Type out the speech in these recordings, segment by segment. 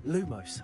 Lumos.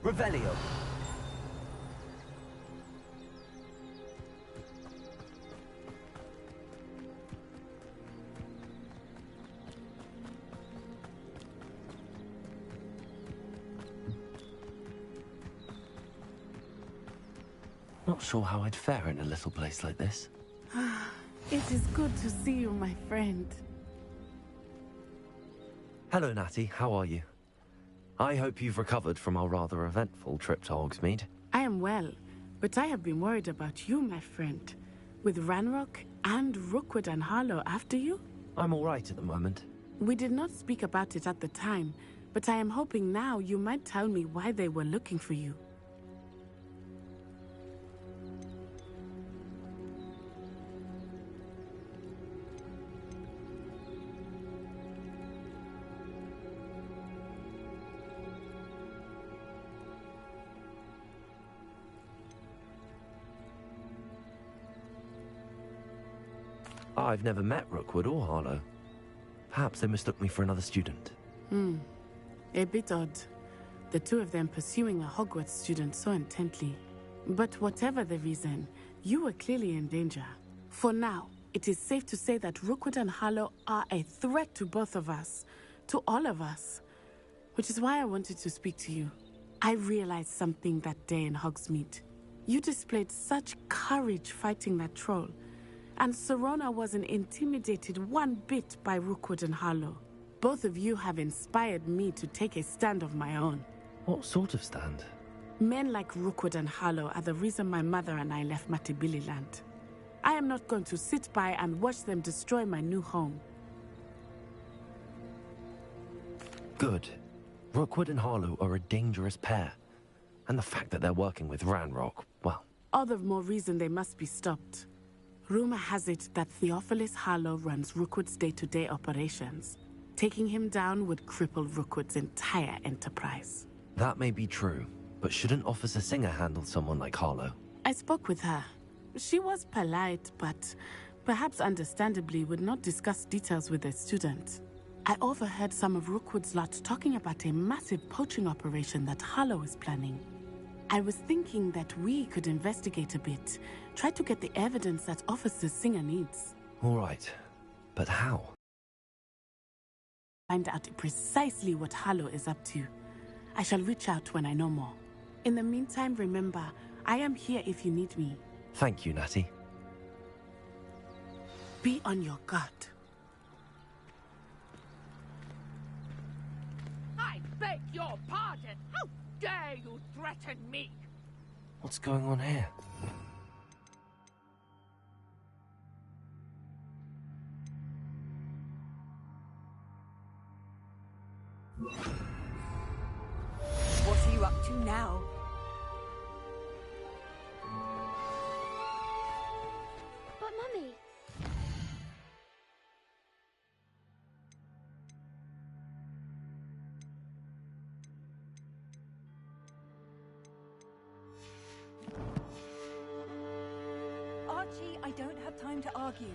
Revelio. Not sure how I'd fare in a little place like this. It is good to see you, my friend. Hello, Natty. How are you? I hope you've recovered from our rather eventful trip to Hogsmeade. I am well, but I have been worried about you, my friend. With Ranrock and Rookwood and Harlow after you? I'm all right at the moment. We did not speak about it at the time, but I am hoping now you might tell me why they were looking for you. I've never met Rookwood or Harlow. Perhaps they mistook me for another student. A bit odd. The two of them pursuing a Hogwarts student so intently. But whatever the reason, you were clearly in danger. For now, it is safe to say that Rookwood and Harlow are a threat to both of us. To all of us. Which is why I wanted to speak to you. I realized something that day in Hogsmeade. You displayed such courage fighting that troll. And Serona wasn't intimidated one bit by Rookwood and Harlow. Both of you have inspired me to take a stand of my own. What sort of stand? Men like Rookwood and Harlow are the reason my mother and I left Matibili land. I am not going to sit by and watch them destroy my new home. Good. Rookwood and Harlow are a dangerous pair. And the fact that they're working with Ranrock, well... All the more reason they must be stopped. Rumor has it that Theophilus Harlow runs Rookwood's day-to-day operations. Taking him down would cripple Rookwood's entire enterprise. That may be true, but shouldn't Officer Singer handle someone like Harlow? I spoke with her. She was polite, but perhaps understandably would not discuss details with a student. I overheard some of Rookwood's lot talking about a massive poaching operation that Harlow is planning. I was thinking that we could investigate a bit, try to get the evidence that Officer Singer needs. All right, but how? Find out precisely what Harlow is up to. I shall reach out when I know more. In the meantime, remember, I am here if you need me. Thank you, Natty. Be on your guard. I beg your pardon! How dare you threaten me? What's going on here? What are you up to now? But Mummy... don't have time to argue.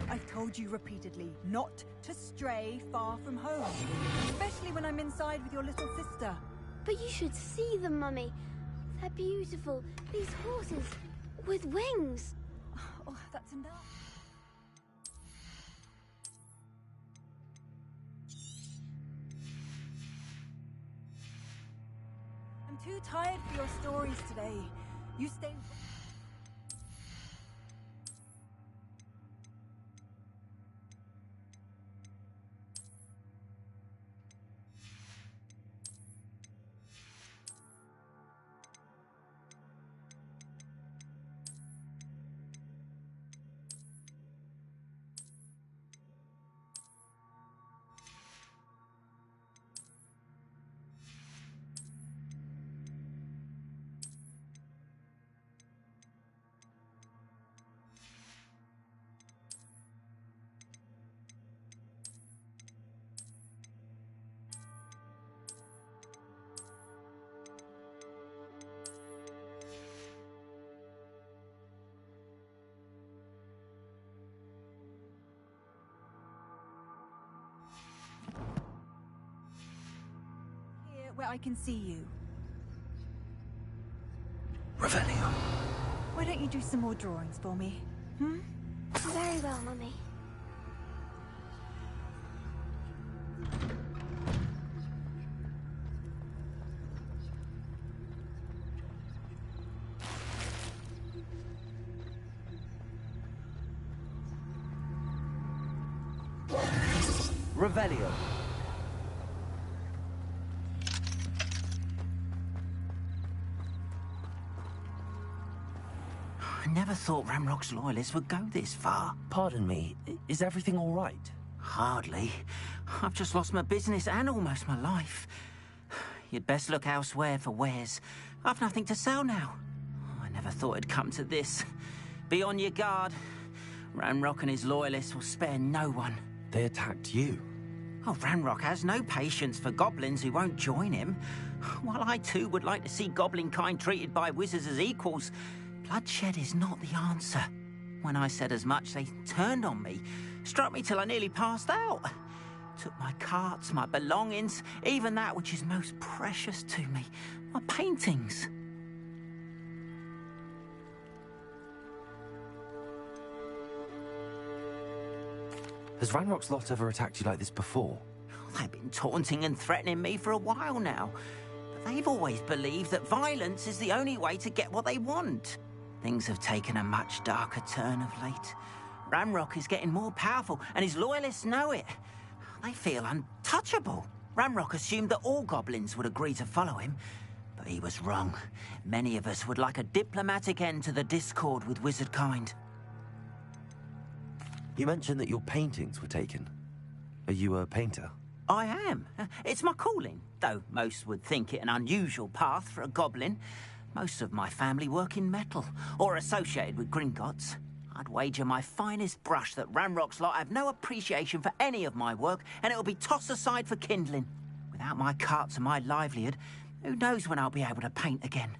I've told you repeatedly not to stray far from home. Especially when I'm inside with your little sister. But you should see them, Mummy. They're beautiful. These horses with wings. Oh, that's enough. I'm too tired for your stories today. You stay... where I can see you. Revelio. Why don't you do some more drawings for me? Hmm? Very well, Mummy. Revelio. I never thought Ramrock's loyalists would go this far. Pardon me, is everything all right? Hardly. I've just lost my business and almost my life. You'd best look elsewhere for wares. I've nothing to sell now. I never thought it'd come to this. Be on your guard. Ramrock and his loyalists will spare no one. They attacked you. Oh, Ramrock has no patience for goblins who won't join him. While I too would like to see goblin kind treated by wizards as equals, bloodshed is not the answer. When I said as much, they turned on me, struck me till I nearly passed out. Took my carts, my belongings, even that which is most precious to me, my paintings. Has Ranrock's lot ever attacked you like this before? They've been taunting and threatening me for a while now. But they've always believed that violence is the only way to get what they want. Things have taken a much darker turn of late. Ramrock is getting more powerful, and his loyalists know it. They feel untouchable. Ramrock assumed that all goblins would agree to follow him, but he was wrong. Many of us would like a diplomatic end to the discord with wizard kind. You mentioned that your paintings were taken. Are you a painter? I am. It's my calling, though most would think it an unusual path for a goblin. Most of my family work in metal, or associated with Gringotts. I'd wager my finest brush that Ramrock's lot have no appreciation for any of my work, and it'll be tossed aside for kindling. Without my carts and my livelihood, who knows when I'll be able to paint again?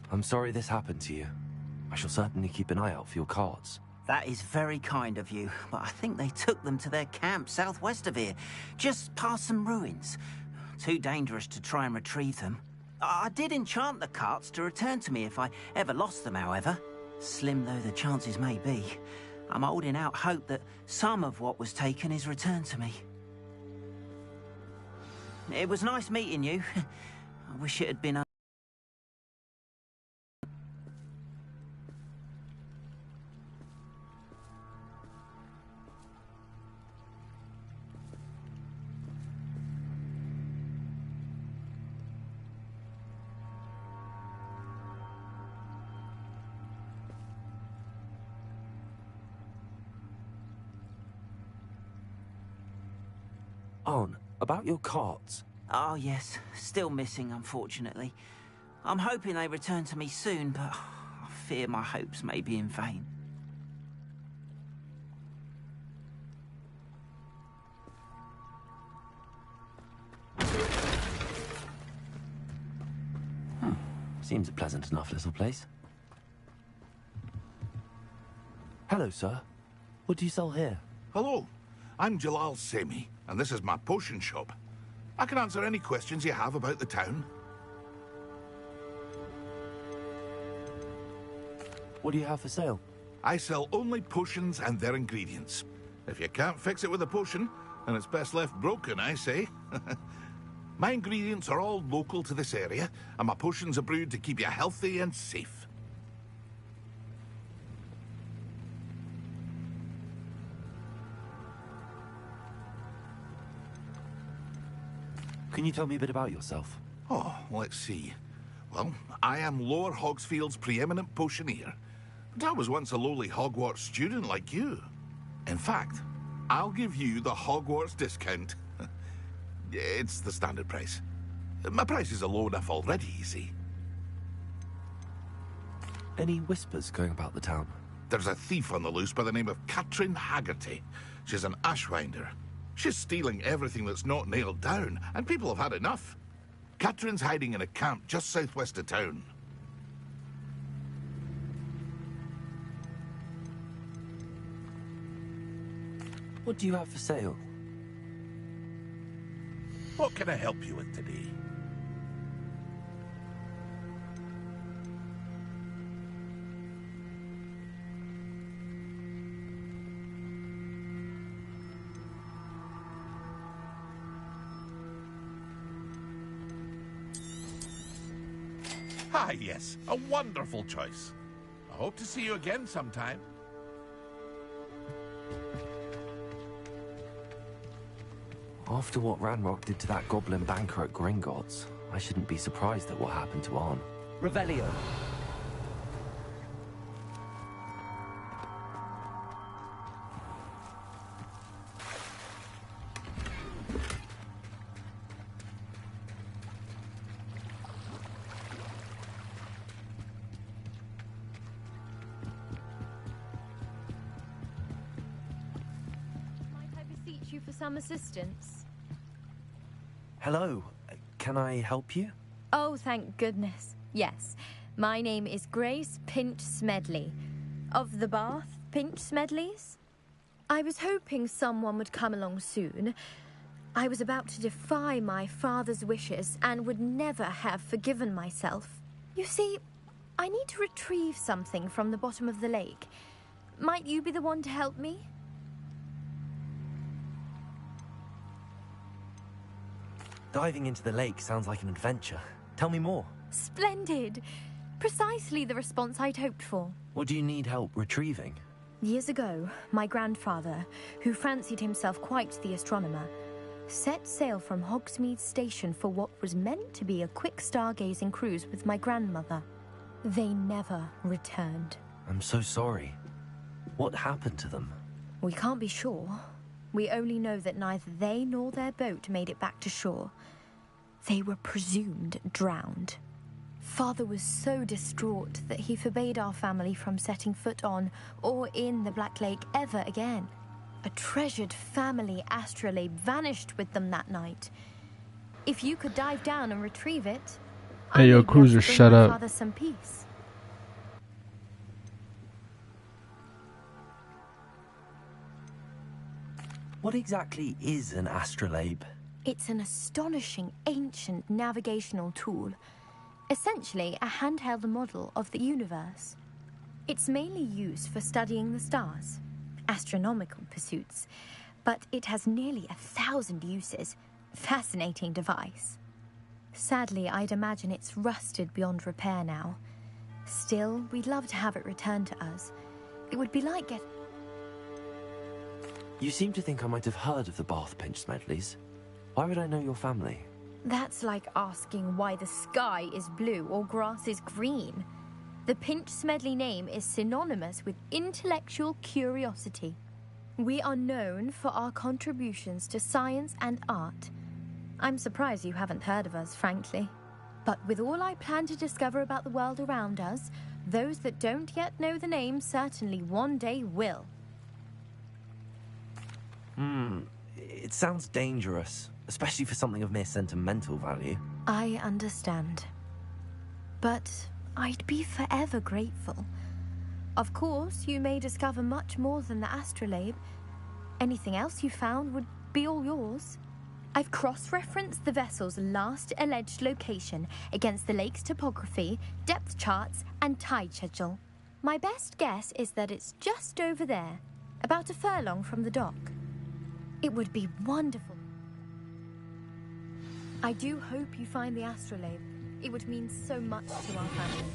I'm sorry this happened to you. I shall certainly keep an eye out for your cards. That is very kind of you, but I think they took them to their camp southwest of here, just past some ruins. Too dangerous to try and retrieve them. I did enchant the carts to return to me if I ever lost them, however. Slim though the chances may be, I'm holding out hope that some of what was taken is returned to me. It was nice meeting you. I wish it had been... Arn, about your cards. Oh, yes. Still missing, unfortunately. I'm hoping they return to me soon, but I fear my hopes may be in vain. Seems a pleasant enough little place. Hello, sir. What do you sell here? Hello, I'm Jalal Semi, and this is my potion shop. I can answer any questions you have about the town. What do you have for sale? I sell only potions and their ingredients. If you can't fix it with a potion, then it's best left broken, I say. My ingredients are all local to this area, and my potions are brewed to keep you healthy and safe. Can you tell me a bit about yourself? Oh, let's see. Well, I am Lower Hogsfield's preeminent potioneer. But I was once a lowly Hogwarts student like you. In fact, I'll give you the Hogwarts discount. It's the standard price. My prices are low enough already, you see. Any whispers going about the town? There's a thief on the loose by the name of Katrin Haggerty. She's an ashwinder. She's stealing everything that's not nailed down, and people have had enough. Katrin's hiding in a camp just southwest of town. What do you have for sale? What can I help you with today? Ah, yes, a wonderful choice. I hope to see you again sometime. After what Ranrock did to that goblin banker at Gringotts, I shouldn't be surprised at what happened to Arn. Revelio. You for some assistance? Hello. Can I help you? Oh, thank goodness. Yes. My name is Grace Pinch Smedley. Of the Bath Pinch Smedleys? I was hoping someone would come along soon. I was about to defy my father's wishes and would never have forgiven myself. You see, I need to retrieve something from the bottom of the lake. Might you be the one to help me? Diving into the lake sounds like an adventure. Tell me more. Splendid! Precisely the response I'd hoped for. What do you need help retrieving? Years ago, my grandfather, who fancied himself quite the astronomer, set sail from Hogsmeade Station for what was meant to be a quick stargazing cruise with my grandmother. They never returned. I'm so sorry. What happened to them? We can't be sure. We only know that neither they nor their boat made it back to shore. They were presumed drowned. Father was so distraught that he forbade our family from setting foot on or in the Black Lake ever again. A treasured family astrolabe vanished with them that night. If you could dive down and retrieve it, hey, yo, Cruiser, shut up. Father some peace. What exactly is an astrolabe? It's an astonishing ancient navigational tool. Essentially, a handheld model of the universe. It's mainly used for studying the stars, astronomical pursuits, but it has nearly 1,000 uses. Fascinating device. Sadly, I'd imagine it's rusted beyond repair now. Still, we'd love to have it returned to us. It would be like getting... You seem to think I might have heard of the Bath Pinch Smedleys. Why would I know your family? That's like asking why the sky is blue or grass is green. The Pinch Smedley name is synonymous with intellectual curiosity. We are known for our contributions to science and art. I'm surprised you haven't heard of us, frankly. But with all I plan to discover about the world around us, those that don't yet know the name certainly one day will. It sounds dangerous, especially for something of mere sentimental value. I understand. but I'd be forever grateful. Of course, you may discover much more than the astrolabe. Anything else you found would be all yours. I've cross-referenced the vessel's last alleged location against the lake's topography, depth charts, and tide schedule. My best guess is that it's just over there, about a furlong from the dock. It would be wonderful. I do hope you find the astrolabe. It would mean so much to our family.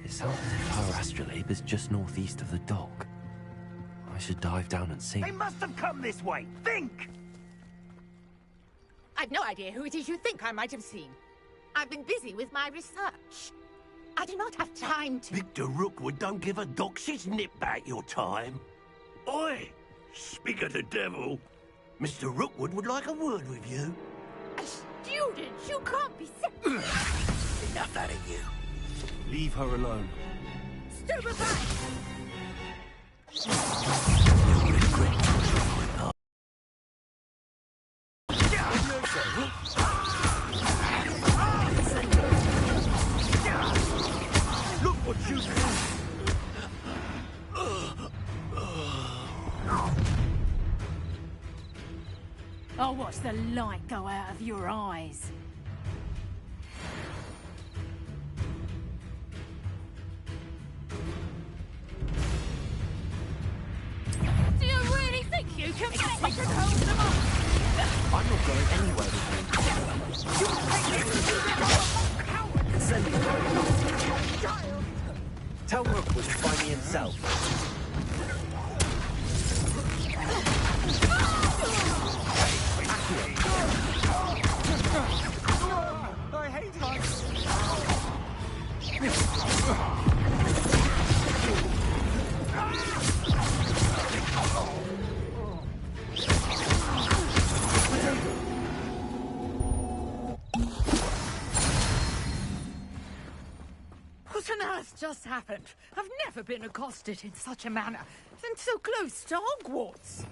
It sounds as if her astrolabe is just northeast of the dock. I should dive down and see. They must have come this way. Think! I've no idea who it is you think I might have seen. I've been busy with my research. I do not have time to... Victor Rookwood don't give a doxy's nip back your time. Oi! Speak of the devil. Mr. Rookwood would like a word with you. A student? You can't be... Enough out of you. Leave her alone. Stupefy! Look what you do! I'll watch the light go out of your eyes. Do you really think you can make me hold them up? I'm not going anywhere with you. Tell Rookwood to find me himself. I hate life. What on earth just happened? I've never been accosted in such a manner, and so close to Hogwarts.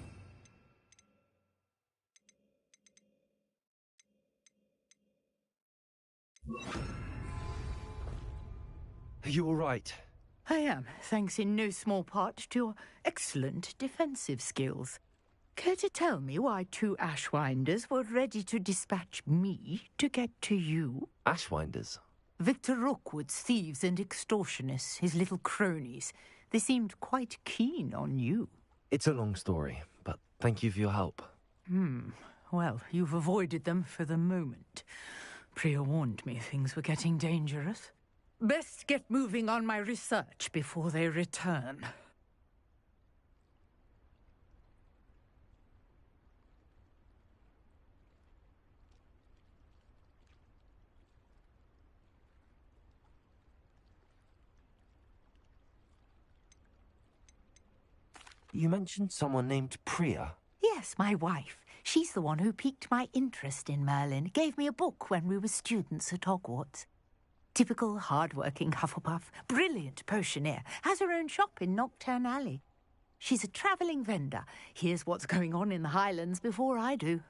Are you all right? I am, thanks in no small part to your excellent defensive skills. Care to tell me why two Ashwinders were ready to dispatch me to get to you? Ashwinders? Victor Rookwood's thieves and extortionists, his little cronies. They seemed quite keen on you. It's a long story, but thank you for your help. Well, you've avoided them for the moment. Priya warned me things were getting dangerous. Best get moving on my research before they return. You mentioned someone named Priya. Yes, my wife. She's the one who piqued my interest in Merlin. Gave me a book when we were students at Hogwarts. Typical hard-working Hufflepuff, brilliant potioneer, has her own shop in Nocturne Alley. She's a travelling vendor. Hears what's going on in the Highlands before I do.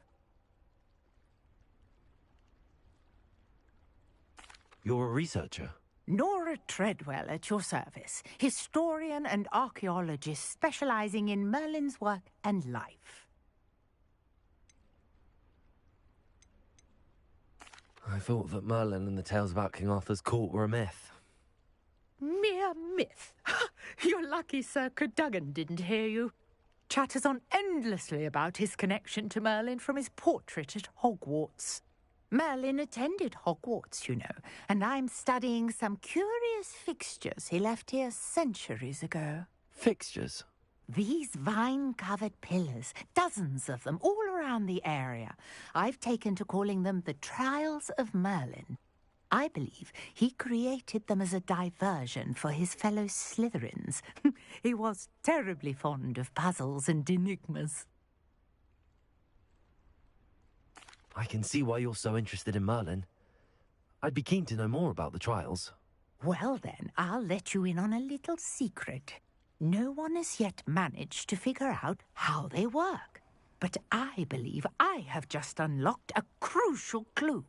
You're a researcher? Nora Treadwell at your service, historian and archaeologist specialising in Merlin's work and life. I thought that Merlin and the tales about King Arthur's court were a myth. Mere myth. You're lucky Sir Cadogan didn't hear you. Chatters on endlessly about his connection to Merlin from his portrait at Hogwarts. Merlin attended Hogwarts, you know, and I'm studying some curious fixtures he left here centuries ago. Fixtures? These vine-covered pillars, dozens of them, all around the area. I've taken to calling them the Trials of Merlin. I believe he created them as a diversion for his fellow Slytherins. He was terribly fond of puzzles and enigmas. I can see why you're so interested in Merlin. I'd be keen to know more about the trials. Well then, I'll let you in on a little secret. No one has yet managed to figure out how they work. But I believe I have just unlocked a crucial clue.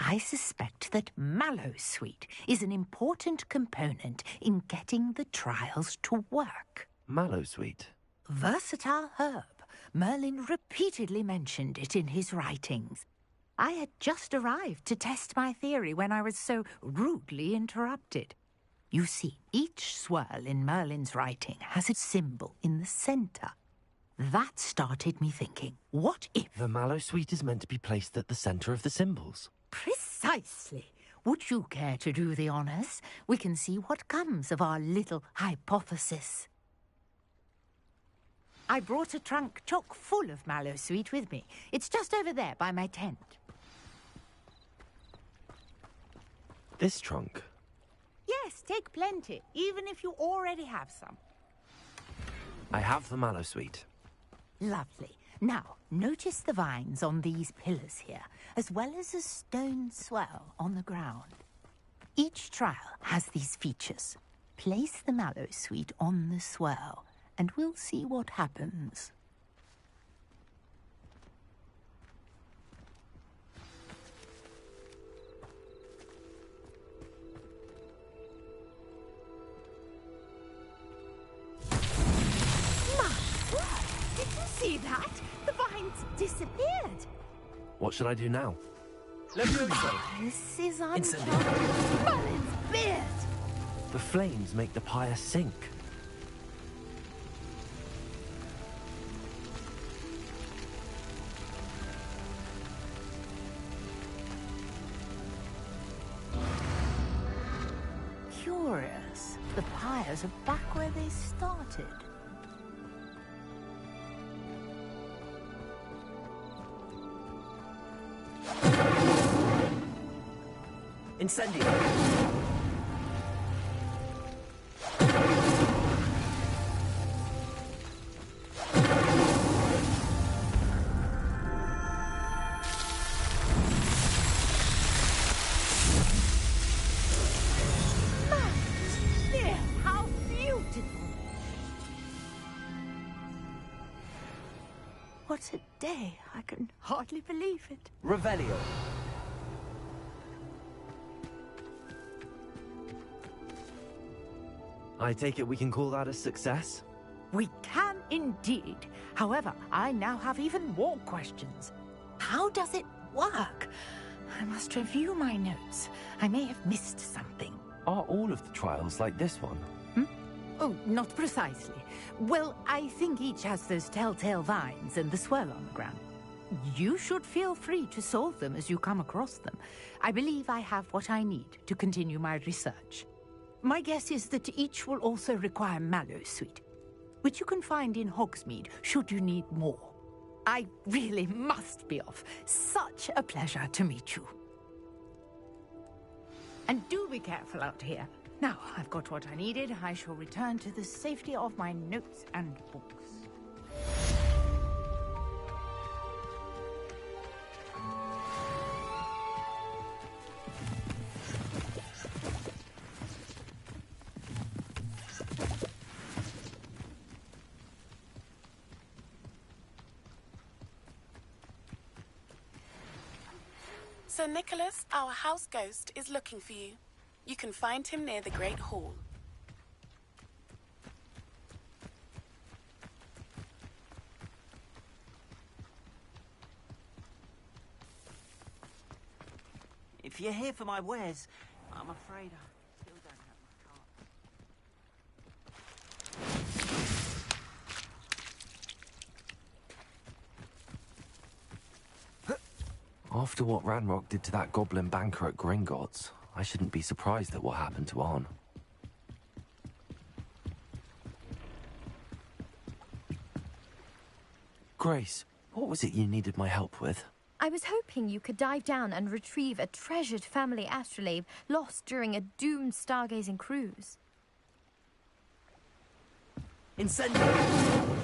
I suspect that mallowsweet is an important component in getting the trials to work. Mallowsweet? Versatile herb. Merlin repeatedly mentioned it in his writings. I had just arrived to test my theory when I was so rudely interrupted. You see, each swirl in Merlin's writing has a symbol in the centre. That started me thinking, what if... The mallowsweet is meant to be placed at the centre of the symbols. Precisely. Would you care to do the honours? We can see what comes of our little hypothesis. I brought a trunk chock full of mallowsweet with me. It's just over there by my tent. This trunk? Yes, take plenty, even if you already have some. I have the mallowsweet. Lovely. Now, notice the vines on these pillars here, as well as a stone swell on the ground. Each trial has these features. Place the mallowsweet on the swell, and we'll see what happens. Did you see that? The vines disappeared. What should I do now? This is unfair. Merlin's beard! The flames make the pyre sink. Curious. The pyres are back where they started. Incendio! How beautiful! What a day. I can hardly believe it. Revelio. I take it we can call that a success? We can indeed. However, I now have even more questions. How does it work? I must review my notes. I may have missed something. Are all of the trials like this one? Oh, not precisely. Well, I think each has those telltale vines and the swirl on the ground. You should feel free to solve them as you come across them. I believe I have what I need to continue my research. My guess is that each will also require mallowsweet, which you can find in Hogsmeade should you need more. I really must be off. Such a pleasure to meet you. And do be careful out here. Now, I've got what I needed. I shall return to the safety of my notes and books. Sir Nicholas, our house ghost, is looking for you. You can find him near the Great Hall. If you're here for my wares, I'm afraid I still don't have my card. After what Ranrock did to that goblin banker at Gringotts, I shouldn't be surprised at what happened to Arn. Grace, what was it you needed my help with? I was hoping you could dive down and retrieve a treasured family astrolabe lost during a doomed stargazing cruise. Incendio!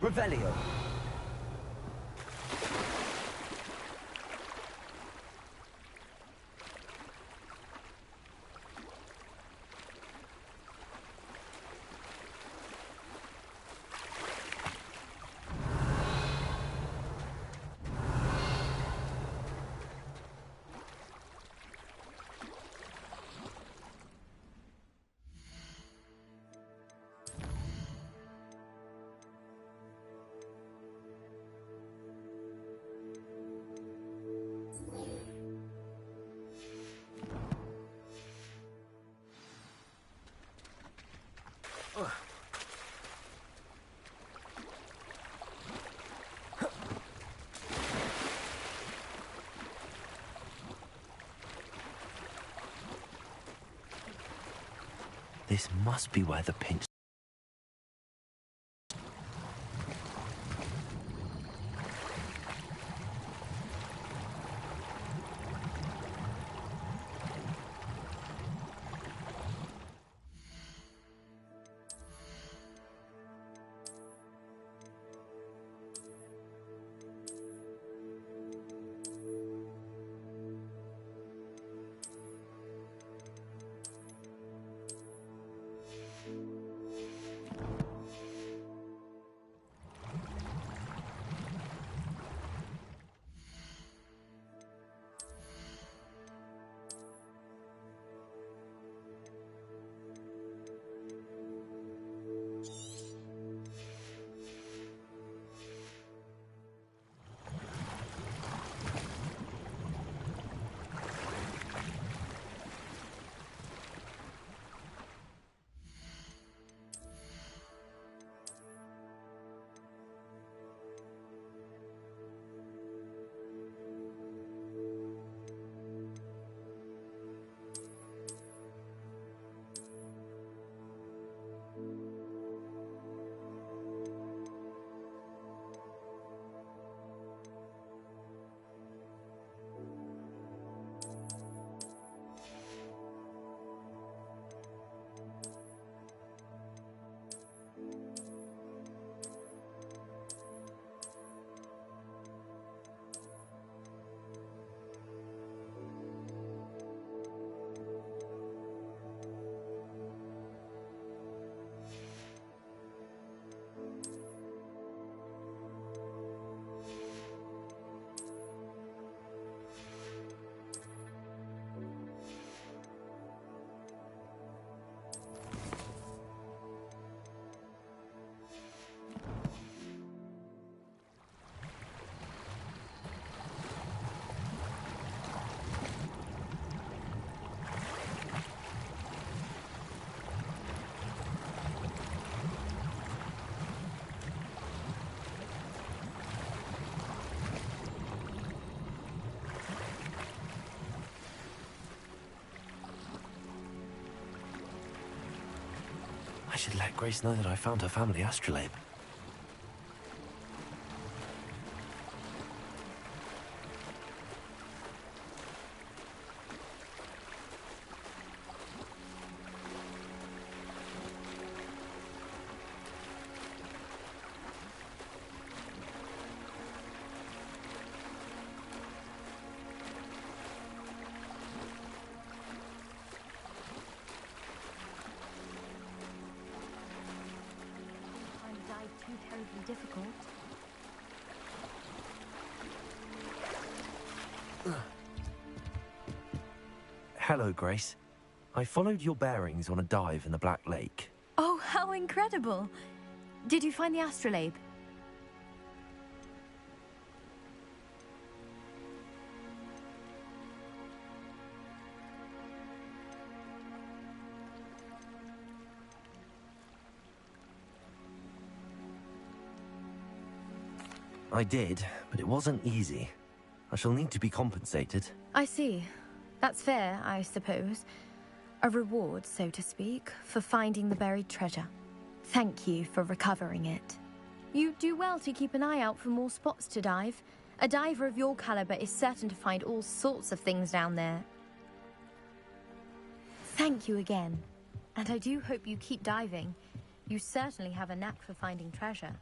Revelio! This must be where the pinch... I should let Grace know that I found her family astrolabe. Too terribly difficult. Hello, Grace. I followed your bearings on a dive in the Black Lake. Oh, how incredible! Did you find the astrolabe? I did, but it wasn't easy. I shall need to be compensated. I see. That's fair, I suppose. A reward, so to speak, for finding the buried treasure. Thank you for recovering it. You do well to keep an eye out for more spots to dive. A diver of your caliber is certain to find all sorts of things down there. Thank you again. And I do hope you keep diving. You certainly have a knack for finding treasure.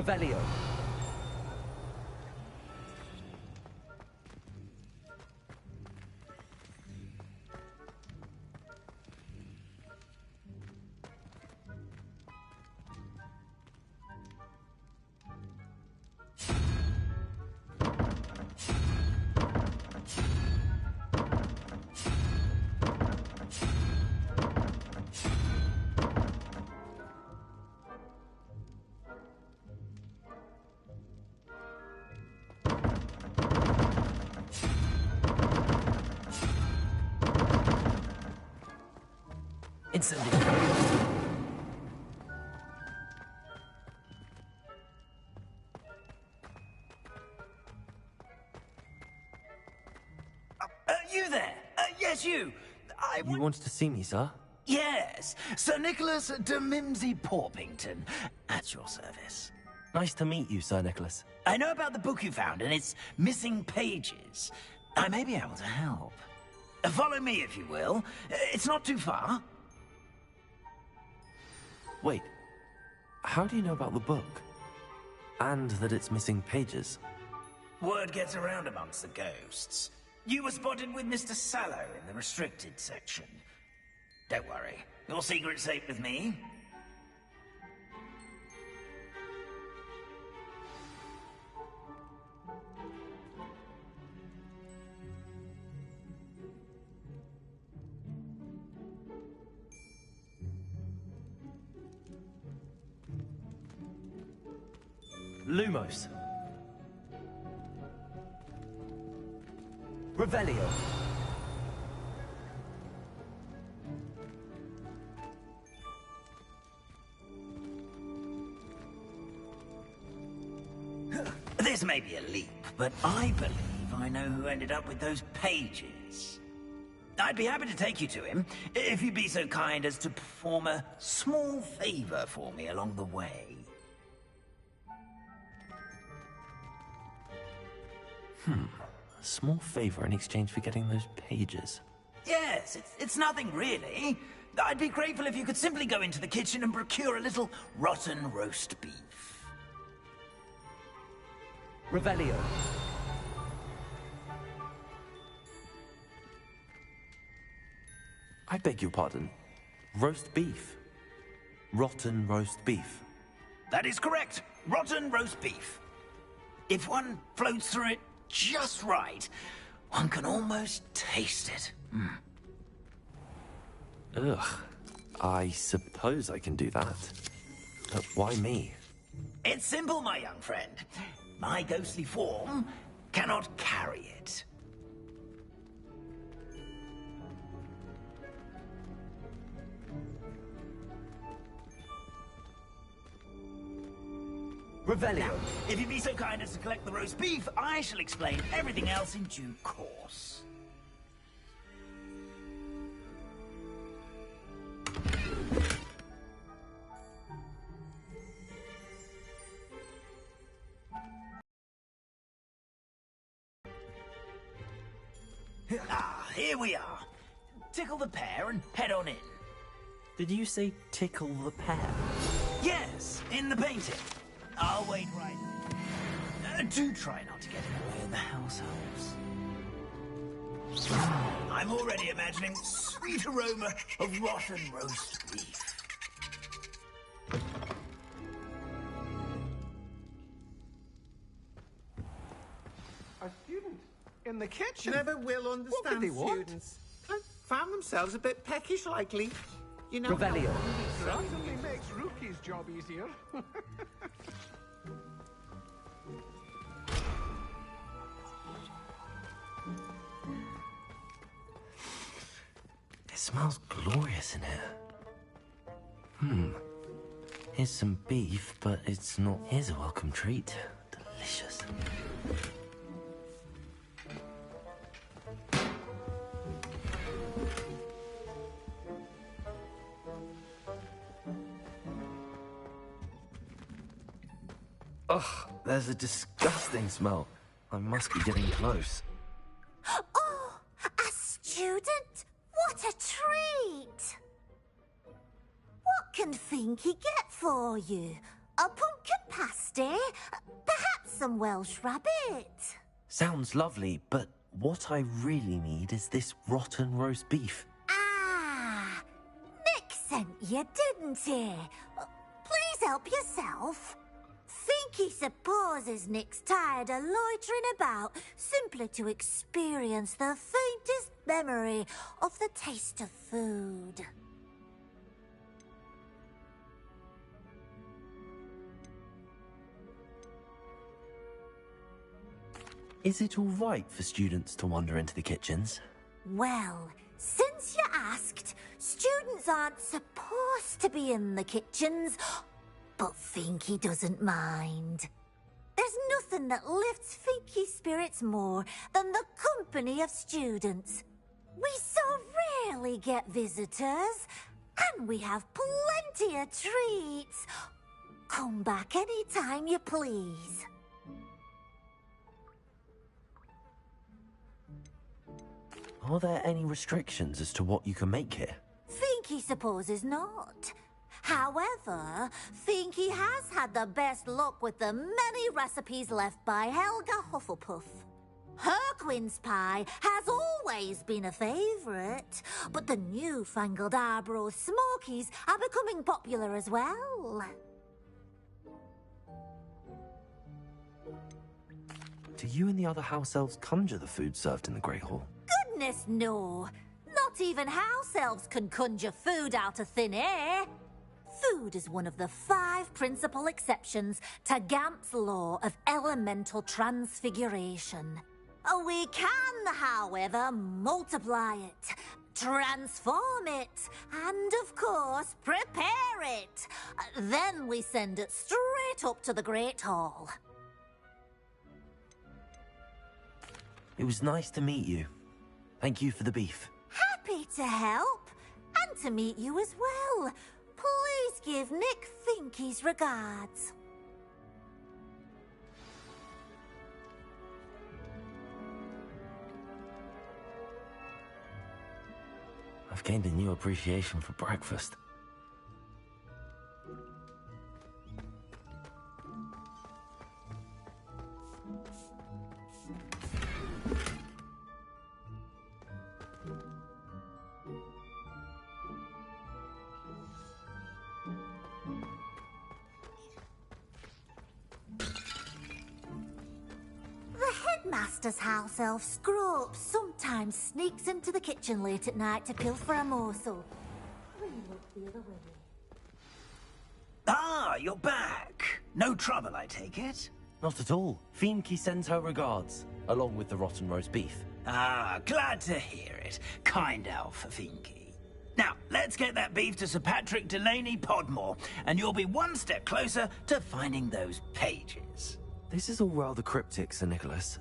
Revelio. Incendiary. You there? Yes, you. You wanted to see me, sir? Yes, Sir Nicholas de Mimsy Porpington, at your service. Nice to meet you, Sir Nicholas. I know about the book you found and its missing pages. I may be able to help. Follow me, if you will. It's not too far. Wait, how do you know about the book? And that it's missing pages? Word gets around amongst the ghosts. You were spotted with Mr. Sallow in the restricted section. Don't worry, your secret's safe with me. Lumos. Revelio. This may be a leap, but I believe I know who ended up with those pages. I'd be happy to take you to him, if you'd be so kind as to perform a small favor for me along the way. A small favor in exchange for getting those pages. Yes, it's nothing really. I'd be grateful if you could simply go into the kitchen and procure a little rotten roast beef. Revelio. I beg your pardon. Roast beef. Rotten roast beef. That is correct. Rotten roast beef. If one floats through it just right, one can almost taste it. Ugh. I suppose I can do that. But why me? It's simple, my young friend. My ghostly form cannot carry it. Revelio. Now, if you'd be so kind as to collect the roast beef, I shall explain everything else in due course. Ah, here we are. Tickle the pear and head on in. Did you say tickle the pear? Yes, in the painting. I'll wait right there. Do try not to get in the way of the house elves. I'm already imagining sweet aroma of rotten roast beef. A student in the kitchen? Never will What understand did they want? students. Found themselves a bit peckish likely. You know. Revelio. Certainly makes Rookie's job easier. It smells glorious in here. Here's some beef, but it's not. Here's a welcome treat. Delicious. Ugh, there's a disgusting smell. I must be getting close. Oh, a student? What a treat! What can Finky get for you? A pumpkin pasty? Perhaps some Welsh rabbit? Sounds lovely, but what I really need is this rotten roast beef. Ah, Nick sent you, didn't he? Please help yourself. Think he supposes Nick's tired of loitering about simply to experience the faintest memory of the taste of food. Is it all right for students to wander into the kitchens? Well, since you asked, students aren't supposed to be in the kitchens, but Finky doesn't mind. There's nothing that lifts Finky's spirits more than the company of students. We so rarely get visitors, and we have plenty of treats. Come back any time you please. Are there any restrictions as to what you can make here? Finky supposes not. However, Finky has had the best luck with the many recipes left by Helga Hufflepuff. Her quince pie has always been a favourite, but the newfangled Arbroath Smokies are becoming popular as well. Do you and the other house elves conjure the food served in the Great Hall? Goodness, no. Not even house elves can conjure food out of thin air. Food is one of the 5 principal exceptions to Gamp's law of elemental transfiguration. We can, however, multiply it, transform it, and, of course, prepare it. Then we send it straight up to the Great Hall. It was nice to meet you. Thank you for the beef. Happy to help, and to meet you as well. Please give Nick Finky's regards. I've gained a new appreciation for breakfast. Master's house elf Scrope sometimes sneaks into the kitchen late at night to pilfer a morsel. We look the other way. Ah, you're back. No trouble, I take it? Not at all. Finky sends her regards, along with the rotten roast beef. Ah, glad to hear it. Kind elf, Finky. Now, let's get that beef to Sir Patrick Delaney Podmore, and you'll be one step closer to finding those pages. This is all rather cryptic, Sir Nicholas.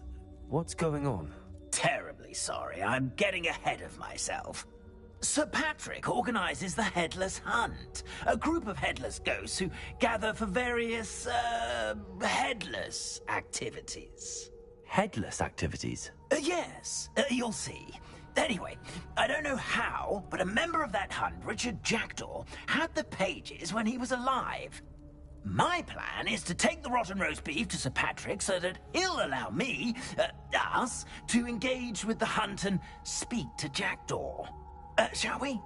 What's going on? Terribly sorry, I'm getting ahead of myself. Sir Patrick organises the Headless Hunt, a group of headless ghosts who gather for various, headless activities. Headless activities? Yes, you'll see. Anyway, I don't know how, but a member of that hunt, Richard Jackdaw, had the pages when he was alive. My plan is to take the rotten roast beef to Sir Patrick so that he'll allow me, us, to engage with the hunt and speak to Jackdaw. Shall we?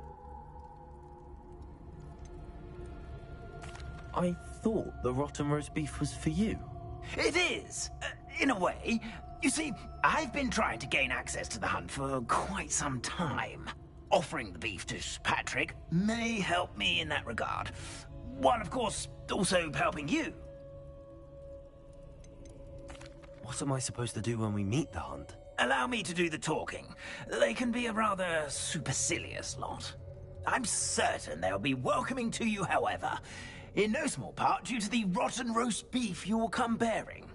I thought the rotten roast beef was for you. It is, in a way. You see, I've been trying to gain access to the hunt for quite some time. Offering the beef to Sir Patrick may help me in that regard. One, of course, also helping you. What am I supposed to do when we meet the hunt? Allow me to do the talking. They can be a rather supercilious lot. I'm certain they'll be welcoming to you, however, in no small part due to the rotten roast beef you will come bearing.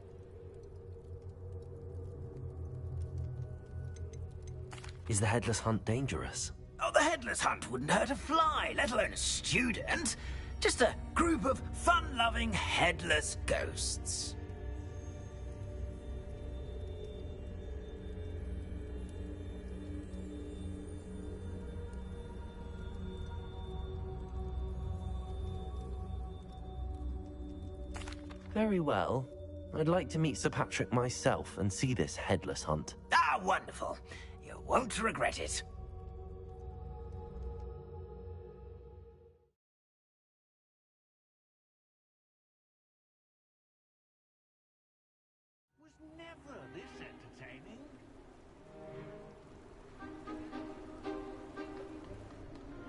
Is the Headless Hunt dangerous? Oh, the Headless Hunt wouldn't hurt a fly, let alone a student. Just a group of fun-loving headless ghosts. Very well. I'd like to meet Sir Patrick myself and see this headless hunt. Ah, wonderful. You won't regret it. Was never this entertaining.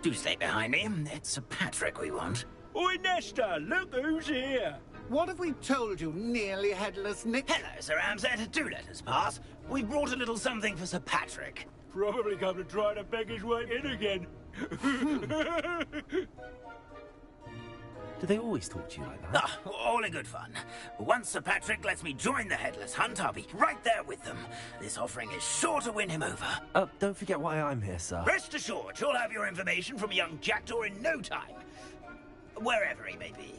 Do stay behind me. It's Sir Patrick we want. Oi, Nesta, look who's here. What have we told you, nearly headless Nick? Hello, Sir Ramsay. Do let us pass. We brought a little something for Sir Patrick. Probably come to try to beg his way in again. Do they always talk to you like that? Ah, all in good fun. Once Sir Patrick lets me join the Headless Hunt, I'll be right there with them. This offering is sure to win him over. Don't forget why I'm here, sir. Rest assured, you'll have your information from a young jackdaw in no time. Wherever he may be.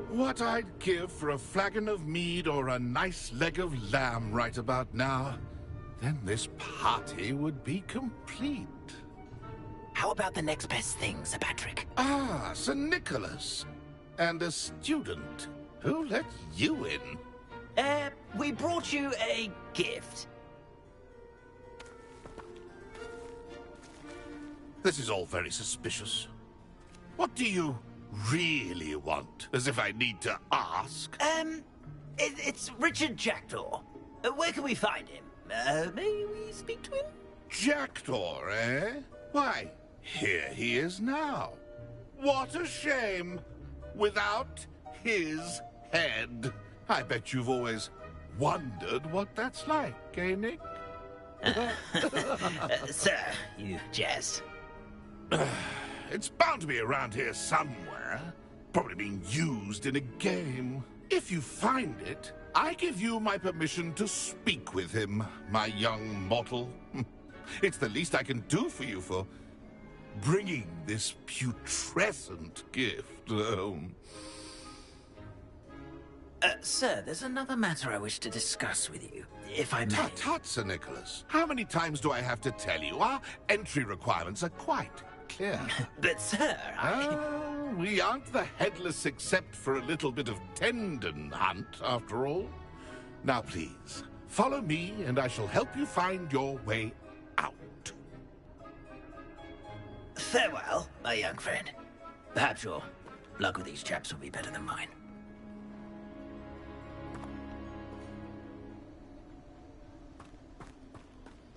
What I'd give for a flagon of mead or a nice leg of lamb right about now. Then this party would be complete. How about the next best thing, Sir Patrick? Ah, Sir Nicholas. And a student. Who let you in? We brought you a gift. This is all very suspicious. What do you really want? As if I need to ask. It's Richard Jackdaw. Where can we find him? May we speak to him? Jackdaw, eh? Why, here he is now. What a shame. Without his head. I bet you've always wondered what that's like, eh, Nick? Sir, you jest. It's bound to be around here somewhere. Probably being used in a game. If you find it, I give you my permission to speak with him, my young mortal. It's the least I can do for you for bringing this putrescent gift home. Sir, there's another matter I wish to discuss with you, if I may. Tut, Sir Nicholas. How many times do I have to tell you? Our entry requirements are quite clear. But, sir, we aren't the headless except for a little bit of tendon hunt, after all. Now, please, follow me, and I shall help you find your way out. Farewell, my young friend. Perhaps your luck with these chaps will be better than mine.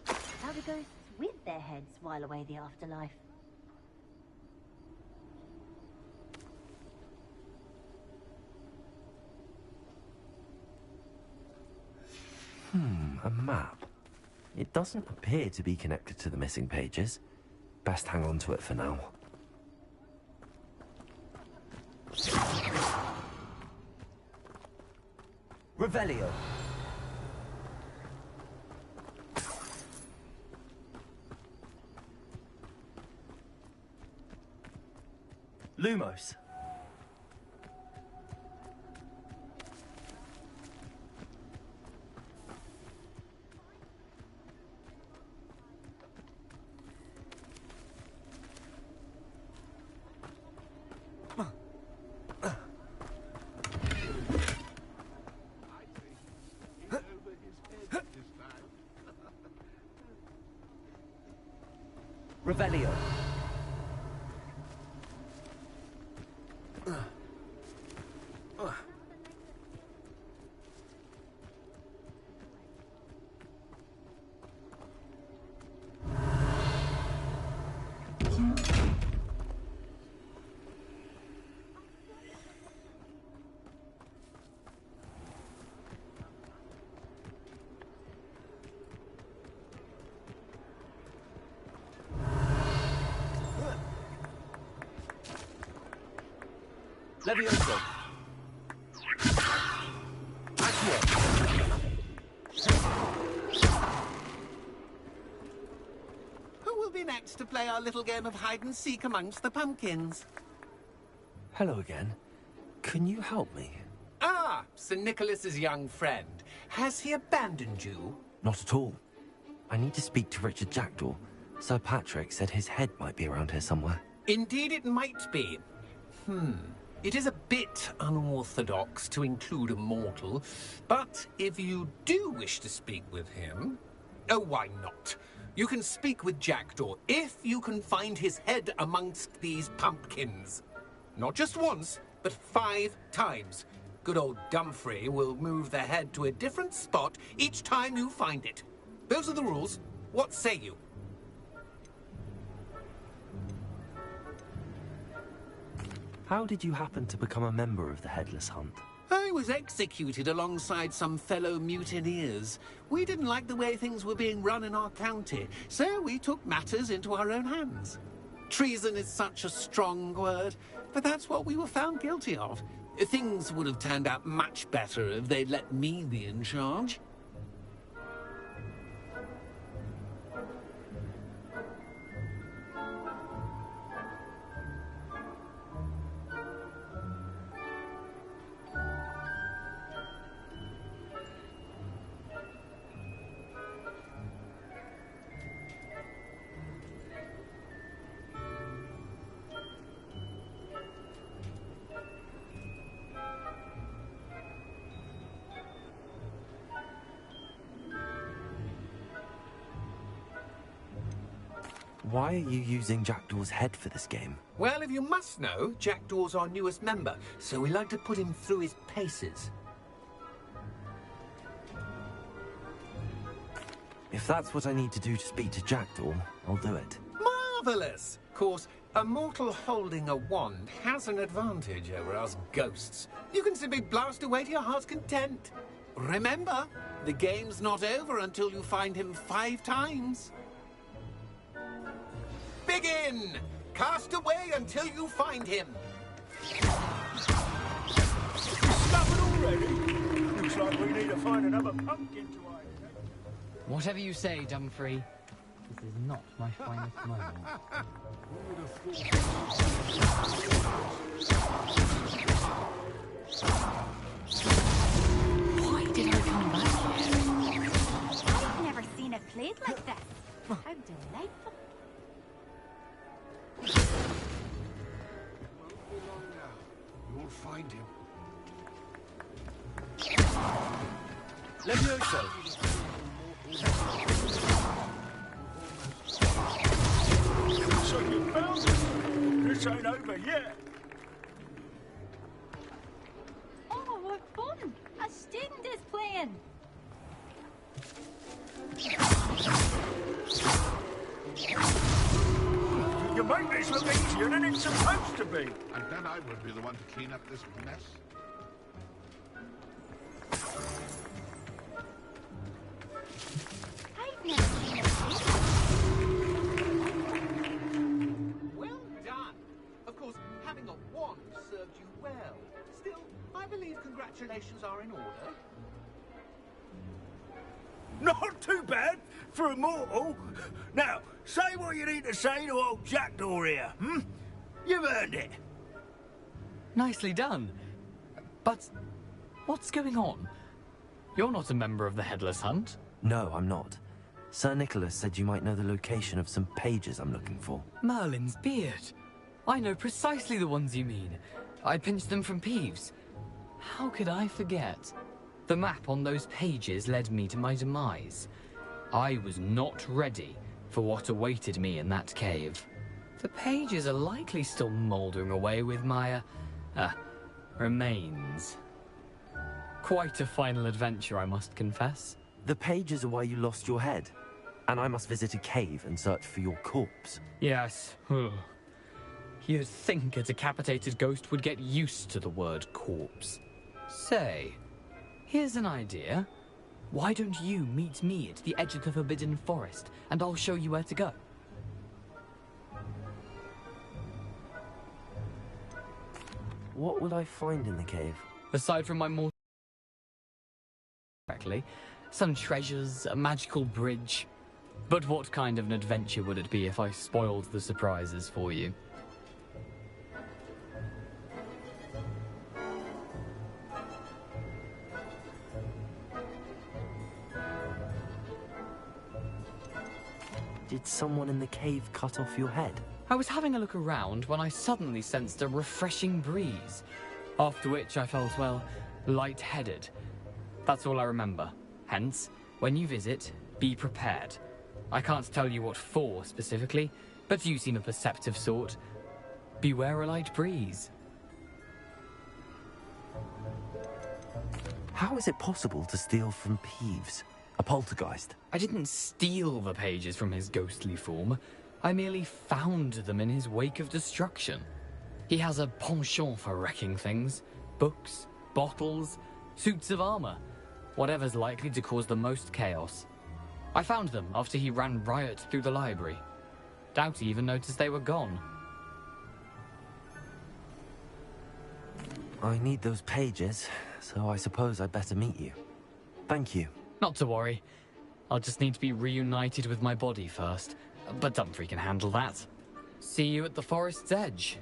How do ghosts with their heads while away the afterlife? A map. It doesn't appear to be connected to the missing pages. Best hang on to it for now. Revelio. Lumos. Revelio. Levioso. Who will be next to play our little game of hide and seek amongst the pumpkins? Hello again. Can you help me? Ah, Sir Nicholas's young friend. Has he abandoned you? Not at all. I need to speak to Richard Jackdaw. Sir Patrick said his head might be around here somewhere. Indeed it might be. It is a bit unorthodox to include a mortal, but if you do wish to speak with him... Oh, why not? You can speak with Jackdaw if you can find his head amongst these pumpkins. Not just once, but 5 times. Good old Dumfrey will move the head to a different spot each time you find it. Those are the rules. What say you? How did you happen to become a member of the Headless Hunt? I was executed alongside some fellow mutineers. We didn't like the way things were being run in our county, so we took matters into our own hands. Treason is such a strong word, but that's what we were found guilty of. Things would have turned out much better if they'd let me be in charge. Why are you using Jackdaw's head for this game? Well, if you must know, Jackdaw's our newest member, so we like to put him through his paces. If that's what I need to do to speak to Jackdaw, I'll do it. Marvellous! Of course, a mortal holding a wand has an advantage over us ghosts. You can simply blast away to your heart's content. Remember, the game's not over until you find him 5 times. Begin! Cast away until you find him. Stop it already? Looks like we need to find another pumpkin to hide. Whatever you say, Dumfrey. This is not my finest moment. Why did I come back here? I've never seen a place like this. How delightful. You'll find him. Levioso! So you found it! This ain't over yet! Oh, what fun! A student is playing. You make this look easier than it's supposed to be! And then I would be the one to clean up this mess. I've never seen a place. Well done! Of course, having a wand served you well. Still, I believe congratulations are in order. Not too bad for a mortal. Now, say what you need to say to old Jackdaw here, hmm? You've earned it. Nicely done. But what's going on? You're not a member of the Headless Hunt. No, I'm not. Sir Nicholas said you might know the location of some pages I'm looking for. Merlin's beard. I know precisely the ones you mean. I pinched them from Peeves. How could I forget? The map on those pages led me to my demise. I was not ready for what awaited me in that cave. The pages are likely still mouldering away with my, remains. Quite a final adventure, I must confess. The pages are why you lost your head, and I must visit a cave and search for your corpse. Yes. You'd think a decapitated ghost would get used to the word corpse. Say, here's an idea. Why don't you meet me at the edge of the Forbidden Forest, and I'll show you where to go? What will I find in the cave? Aside from my mortal... correctly, some treasures, a magical bridge. But what kind of an adventure would it be if I spoiled the surprises for you? Did someone in the cave cut off your head? I was having a look around when I suddenly sensed a refreshing breeze, after which I felt, well, lightheaded. That's all I remember. Hence, when you visit, be prepared. I can't tell you what for specifically, but you seem a perceptive sort. Beware a light breeze. How is it possible to steal from Peeves? A poltergeist? I didn't steal the pages from his ghostly form. I merely found them in his wake of destruction. He has a penchant for wrecking things. Books, bottles, suits of armor. Whatever's likely to cause the most chaos. I found them after he ran riot through the library. Doubt he even noticed they were gone. I need those pages, so I suppose I'd better meet you. Thank you. Not to worry. I'll just need to be reunited with my body first. But Dumfries can handle that. See you at the forest's edge.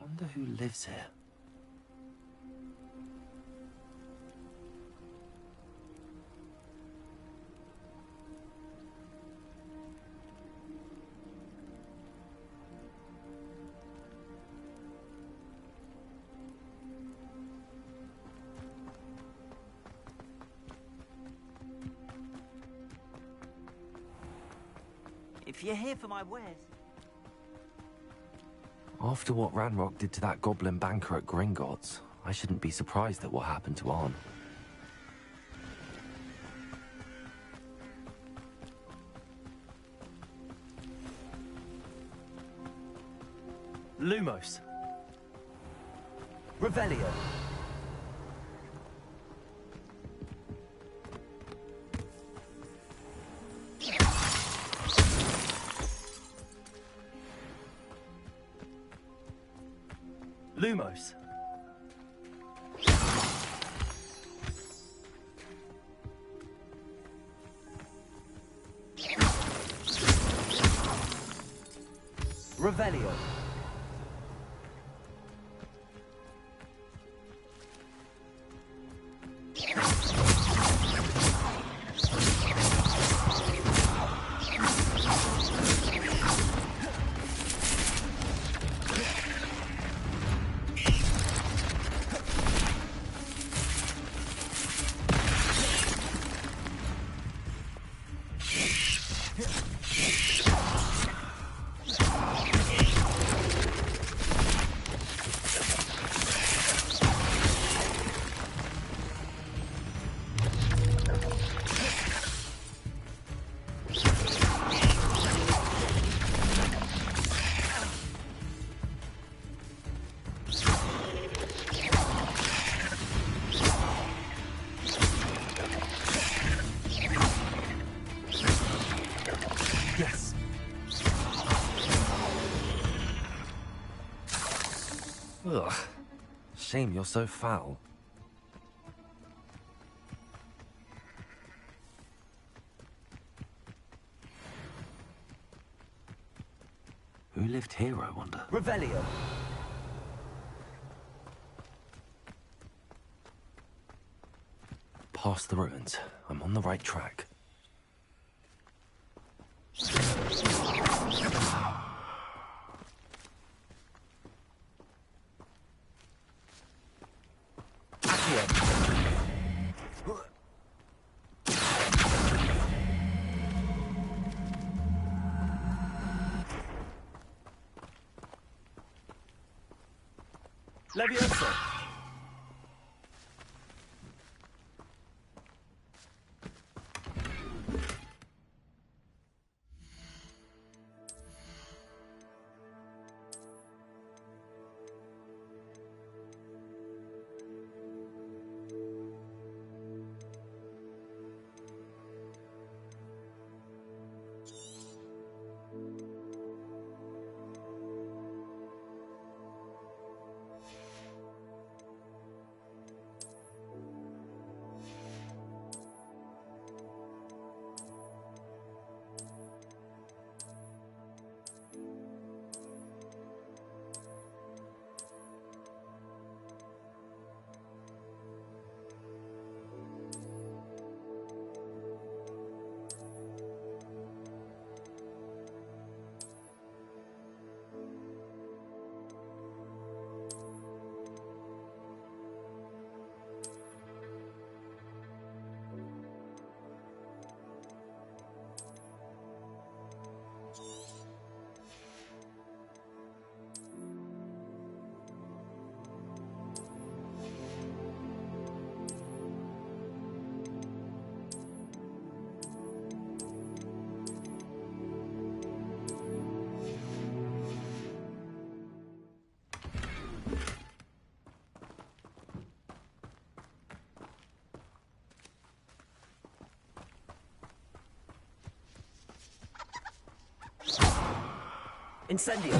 Wonder who lives here. If you're here for my wares... After what Ranrock did to that goblin banker at Gringotts, I shouldn't be surprised at what happened to Arn. Lumos. Revelio. Lumos. Revelio. Ugh. Shame you're so foul. Who lived here, I wonder? Revelio. Past the ruins. I'm on the right track. Levioso. Incendio.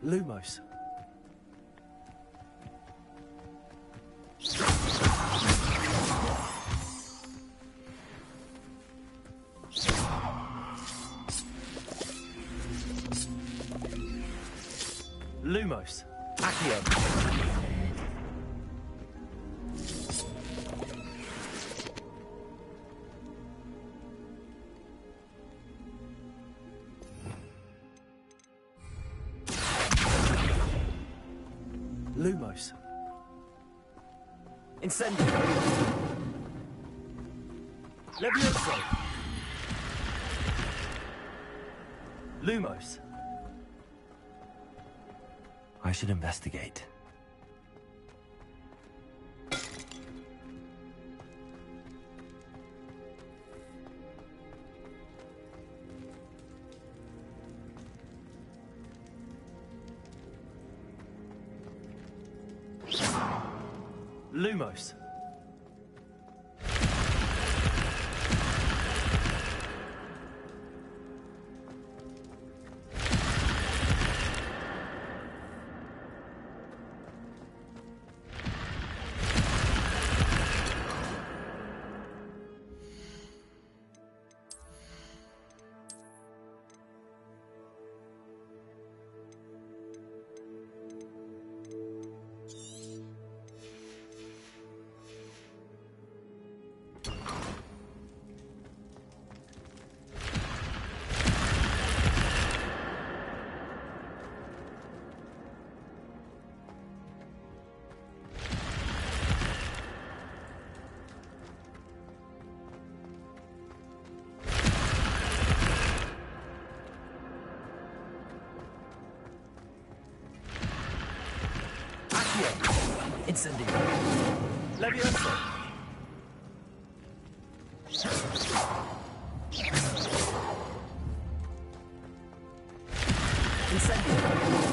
Lumos. Lumos. Accio. Lumos. Incendio. Levioso. Lumos. I should investigate. Lumos. Incendio. Levioso. Incendio.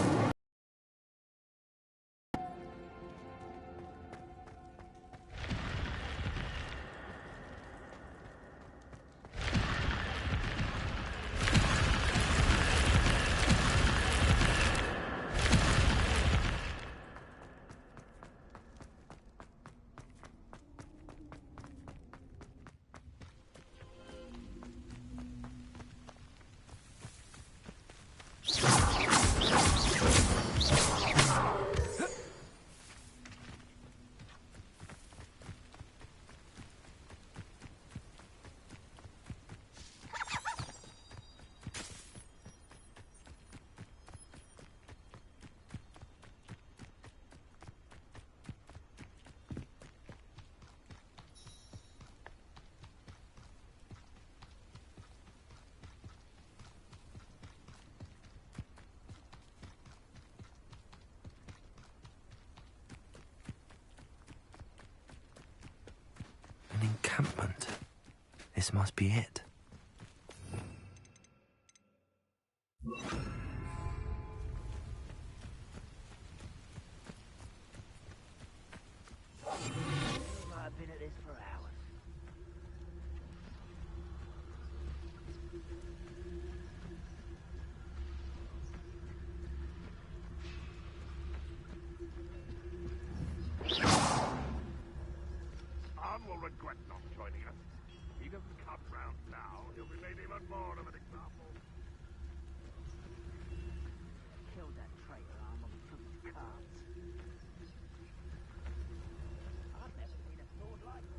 An encampment. This must be it. I've been at this for hours. Arn will regret not joining us. He doesn't come round now, he'll be made even more of an example. Killed that traitor Arn when we took his cards. I've never seen a sword like this.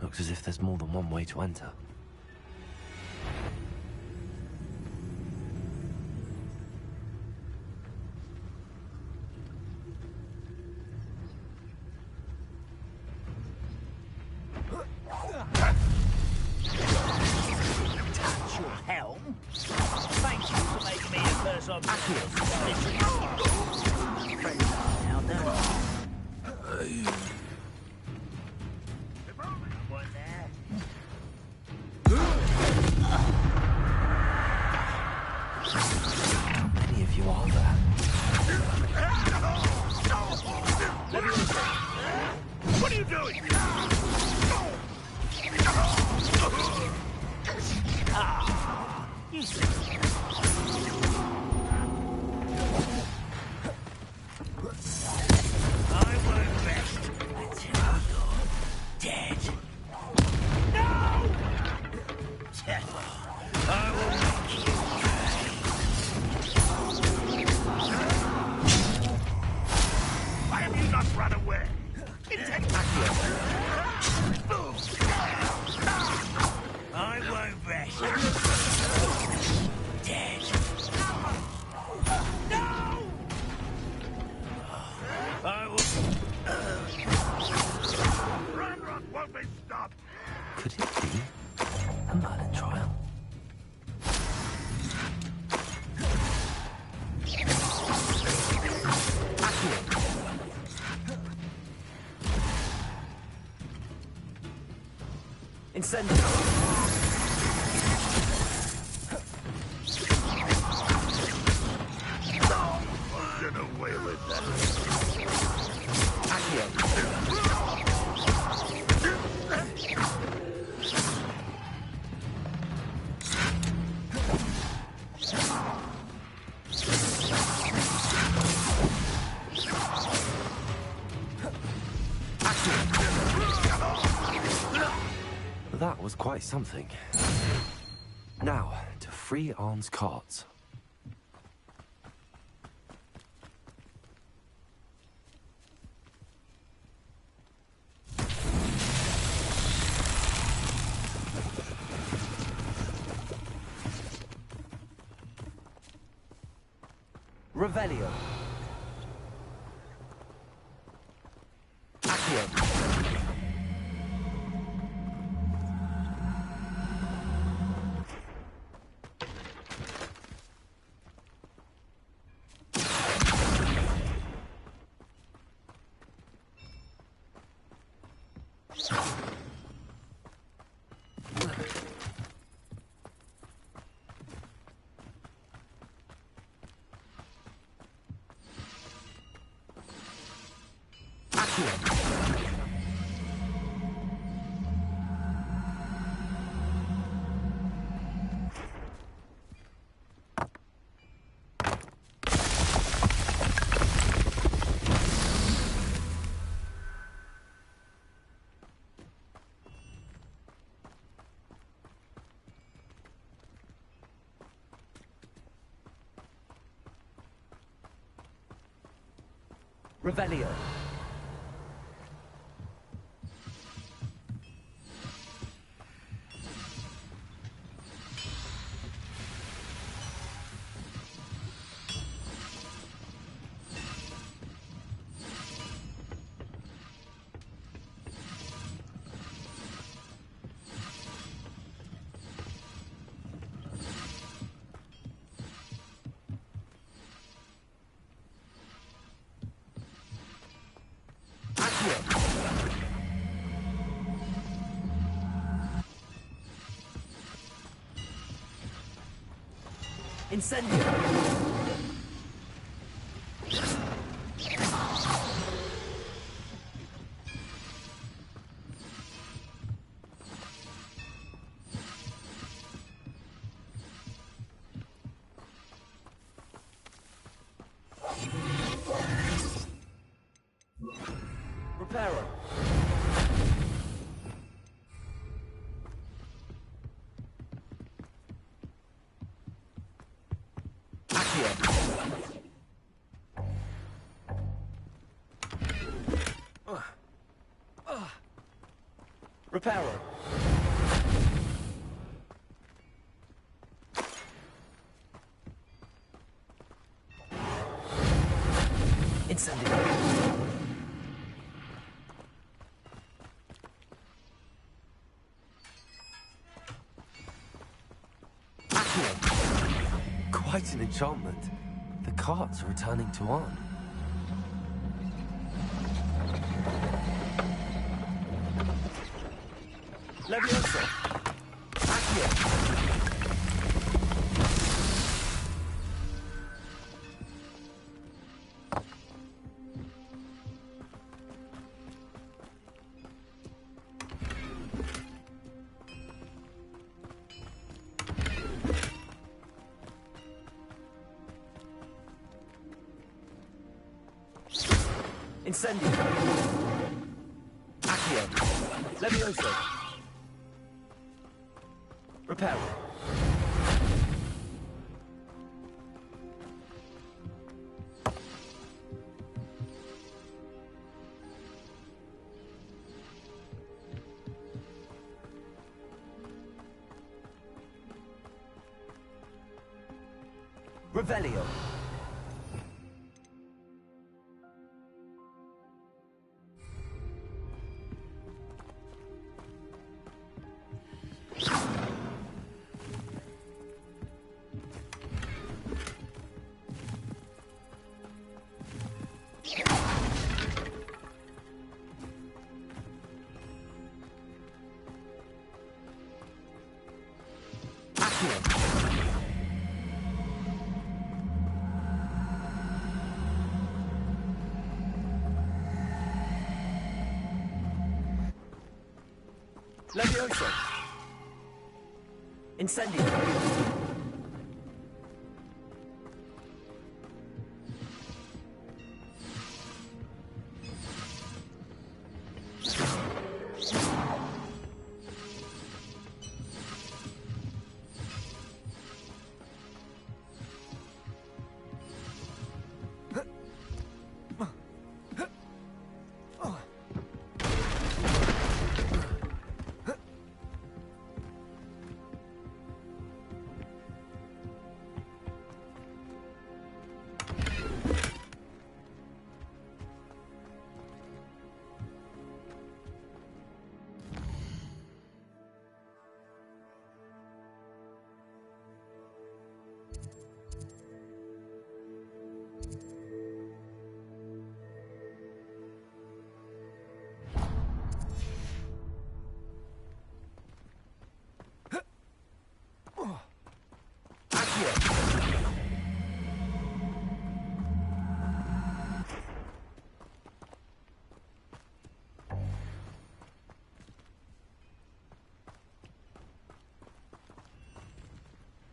Looks as if there's more than one way to enter. Touch your helm. Thank you for making me the first object. Friends now, don't you? How many of you are there? What are you doing? You see. I won't rest until you're dead. No! I will make you Why have you not run away? I won't rest. Dead. Incendio! Get away with that. Accio! That was quite something. Now, to free Arn's carts. Revelio. Accio. Revelio. Incendio! Reparo. Reparo. Incendio. Quite an enchantment. The carts are returning to Arn. Leviosa. Accio. Incendio. Accio. Leviosa. Reparo. Revelio. Levioso! Incendio!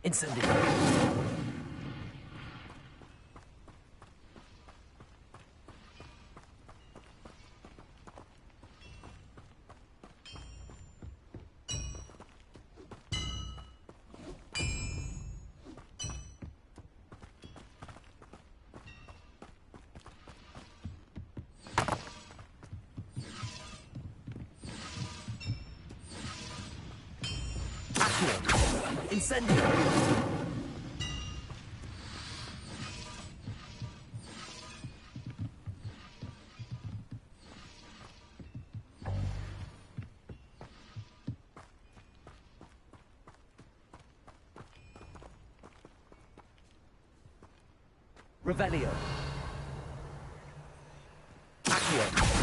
Incendio! Incendio! Revelio! Accio!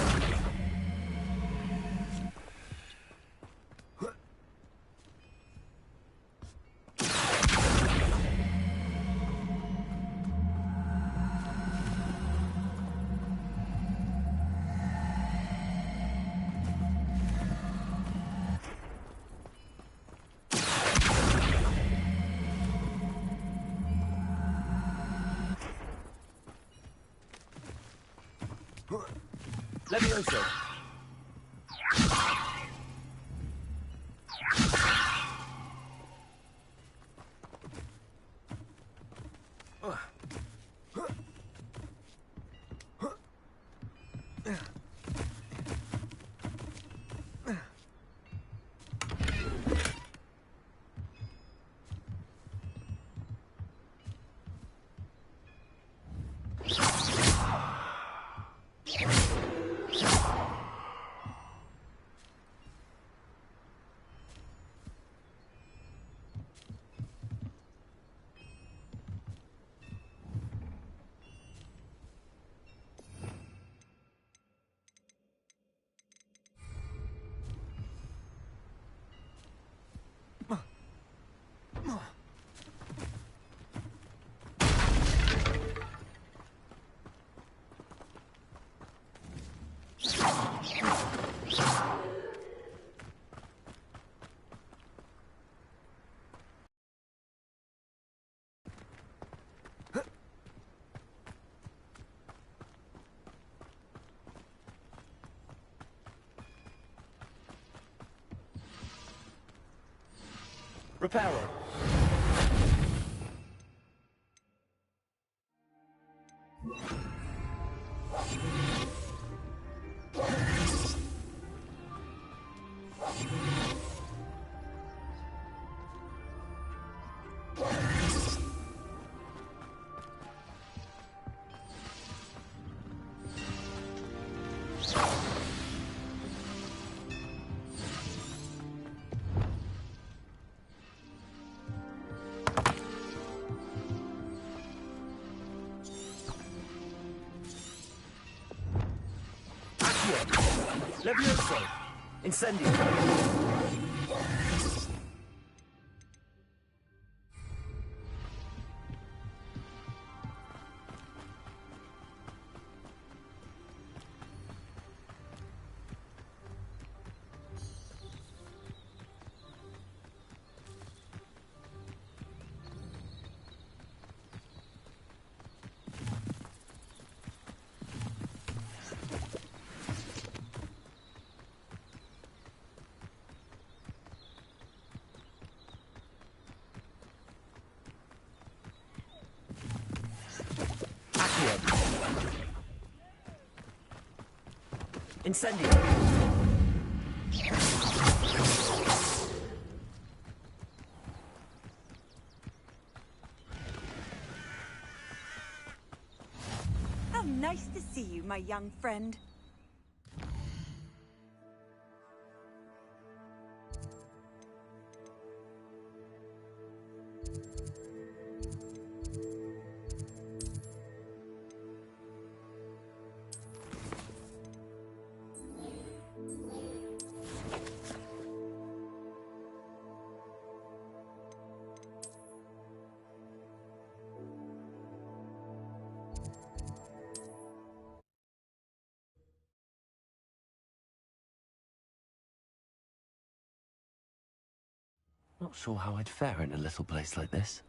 Levioso! Reparo! Levioso! Incendio! Accio. Incendio. How nice to see you, my young friend. Not sure how I'd fare in a little place like this.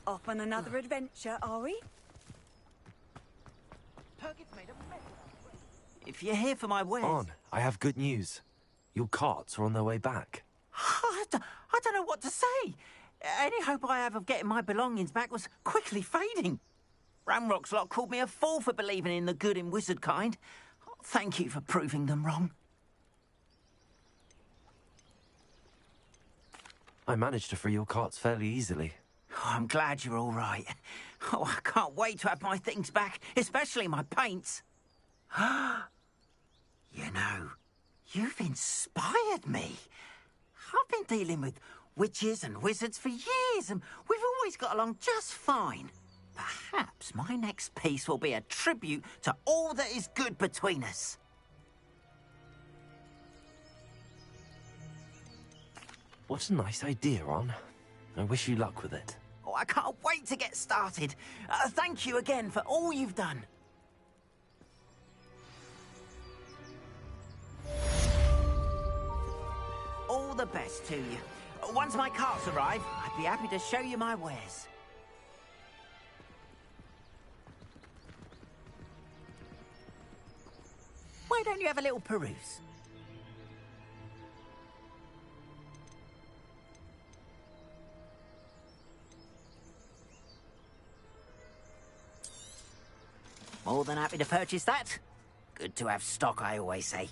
Off on another adventure, are we? If you're here for my wares... On, I have good news. Your carts are on their way back. I don't know what to say. Any hope I have of getting my belongings back was quickly fading. Ramrock's lot called me a fool for believing in the good in wizard kind. Thank you for proving them wrong. I managed to free your carts fairly easily. Oh, I'm glad you're all right. Oh, I can't wait to have my things back, especially my paints. You know, you've inspired me. I've been dealing with witches and wizards for years, and we've always got along just fine. Perhaps my next piece will be a tribute to all that is good between us. What a nice idea, Ron. I wish you luck with it. Oh, I can't wait to get started. Thank you again for all you've done. All the best to you. Once my carts arrive, I'd be happy to show you my wares. Why don't you have a little peruse? More than happy to purchase that. Good to have stock, I always say.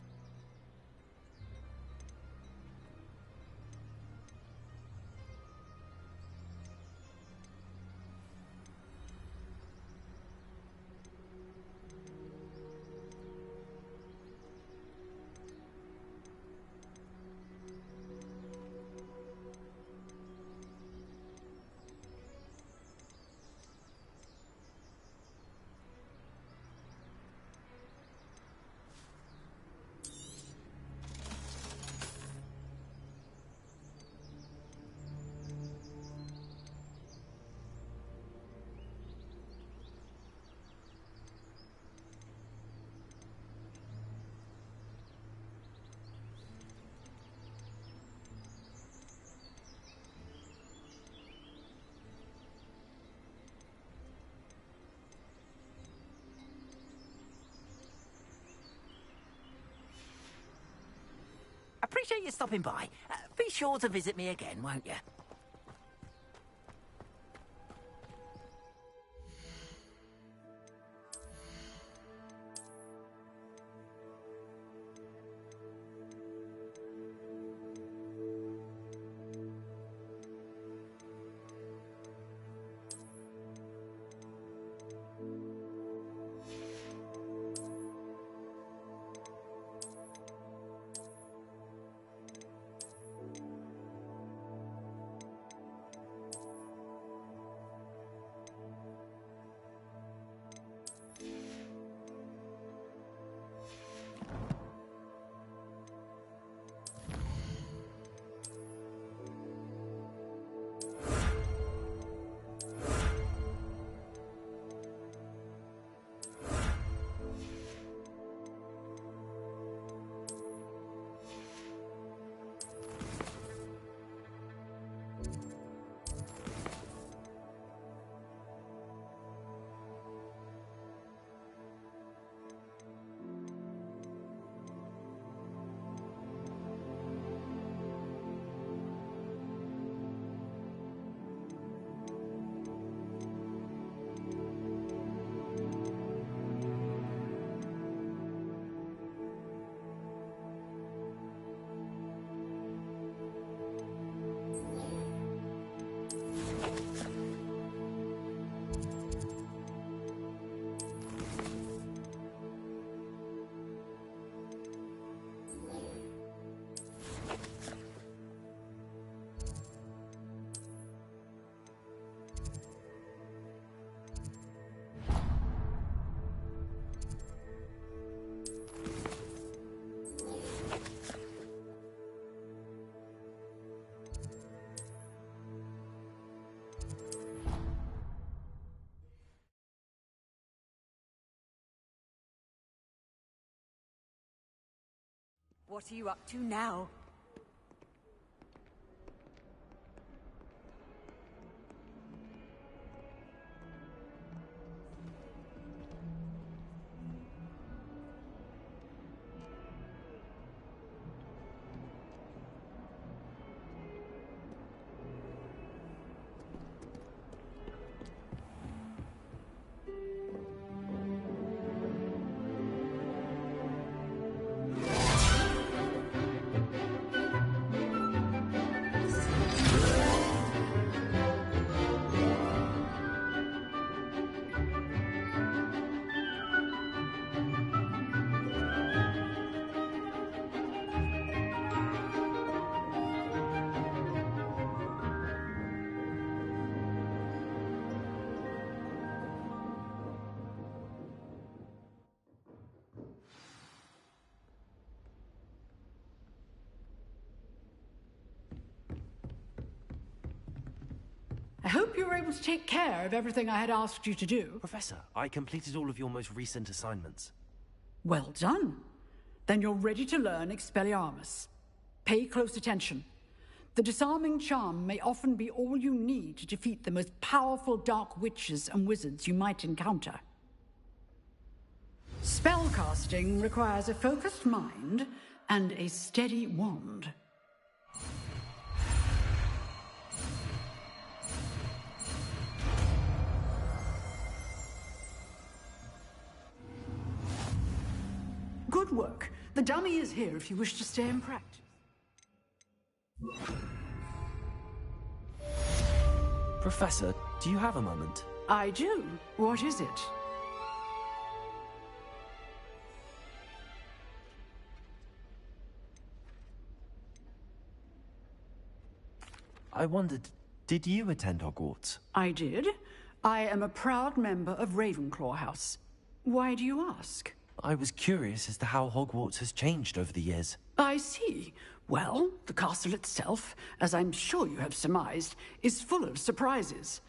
Appreciate you stopping by. Be sure to visit me again, won't you? What are you up to now? I hope you were able to take care of everything I had asked you to do. Professor, I completed all of your most recent assignments. Well done. Then you're ready to learn Expelliarmus. Pay close attention. The disarming charm may often be all you need to defeat the most powerful dark witches and wizards you might encounter. Spellcasting requires a focused mind and a steady wand. Good work. The dummy is here if you wish to stay in practice. Professor, do you have a moment? I do. What is it? I wondered, did you attend Hogwarts? I did. I am a proud member of Ravenclaw House. Why do you ask? I was curious as to how Hogwarts has changed over the years. I see. Well, the castle itself, as I'm sure you have surmised, is full of surprises.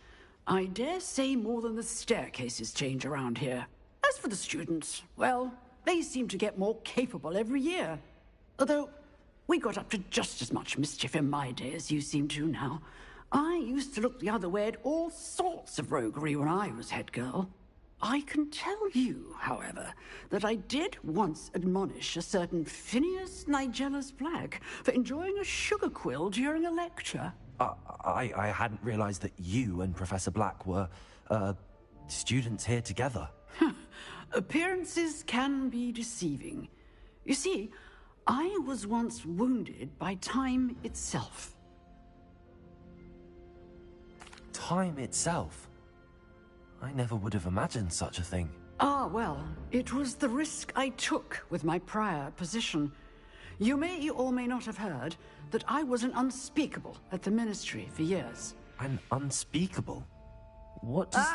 I dare say more than the staircases change around here. As for the students, well, they seem to get more capable every year. Although, we got up to just as much mischief in my day as you seem to now. I used to look the other way at all sorts of roguery when I was head girl. I can tell you, however, that I did once admonish a certain Phineas Nigellus Black for enjoying a sugar quill during a lecture. I hadn't realized that you and Professor Black were, students here together. Appearances can be deceiving. You see, I was once wounded by time itself. Time itself? I never would have imagined such a thing. Ah, well, it was the risk I took with my prior position. You may or may not have heard that I was an unspeakable at the Ministry for years. An unspeakable? What does...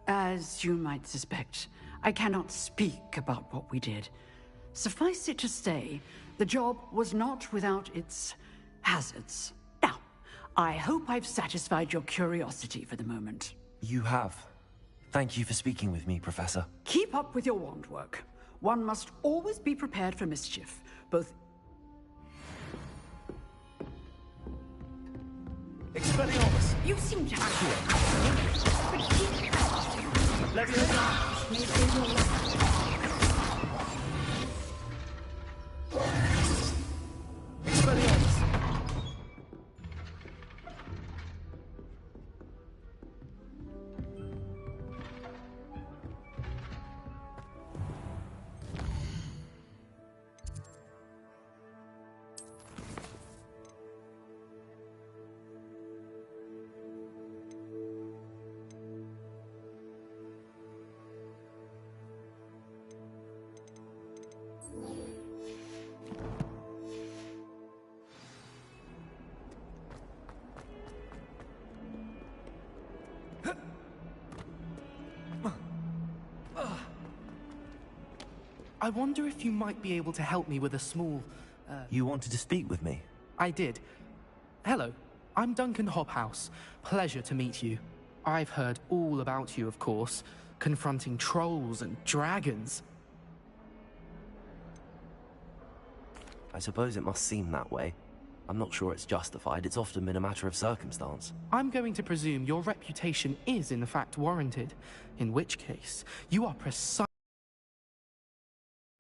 As you might suspect, I cannot speak about what we did. Suffice it to say, the job was not without its hazards. Now, I hope I've satisfied your curiosity for the moment. You have. Thank you for speaking with me, Professor. Keep up with your wand work. One must always be prepared for mischief, both... Expelliarmus! You seem to have... Expelliarmus! I wonder if you might be able to help me with a small, You wanted to speak with me? I did. Hello, I'm Duncan Hobhouse. Pleasure to meet you. I've heard all about you, of course, confronting trolls and dragons. I suppose it must seem that way. I'm not sure it's justified. It's often been a matter of circumstance. I'm going to presume your reputation is in fact warranted, in which case you are precise.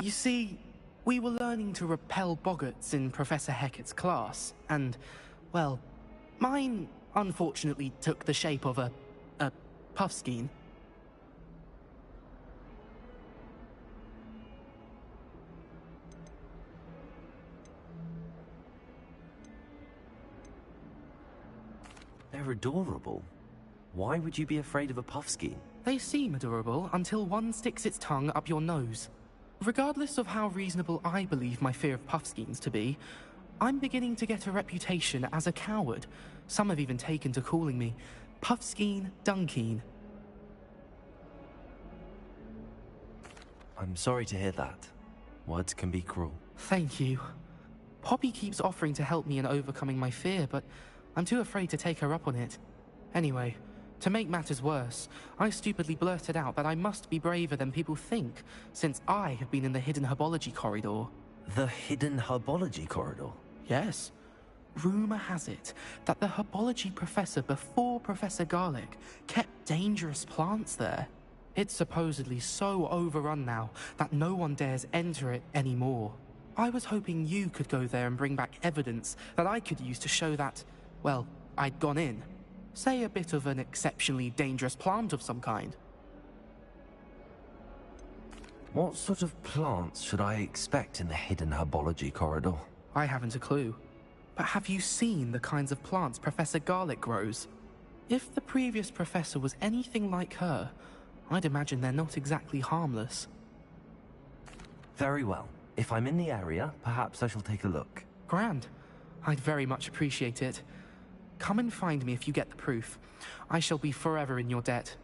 You see, we were learning to repel boggarts in Professor Hecat's class, and, well, mine unfortunately took the shape of a puffskein. They're adorable. Why would you be afraid of a puffskein? They seem adorable until one sticks its tongue up your nose. Regardless of how reasonable I believe my fear of puffskeins to be, I'm beginning to get a reputation as a coward. Some have even taken to calling me Puffskein Dunkeen. I'm sorry to hear that. Words can be cruel. Thank you. Poppy keeps offering to help me in overcoming my fear, but I'm too afraid to take her up on it. Anyway, to make matters worse, I stupidly blurted out that I must be braver than people think, since I have been in the hidden herbology corridor. The hidden herbology corridor? Yes. Rumour has it that the herbology professor before Professor Garlic kept dangerous plants there. It's supposedly so overrun now that no one dares enter it anymore. I was hoping you could go there and bring back evidence that I could use to show that, well, I'd gone in. Say a bit of an exceptionally dangerous plant of some kind. What sort of plants should I expect in the hidden herbology corridor? I haven't a clue. But have you seen the kinds of plants Professor Garlic grows? If the previous professor was anything like her, I'd imagine they're not exactly harmless. Very well. If I'm in the area, perhaps I shall take a look. Grand. I'd very much appreciate it. Come and find me if you get the proof. I shall be forever in your debt.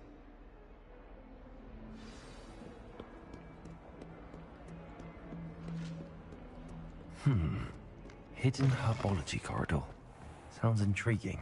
Hidden herbology corridor. Sounds intriguing.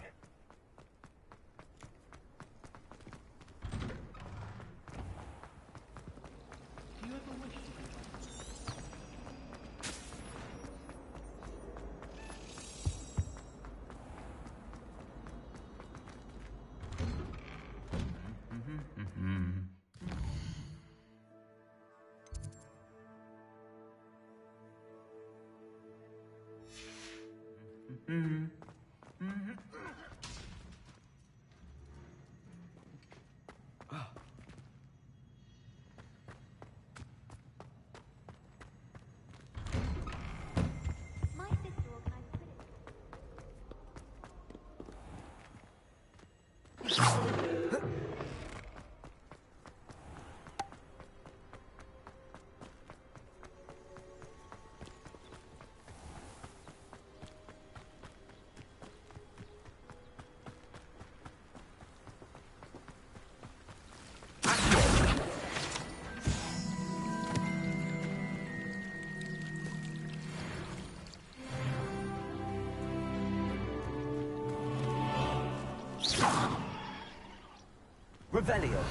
Revelio.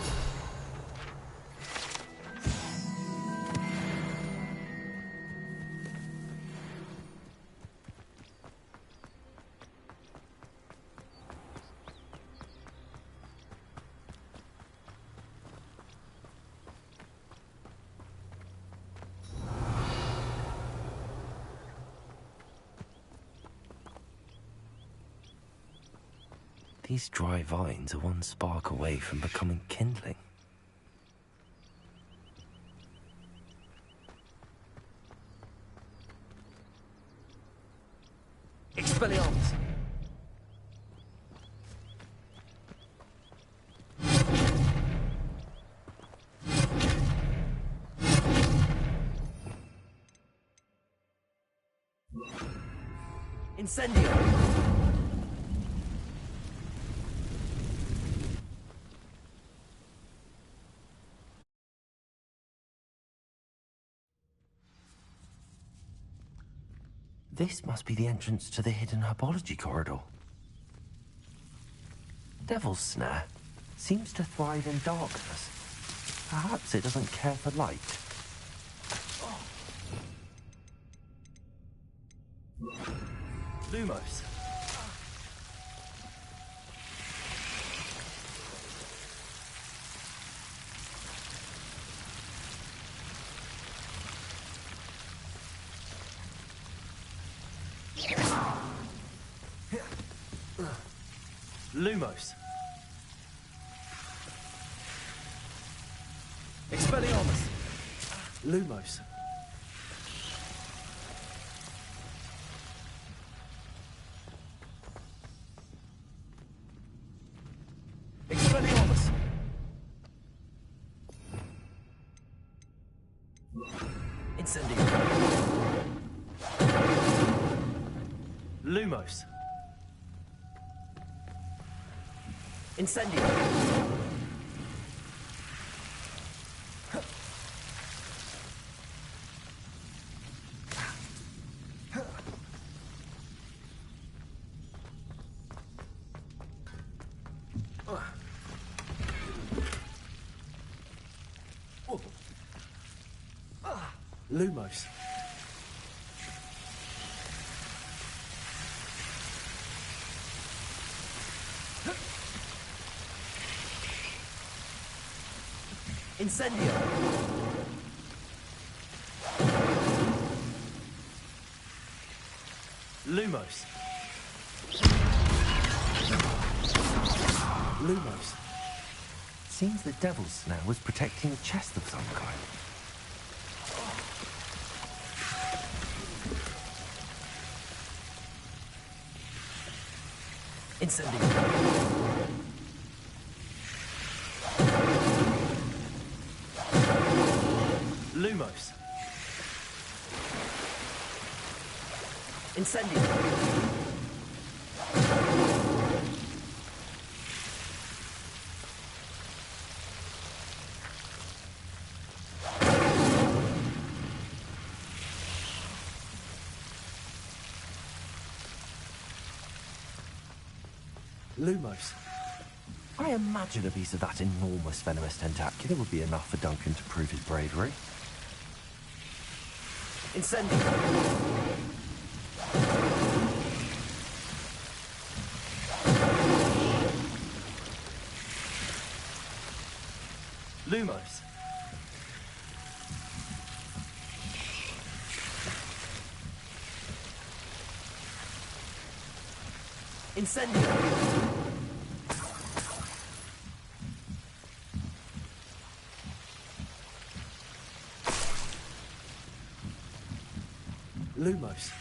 These dry vines are one spark away from becoming kindling. Expelliarmus! Incendio! This must be the entrance to the hidden herbology corridor. Devil's Snare seems to thrive in darkness. Perhaps it doesn't care for light. Lumos. Lumos. Expelliarmus. Lumos. Expelliarmus. Incendio. Lumos. Incendio. Lumos. Incendio. Lumos. Lumos. Seems the devil's snare was protecting a chest of some kind. Incendio. Lumos. Incendio. Lumos. I imagine a piece of that enormous venomous tentacula would be enough for Duncan to prove his bravery. Incendio. Lumos. Incendio. Lumos.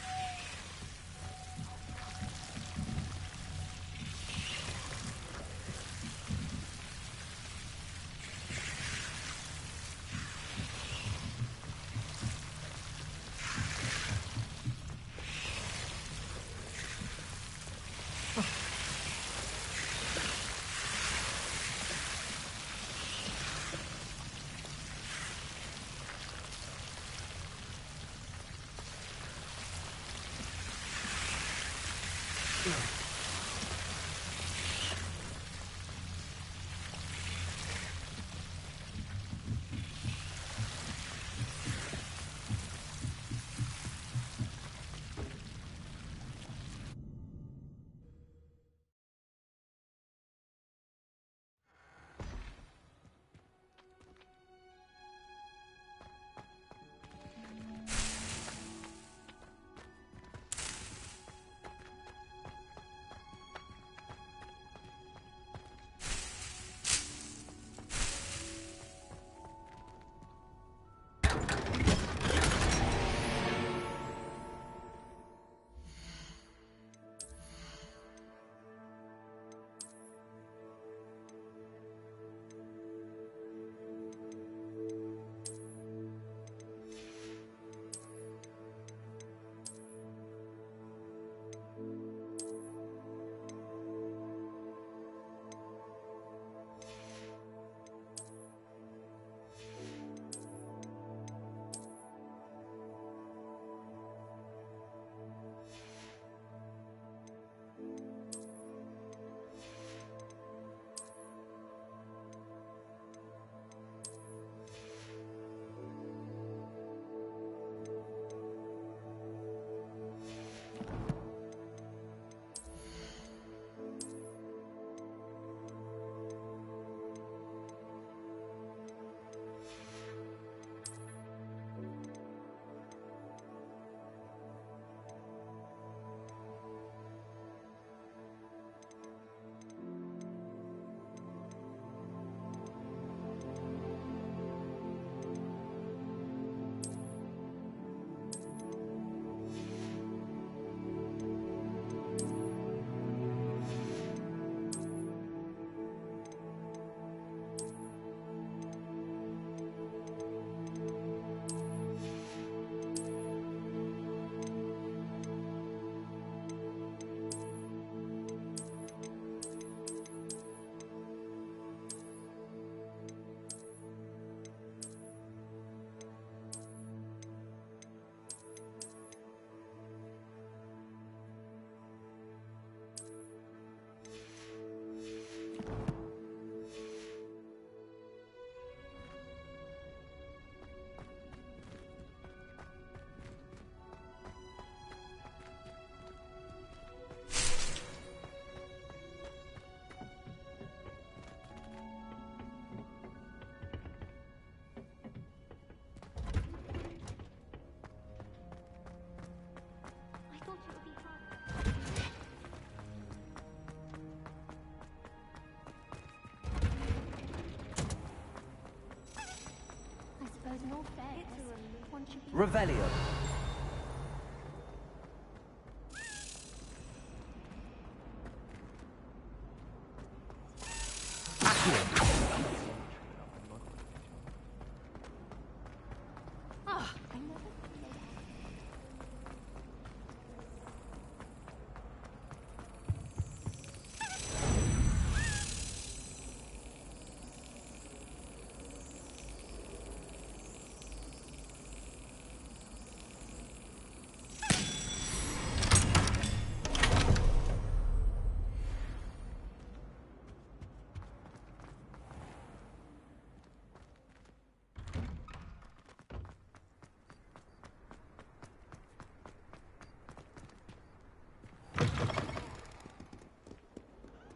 Revelio.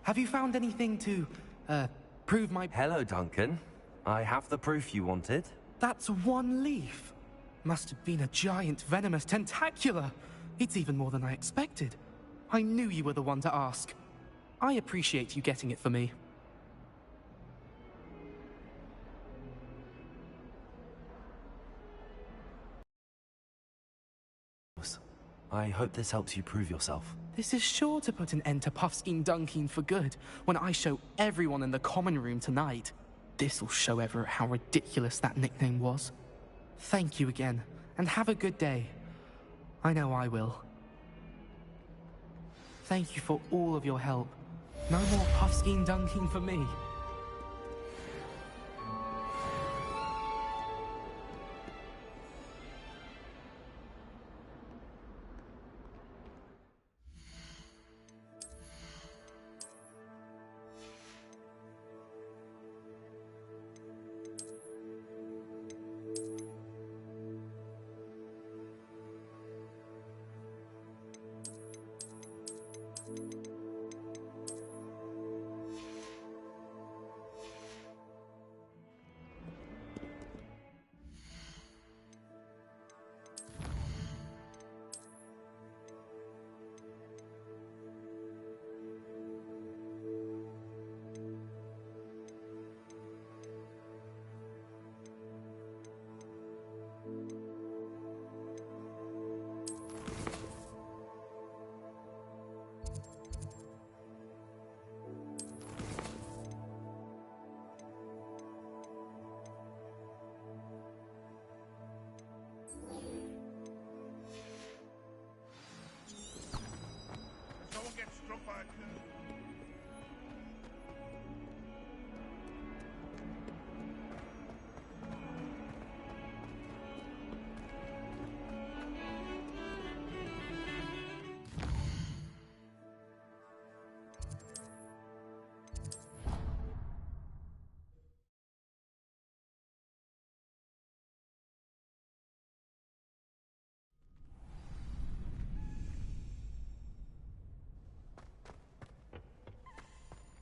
Have you found anything to, prove my... Hello, Duncan. I have the proof you wanted. That's one leaf. Must have been a giant venomous tentacula. It's even more than I expected. I knew you were the one to ask. I appreciate you getting it for me. I hope this helps you prove yourself. This is sure to put an end to Puffskein Dunkin for good when I show everyone in the common room tonight. This'll show Everett how ridiculous that nickname was. Thank you again, and have a good day. I know I will. Thank you for all of your help. No more Puffskein Dunkin for me.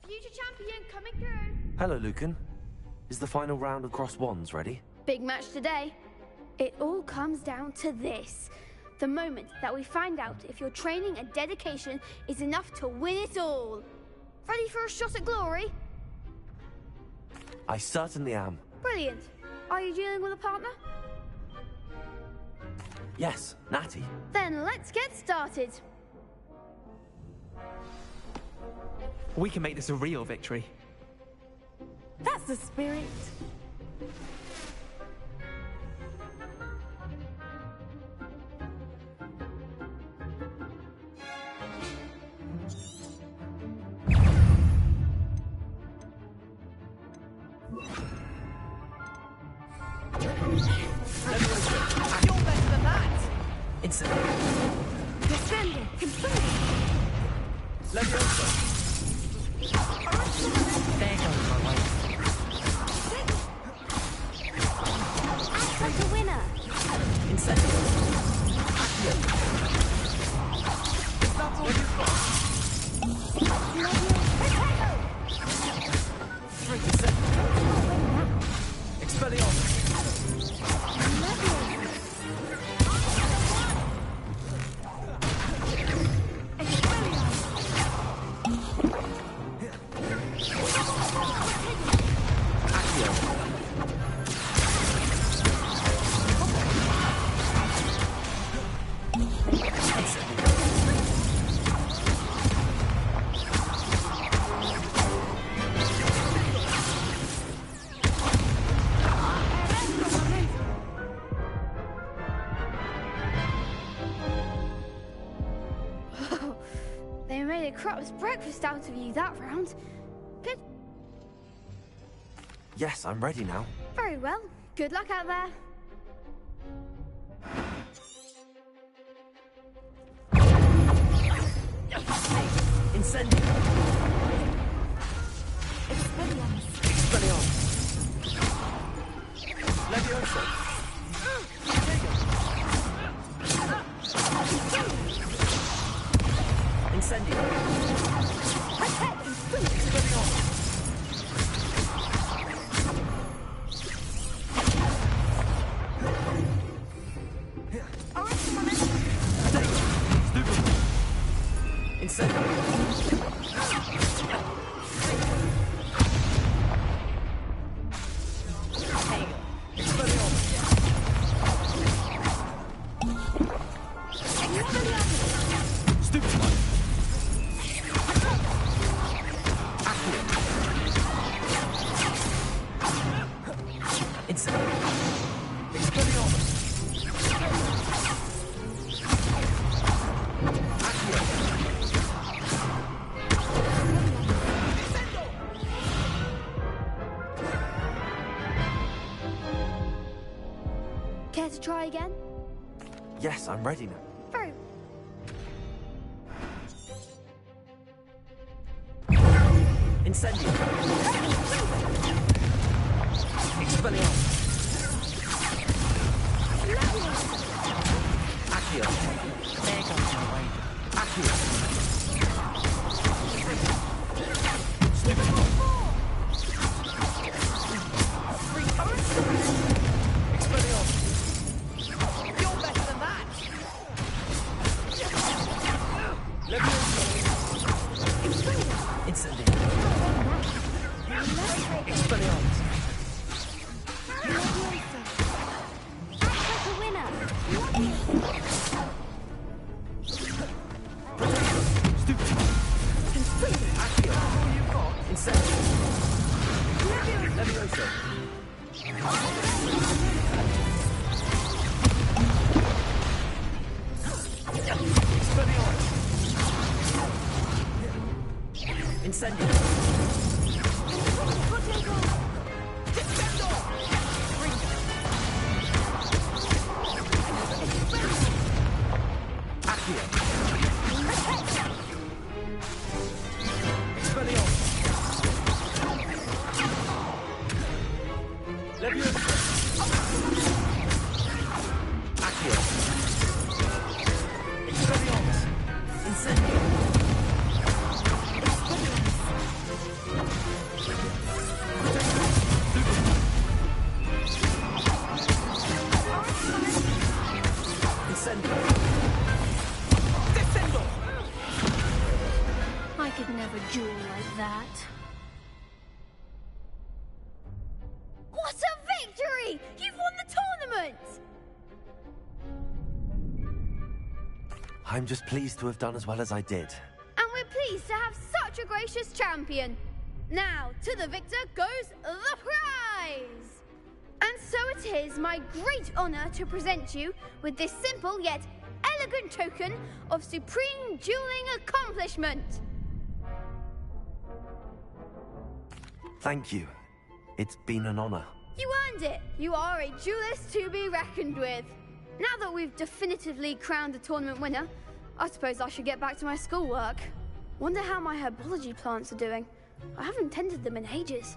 Future champion coming through. Hello, Lucan. Is the final round of Cross Wands ready? Big match today. It all comes down to this. The moment that we find out if your training and dedication is enough to win it all. Ready for a shot at glory? I certainly am. Brilliant. Are you dealing with a partner? Yes, Natty. Then let's get started. We can make this a real victory. That's the spirit. You're better than that! Instantly. Defender, confirm. Leviosa. There goes my life. Like a winner. Incendio. Accio. If that's all you've got. 3%. Expelliarmus. spotless breakfast out of you that round. Good. Yes, I'm ready now. Very well. Good luck out there. Incendio. Expelliarmus. Levioso. Incendio. Expelliarmus. Care to try again? Yes, I'm ready now. Very. Incendio. Expelliarmus. Accio. There goes my way. Accio. Expelliarmus. You're better than that. Incendio. Expelliarmus. That's a winner. Accio. Incendio. Levioso. Expelliarmus. Incendio. Accio. Expelliarmus. Levioso. Accio. Expelliarmus. Incendio. Incendio. Descendo. I could never duel like that. What a victory! You've won the tournament! I'm just pleased to have done as well as I did. And we're pleased to have such a gracious champion. Now, to the victor goes the prize! And so it is my great honor to present you with this simple yet elegant token of supreme dueling accomplishment. Thank you. It's been an honor. You earned it. You are a duelist to be reckoned with. Now that we've definitively crowned the tournament winner, I suppose I should get back to my schoolwork. Wonder how my herbology plants are doing. I haven't tended them in ages.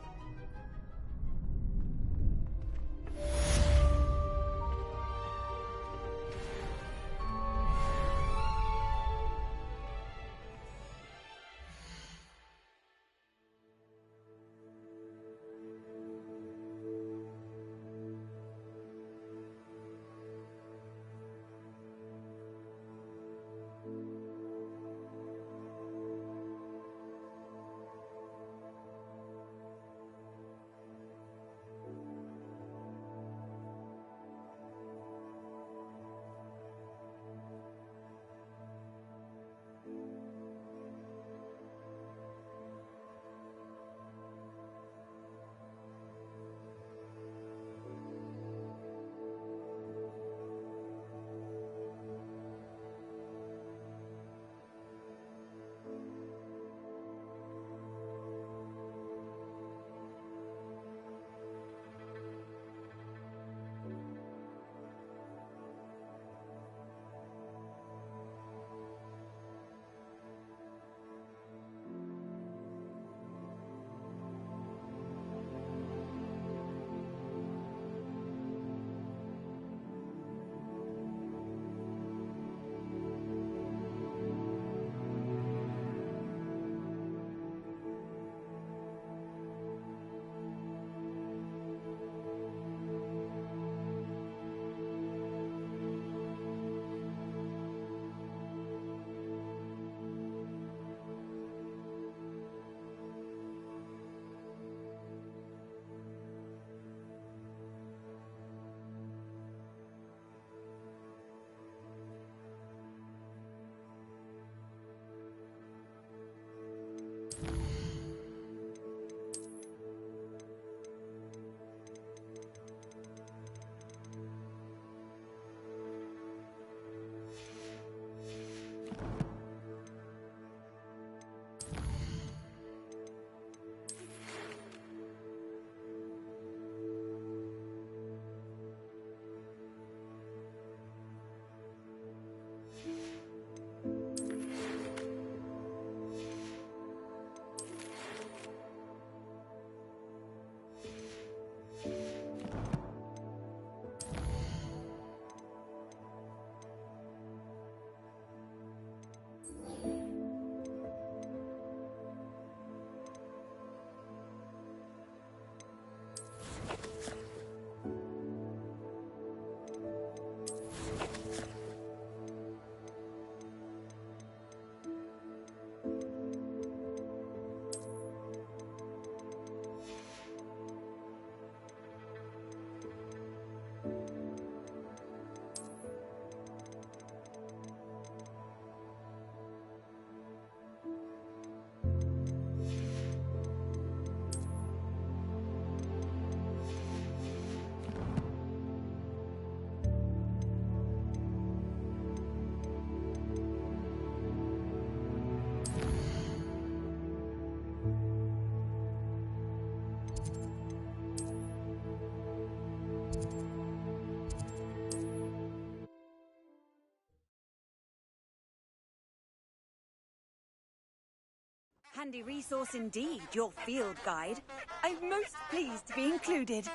handy resource indeed, your field guide. I'm most pleased to be included.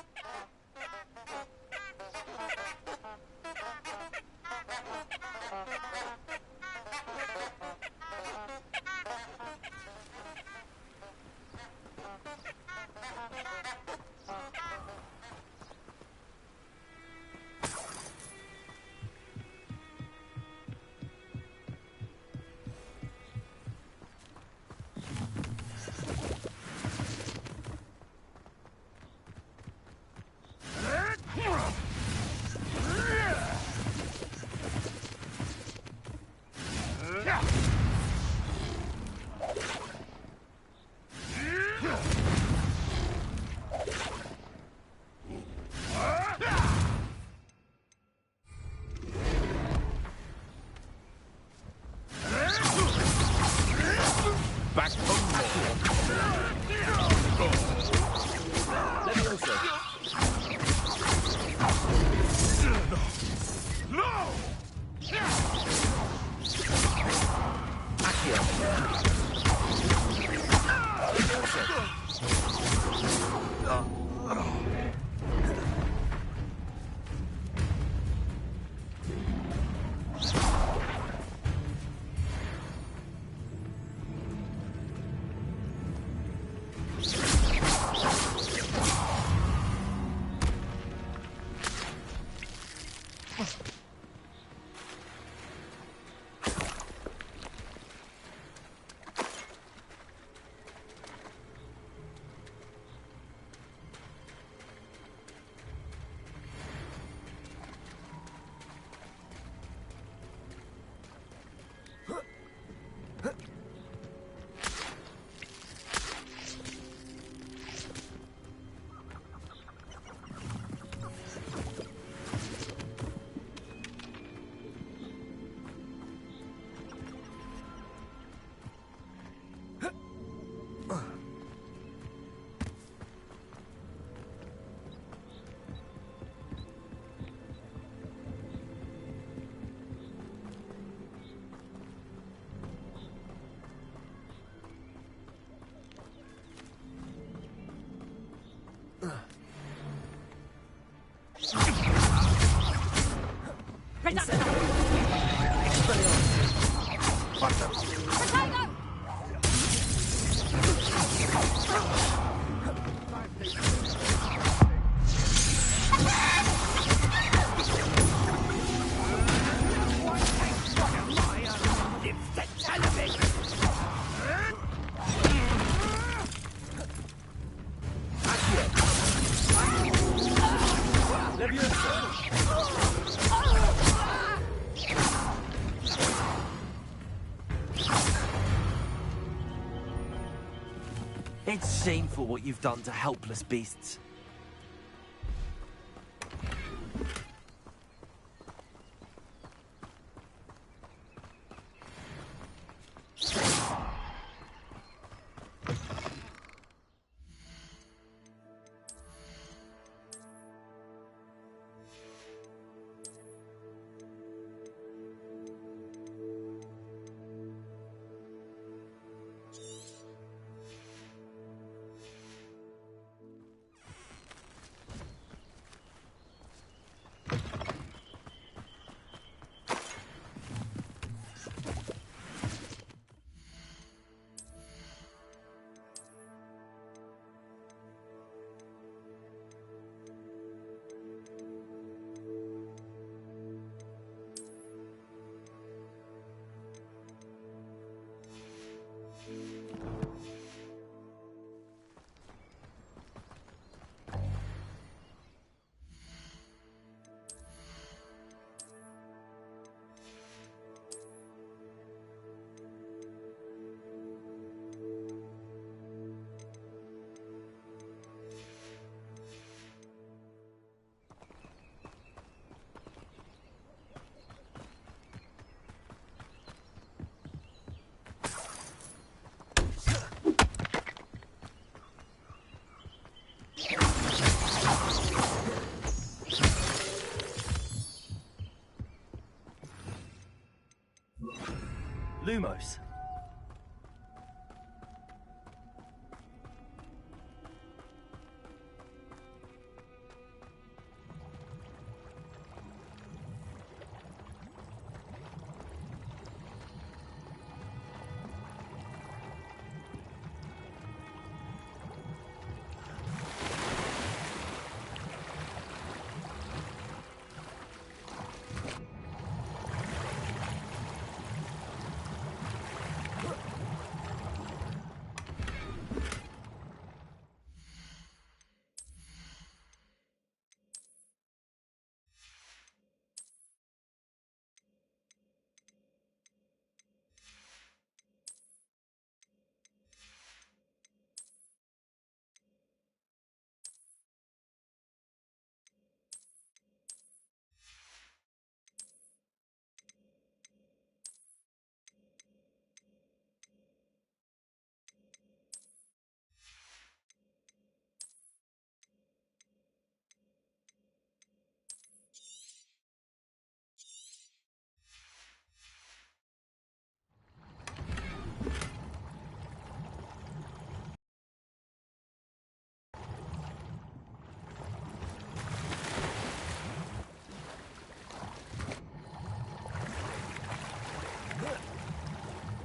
It's shameful what you've done to helpless beasts. Lumos.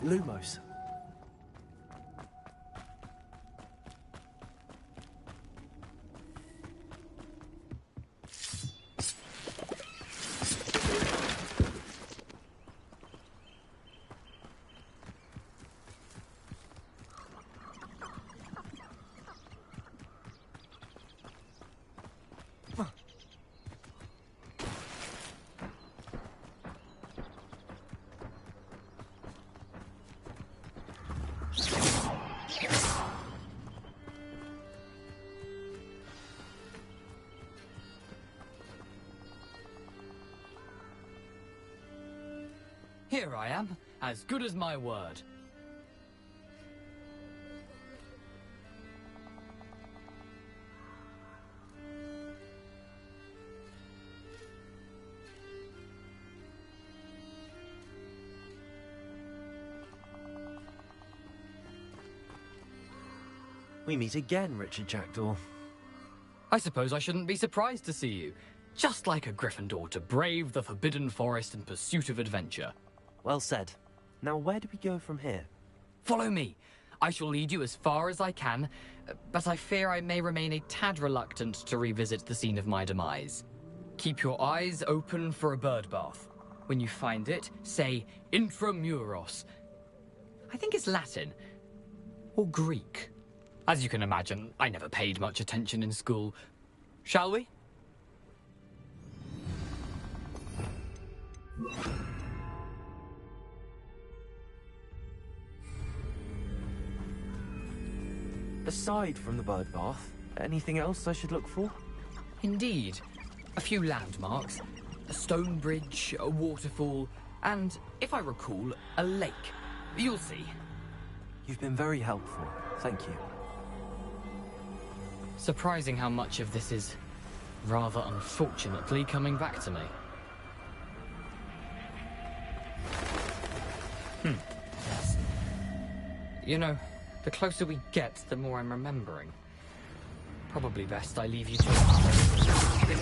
Lumos. Here I am, as good as my word. We meet again, Richard Jackdaw. I suppose I shouldn't be surprised to see you. Just like a Gryffindor to brave the Forbidden Forest in pursuit of adventure. Well said. Now where do we go from here? Follow me. I shall lead you as far as I can, but I fear I may remain a tad reluctant to revisit the scene of my demise. Keep your eyes open for a bird bath. When you find it, say Intramuros. I think it's Latin. Or Greek. As you can imagine, I never paid much attention in school. Shall we? Aside from the bird bath, anything else I should look for? Indeed. A few landmarks. A stone bridge, a waterfall, and, if I recall, a lake. You'll see. You've been very helpful. Thank you. Surprising how much of this is, rather unfortunately, coming back to me. Yes. You know, the closer we get, the more I'm remembering. Probably best I leave you to it.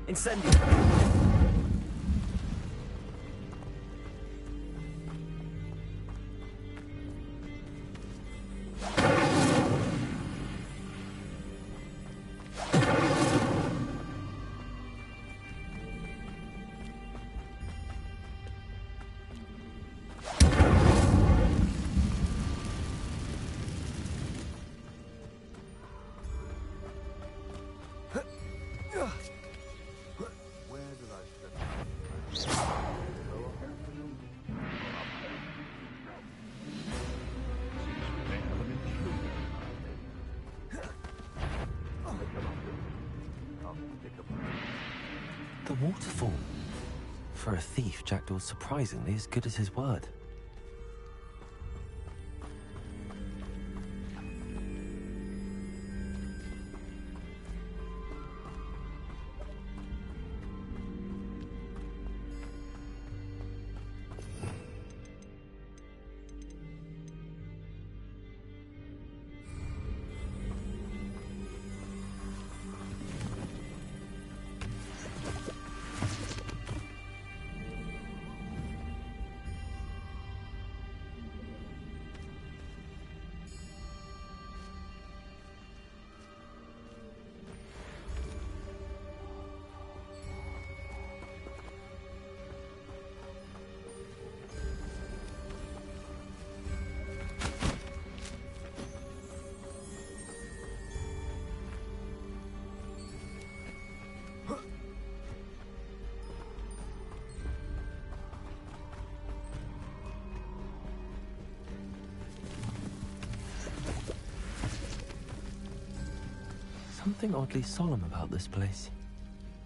Incendio! The waterfall. For a thief, Jackdaw's surprisingly as good as his word. something oddly solemn about this place.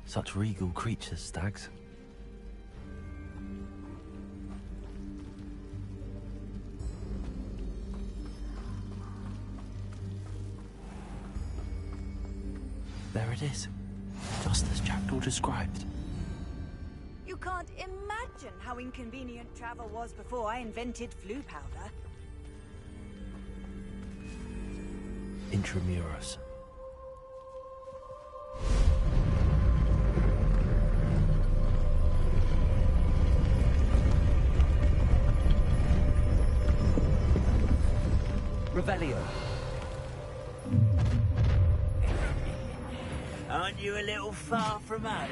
Such regal creatures, stags. There it is, just as Jackdaw described. You can't imagine how inconvenient travel was before I invented flu powder. Intramuros. Revelio. Aren't you a little far from home?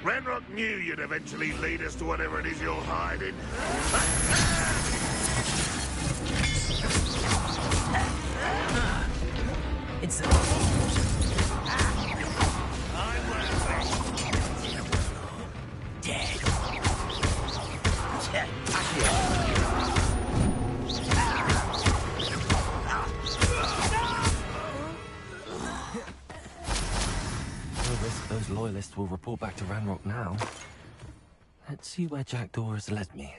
Ranrock knew you'd eventually lead us to whatever it is you're hiding. It's... Dead. No risk those loyalists will report back to Ranrock now. Let's see where Jackdaw has led me.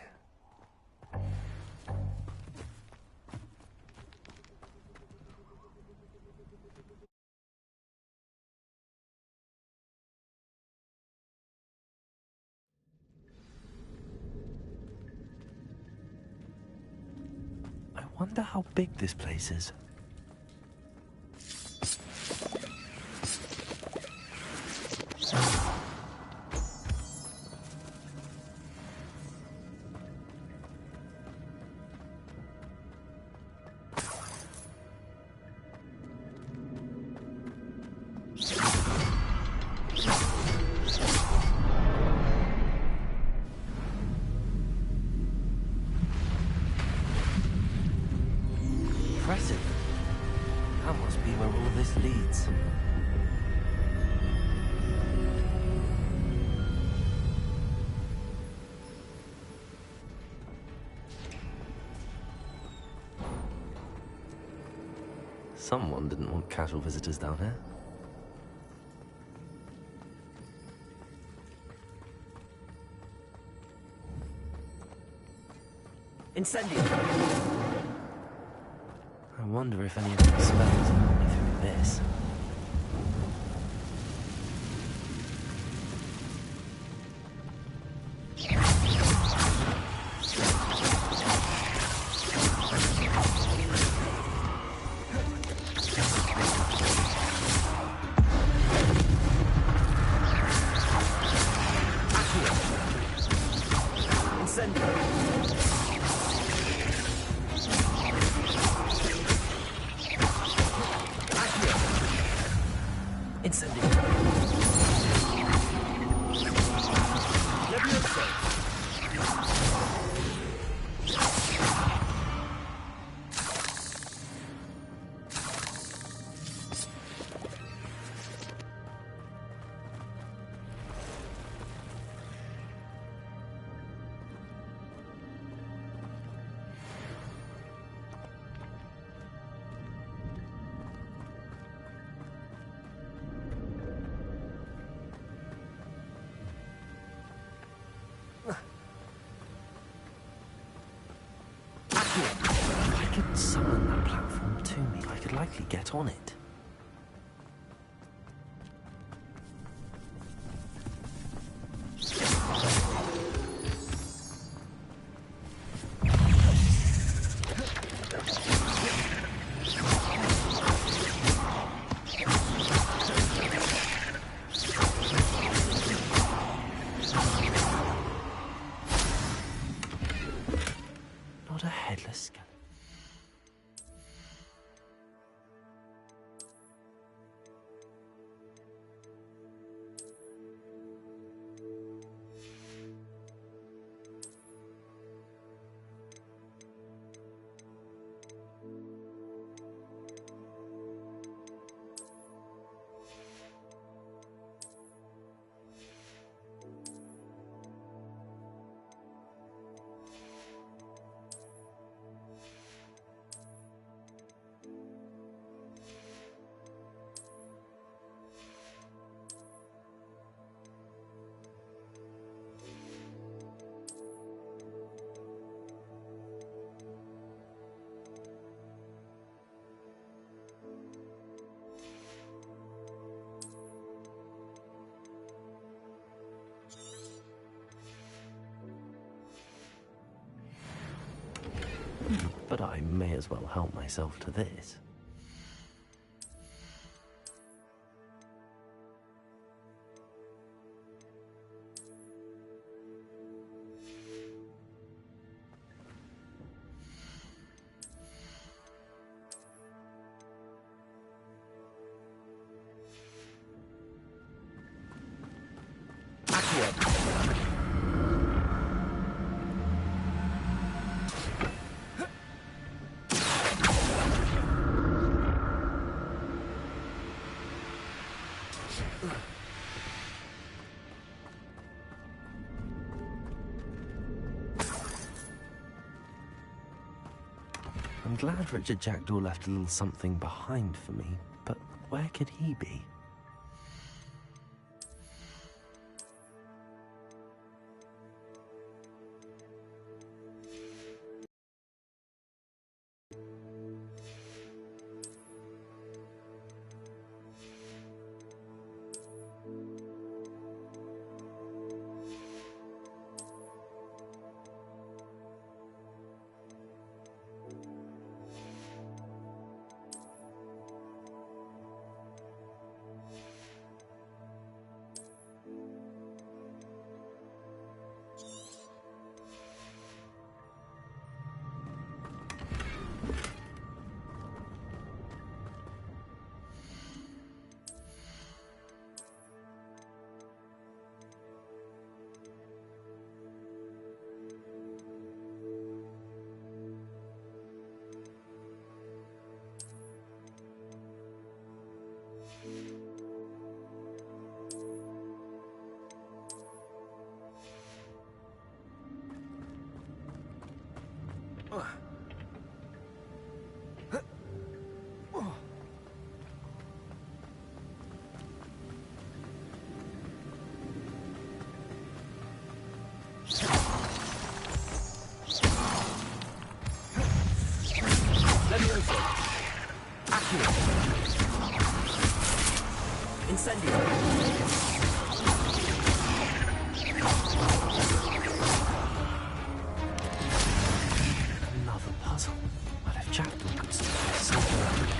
I wonder how big this place is. Impressive. That must be where all this leads. Someone didn't want casual visitors down here. Incendio. I wonder if any of the spells will me through this. If I could summon that platform to me, I could likely get on it. Not a headless skeleton. But I may as well help myself to this. I'm glad Richard Jackdaw left a little something behind for me, but where could he be? Another puzzle. But if Jackdaw could solve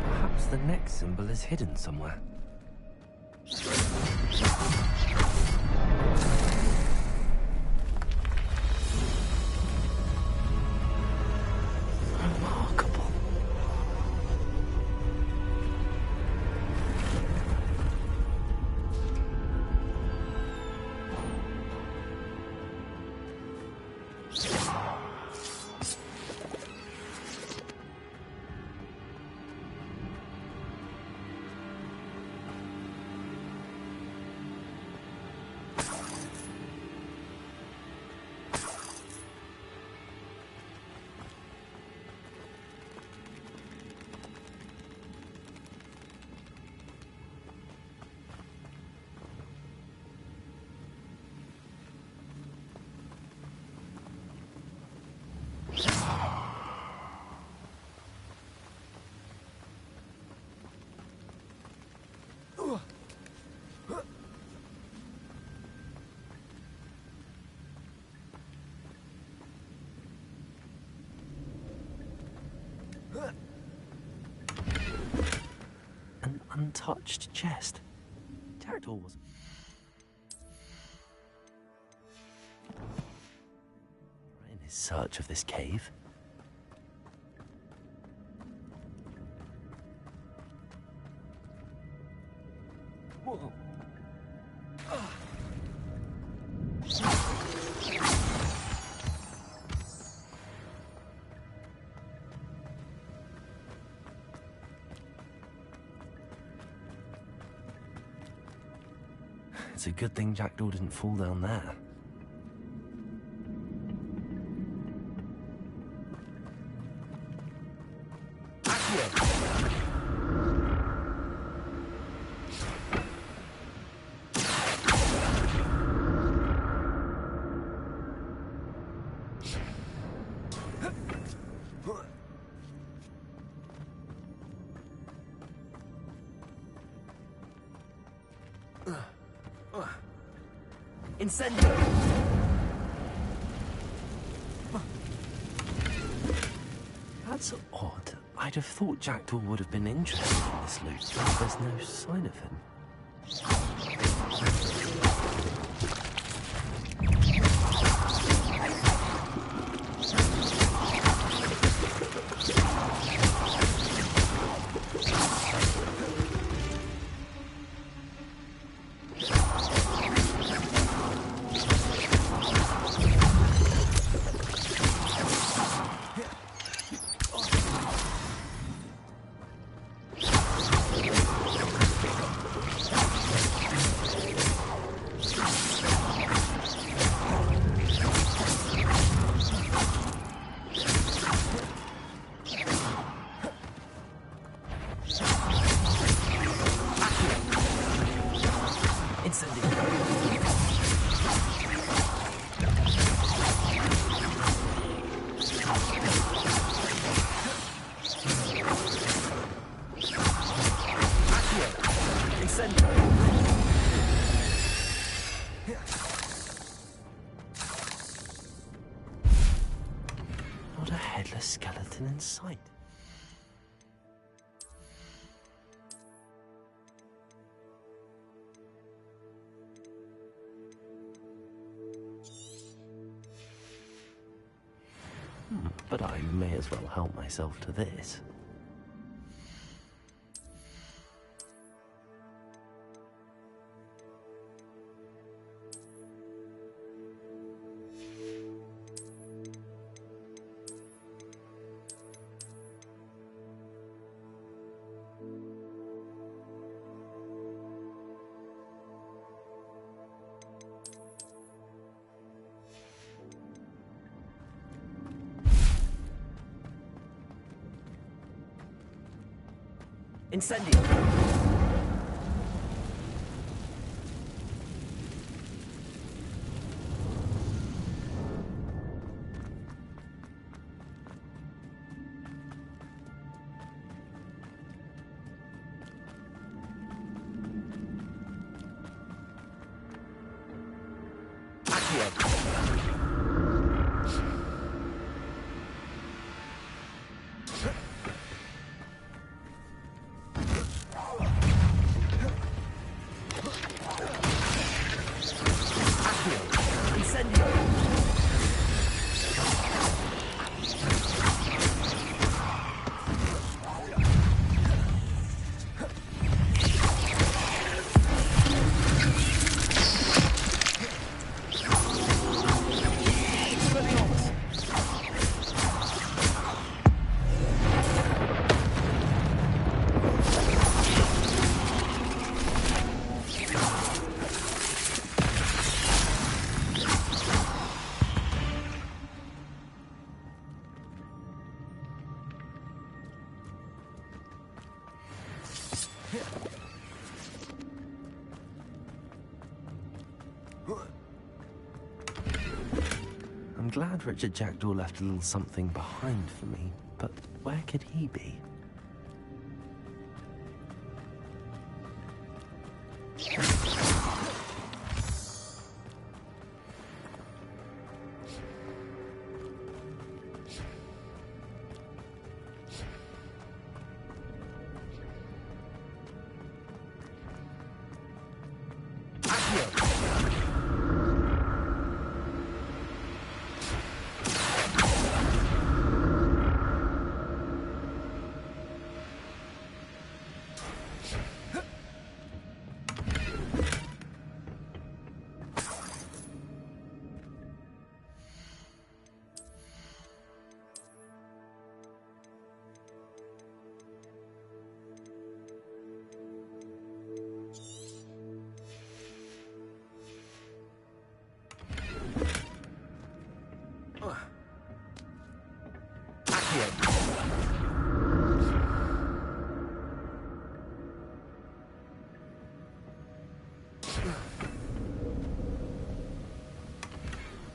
perhaps the next symbol is hidden somewhere. An untouched chest. Jackdaw was. In his search of this cave. Whoa. It's a good thing Jackdaw didn't fall down there. Incendio! That's odd. I'd have thought Jackdaw would have been interested in this loot, but there's no sign of him. Not a headless skeleton in sight. But I may as well help myself to this. Incendio! I'm glad Richard Jackdaw left a little something behind for me, but where could he be?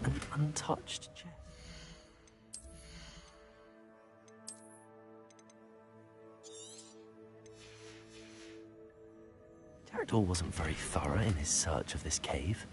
An untouched chest. Jackdaw wasn't very thorough in his search of this cave.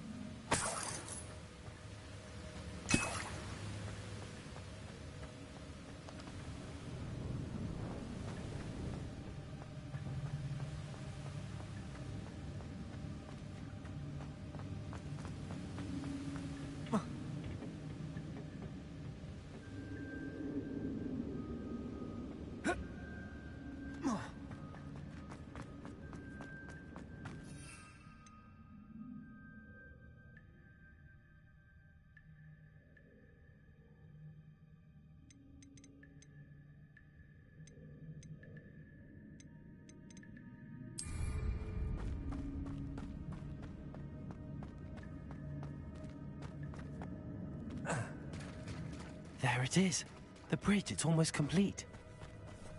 There it is. The bridge, it's almost complete.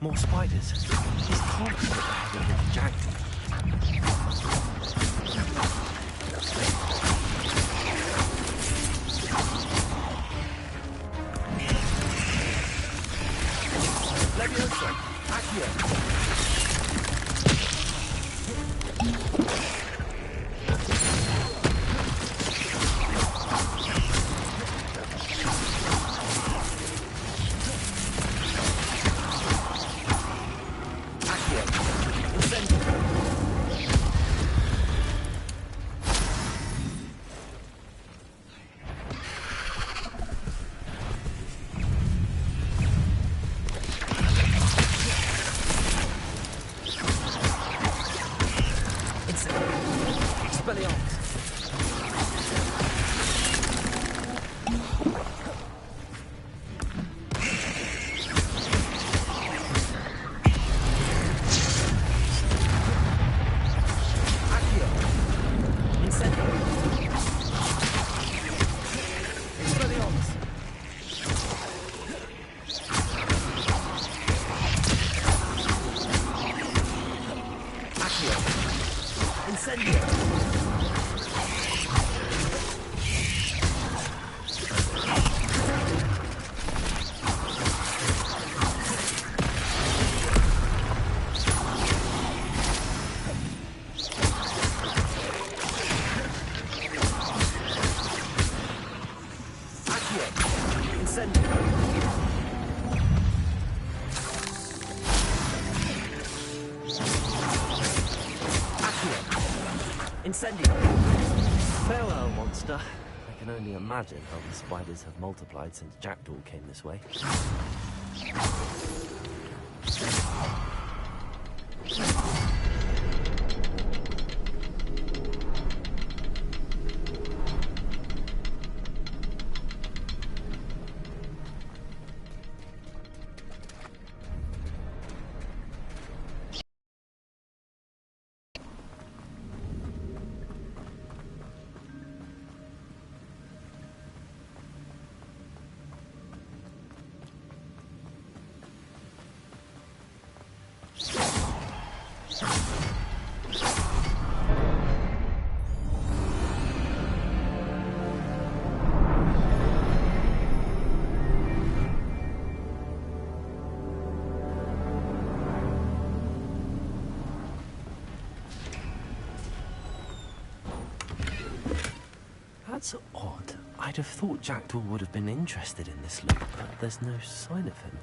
More spiders. This can't be the head of Jackdaw. Leviosa! Accio! Incendio! Farewell, monster. I can only imagine how these spiders have multiplied since Jackdaw came this way. That's odd. I'd have thought Jackdaw would have been interested in this loop, but there's no sign of him.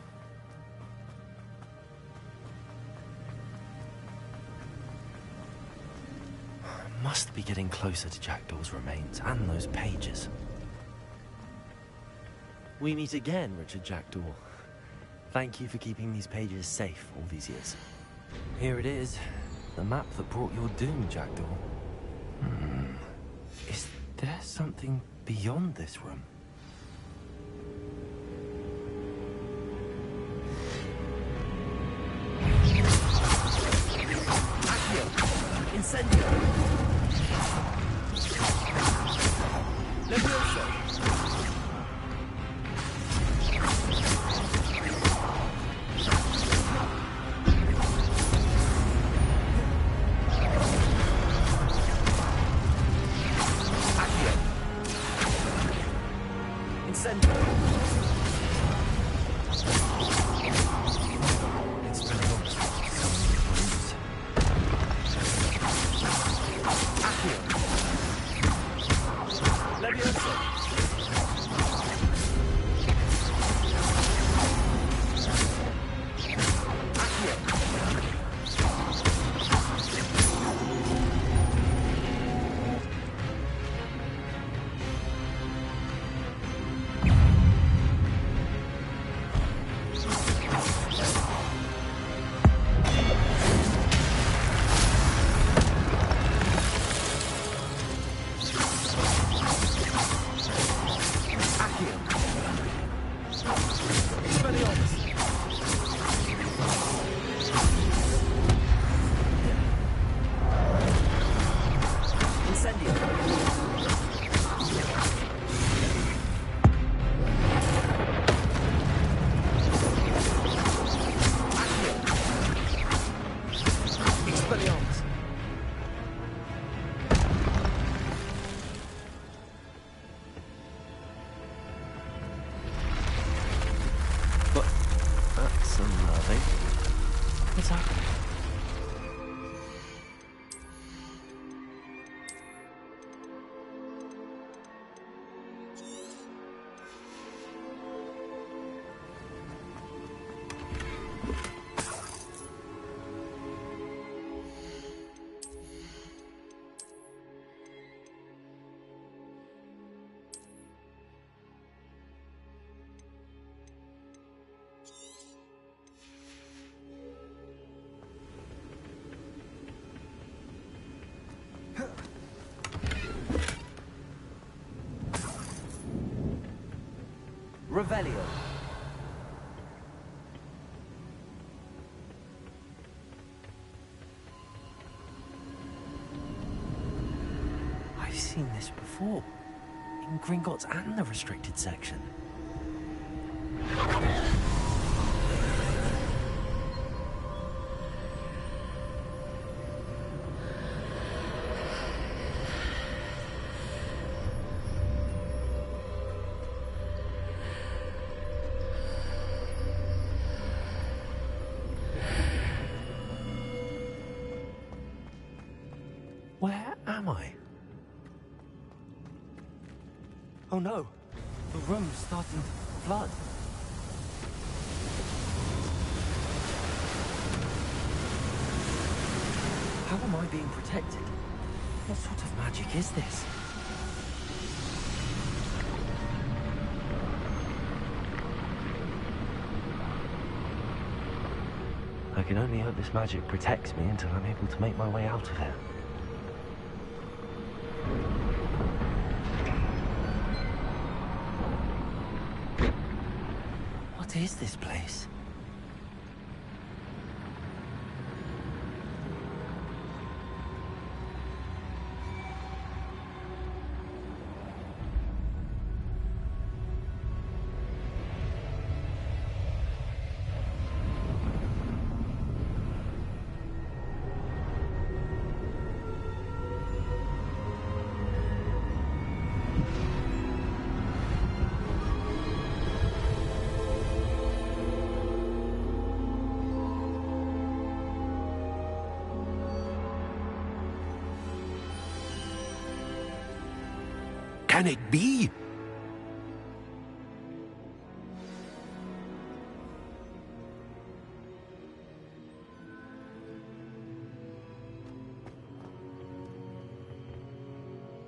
Must be getting closer to Jackdaw's remains and those pages. We meet again, Richard Jackdaw. Thank you for keeping these pages safe all these years. Here it is, the map that brought your doom, Jackdaw. Is there something beyond this room? Accio! Incendio! Leviosa! Expelliarmus! But that's unnerving. What's happening? Revelio. I've seen this before. In Gringotts and the restricted section. Where am I? Oh no, the room's starting to flood. How am I being protected? What sort of magic is this? I can only hope this magic protects me until I'm able to make my way out of here. What is this place? Can it be?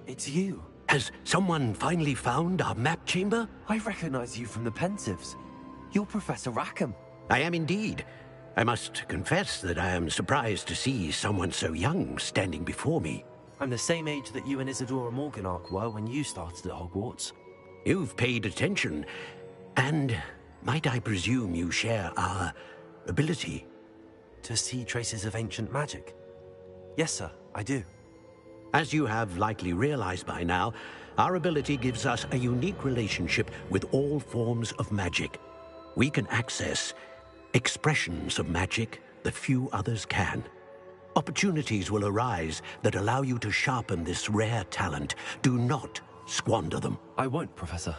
It's you. Has someone finally found our map chamber? I recognize you from the Pensives. You're Professor Rackham. I am indeed. I must confess that I am surprised to see someone so young standing before me. I'm the same age that you and Isadora Morganach were when you started at Hogwarts. You've paid attention, and might I presume you share our ability? To see traces of ancient magic? Yes, sir, I do. As you have likely realized by now, our ability gives us a unique relationship with all forms of magic. We can access expressions of magic that few others can. Opportunities will arise that allow you to sharpen this rare talent. Do not squander them. I won't, Professor.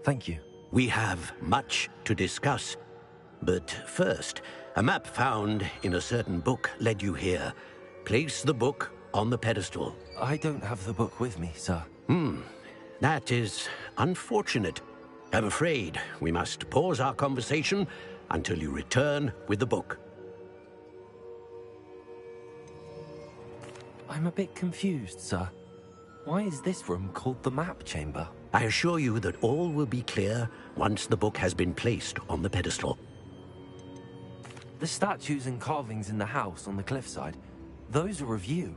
Thank you. We have much to discuss. But first, a map found in a certain book led you here. Place the book on the pedestal. I don't have the book with me, sir. That is unfortunate. I'm afraid we must pause our conversation until you return with the book. I'm a bit confused, sir. Why is this room called the map chamber? I assure you that all will be clear once the book has been placed on the pedestal. The statues and carvings in the house on the cliffside, those are of you.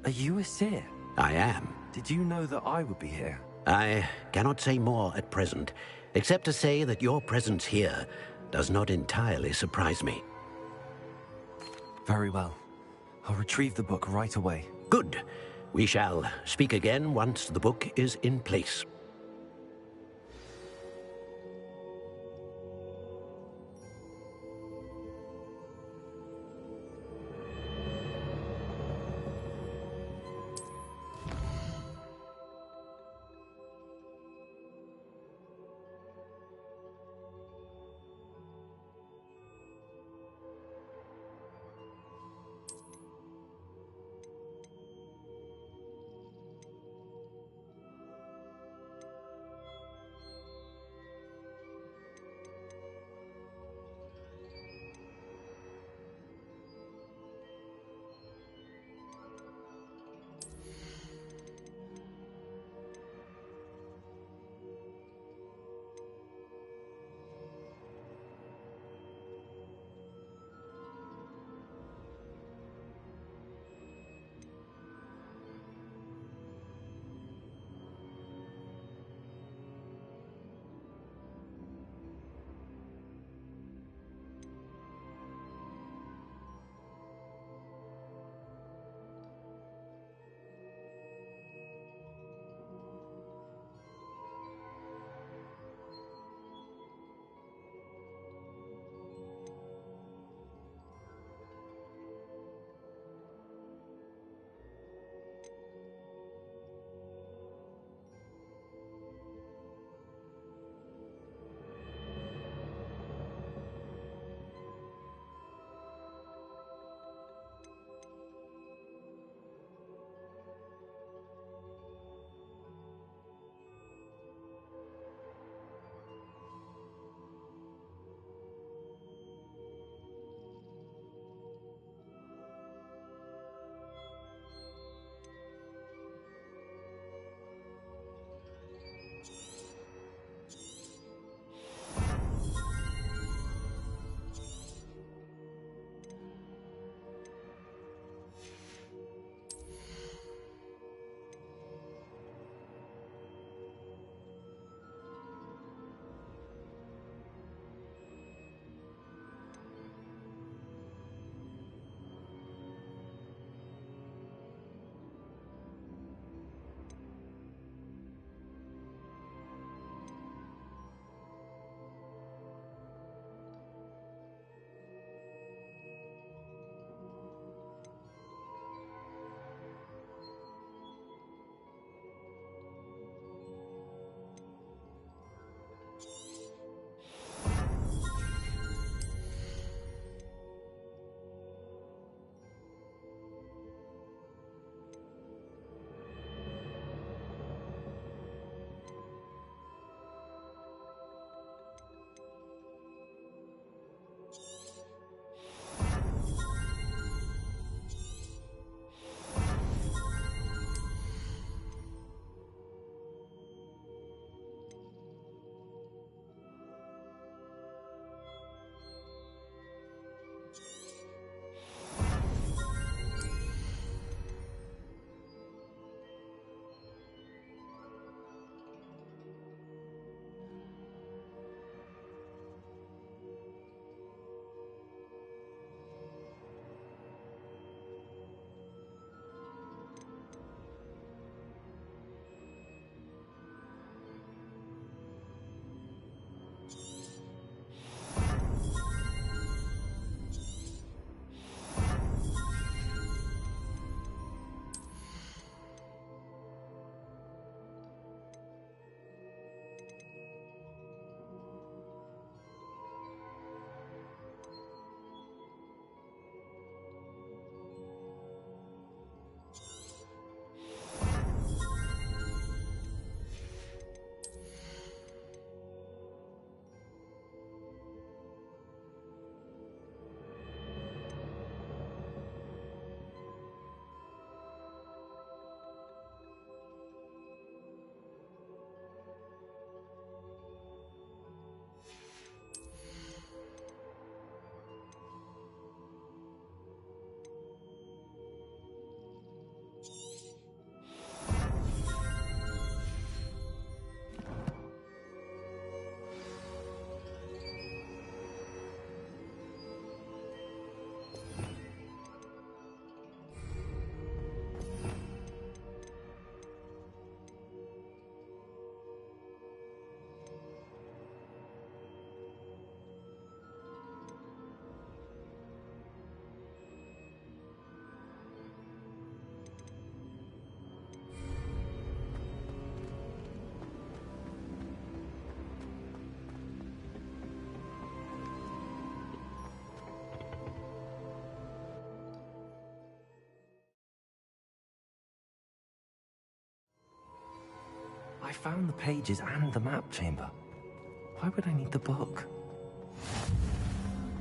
Are you a seer? I am. Did you know that I would be here? I cannot say more at present, except to say that your presence here does not entirely surprise me. Very well. I'll retrieve the book right away. Good. We shall speak again once the book is in place. found the pages and the map chamber. Why would I need the book?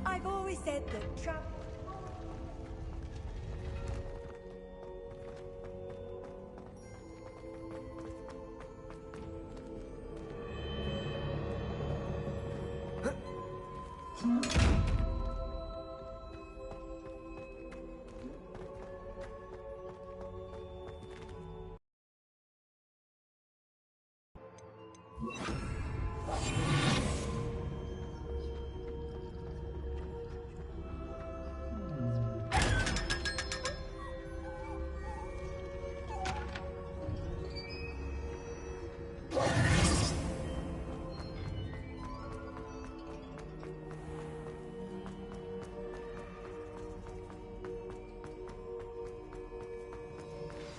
I've always said that travel...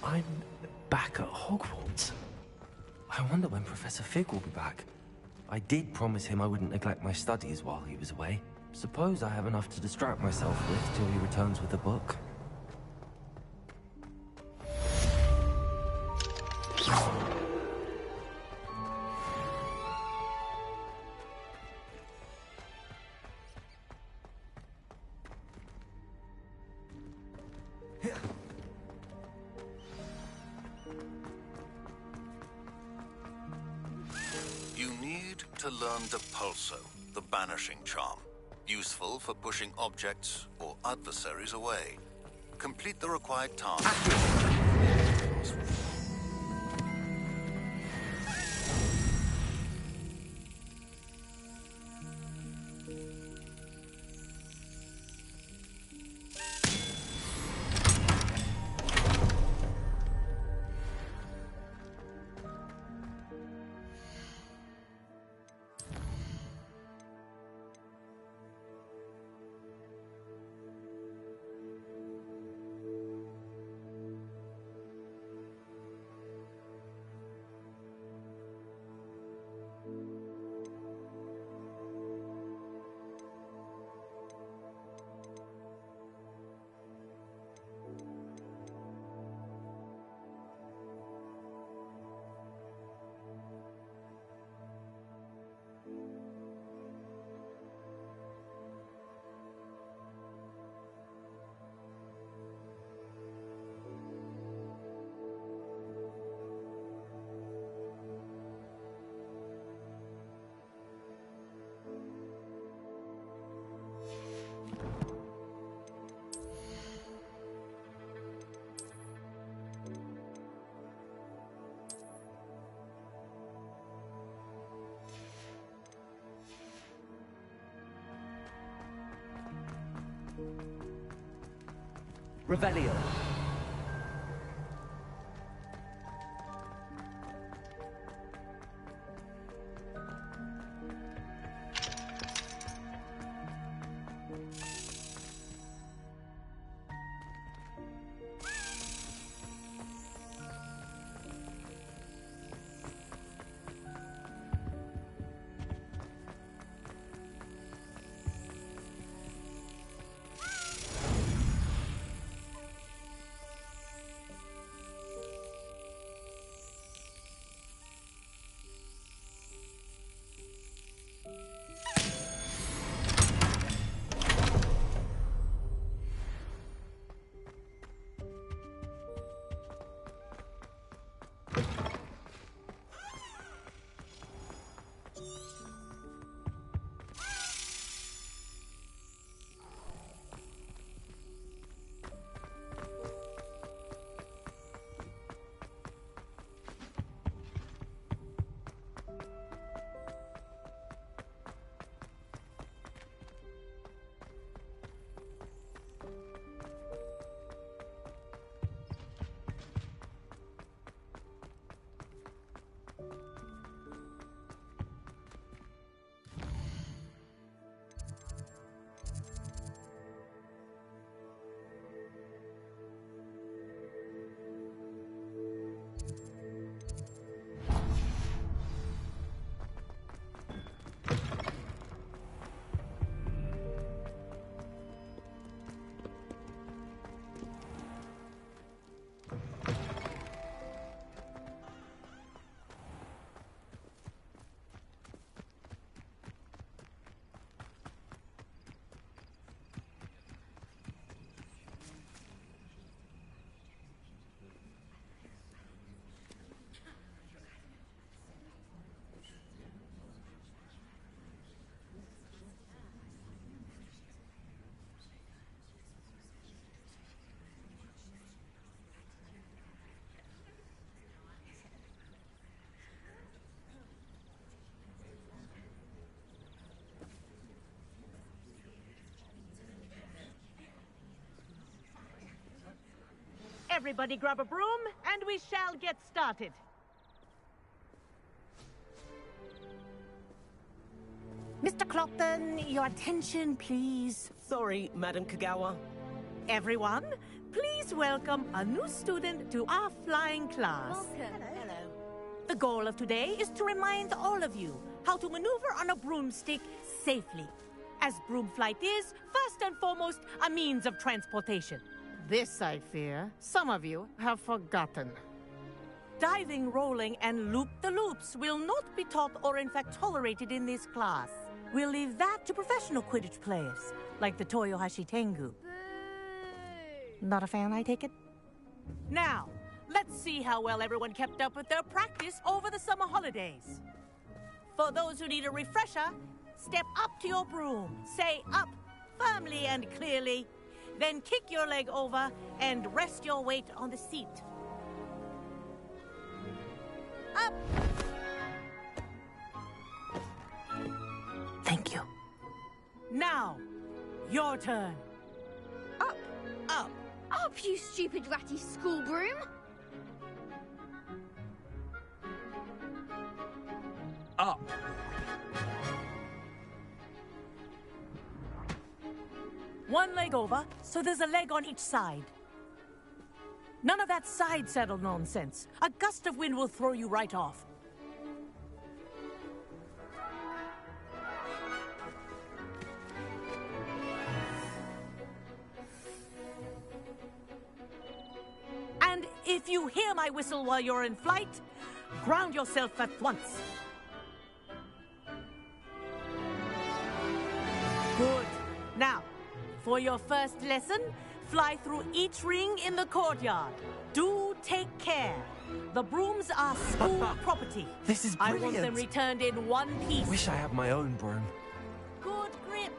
I'm back at Hogwarts. I wonder when Professor Fig will be back. I did promise him I wouldn't neglect my studies while he was away. Suppose I have enough to distract myself with till he returns with the book. You need to learn the Pulso, the banishing charm. Useful for pushing objects or adversaries away. Complete the required task. Revelio. Everybody grab a broom, and we shall get started. Mr. Clopton, your attention, please. Sorry, Madam Kagawa. Everyone, please welcome a new student to our flying class. Welcome. Hello. The goal of today is to remind all of you how to maneuver on a broomstick safely, as broom flight is, first and foremost, a means of transportation. This, I fear, some of you have forgotten. Diving, rolling, and loop-the-loops will not be taught or in fact tolerated in this class. We'll leave that to professional Quidditch players, like the Toyohashi Tengu. Not a fan, I take it? Now, let's see how well everyone kept up with their practice over the summer holidays. For those who need a refresher, step up to your broom, say up firmly and clearly, then kick your leg over and rest your weight on the seat. Up! Thank you. Now, your turn. Up! Up! Up, you stupid ratty school broom! Up! One leg over, so there's a leg on each side. None of that side saddle nonsense. A gust of wind will throw you right off. And if you hear my whistle while you're in flight, ground yourself at once. Good. Now, for your first lesson, fly through each ring in the courtyard. Do take care. The brooms are school property. This is I brilliant. want them returned in one piece. Wish I had my own broom. Good grip.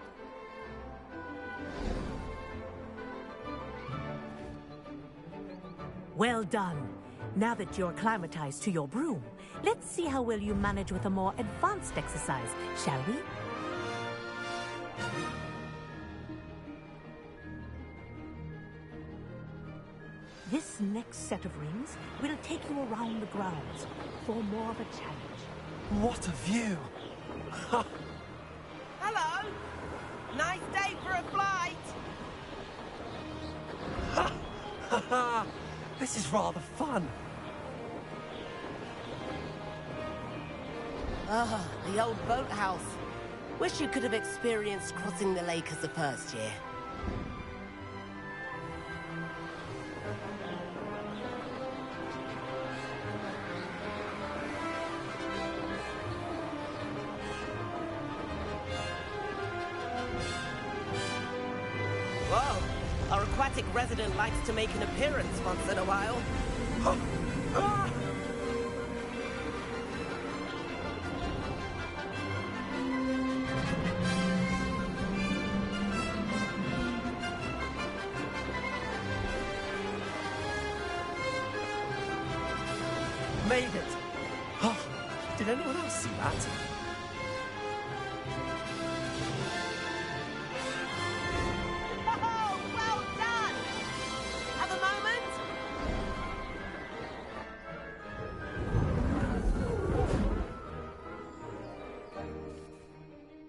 Well done. Now that you're acclimatized to your broom, let's see how well you manage with a more advanced exercise, shall we? This next set of rings will take you around the grounds for more of a challenge. What a view! Hello! Nice day for a flight! This is rather fun. Ah, the old boathouse. Wish you could have experienced crossing the lake as a first year. Whoa! Our aquatic resident likes to make an appearance once in a while. Made it! Oh, did anyone else see that? Oh, well done! Have a moment?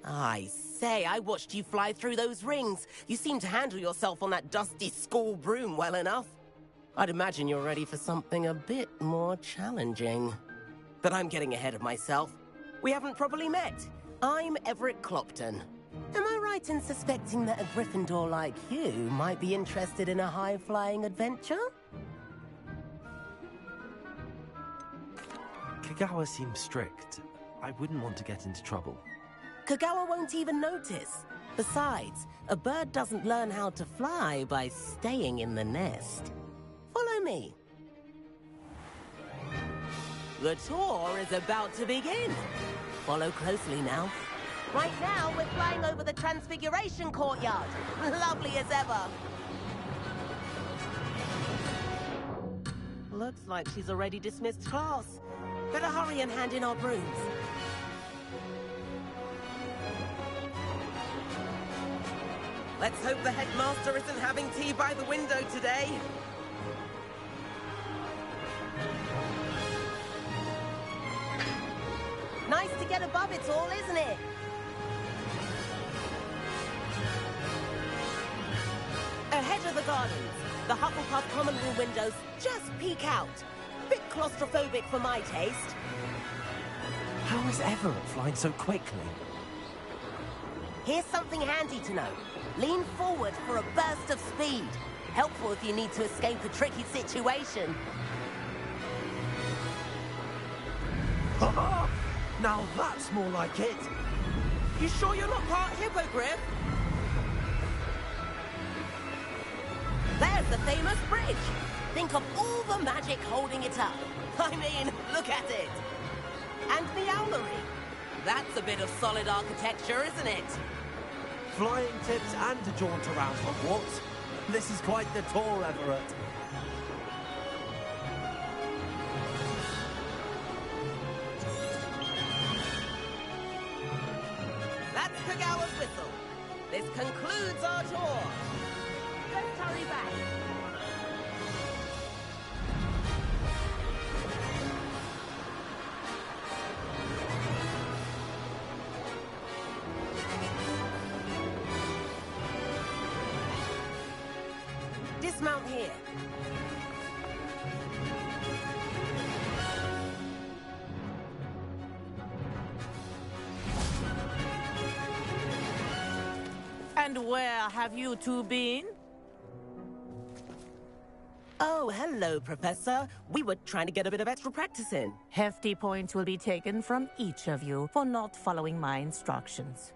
I say, I watched you fly through those rings. You seem to handle yourself on that dusty school broom well enough. I'd imagine you're ready for something a bit more challenging. But I'm getting ahead of myself. We haven't properly met. I'm Everett Clopton. Am I right in suspecting that a Gryffindor like you might be interested in a high-flying adventure? Kagawa seems strict. I wouldn't want to get into trouble. Kagawa won't even notice. Besides, a bird doesn't learn how to fly by staying in the nest. Follow me. The tour is about to begin. Follow closely now. Right now, we're flying over the Transfiguration Courtyard. Lovely as ever. Looks like she's already dismissed class. Better hurry and hand in our brooms. Let's hope the headmaster isn't having tea by the window today. Nice to get above it all, isn't it? Ahead of the gardens, the Hufflepuff common room windows just peek out. Bit claustrophobic for my taste. How is Everett flying so quickly? Here's something handy to know. Lean forward for a burst of speed. Helpful if you need to escape a tricky situation. Now that's more like it. You sure you're not part hippogriff? There's the famous bridge. Think of all the magic holding it up. I mean, look at it. And the owlery. That's a bit of solid architecture, isn't it? Flying tips and a jaunt around Hogwarts. This is quite the tour, Everett. That's Kagawa's whistle. This concludes our tour. Let's hurry back. Dismount here. And where have you two been? Oh, hello, Professor. We were trying to get a bit of extra practice in. Hefty points will be taken from each of you for not following my instructions.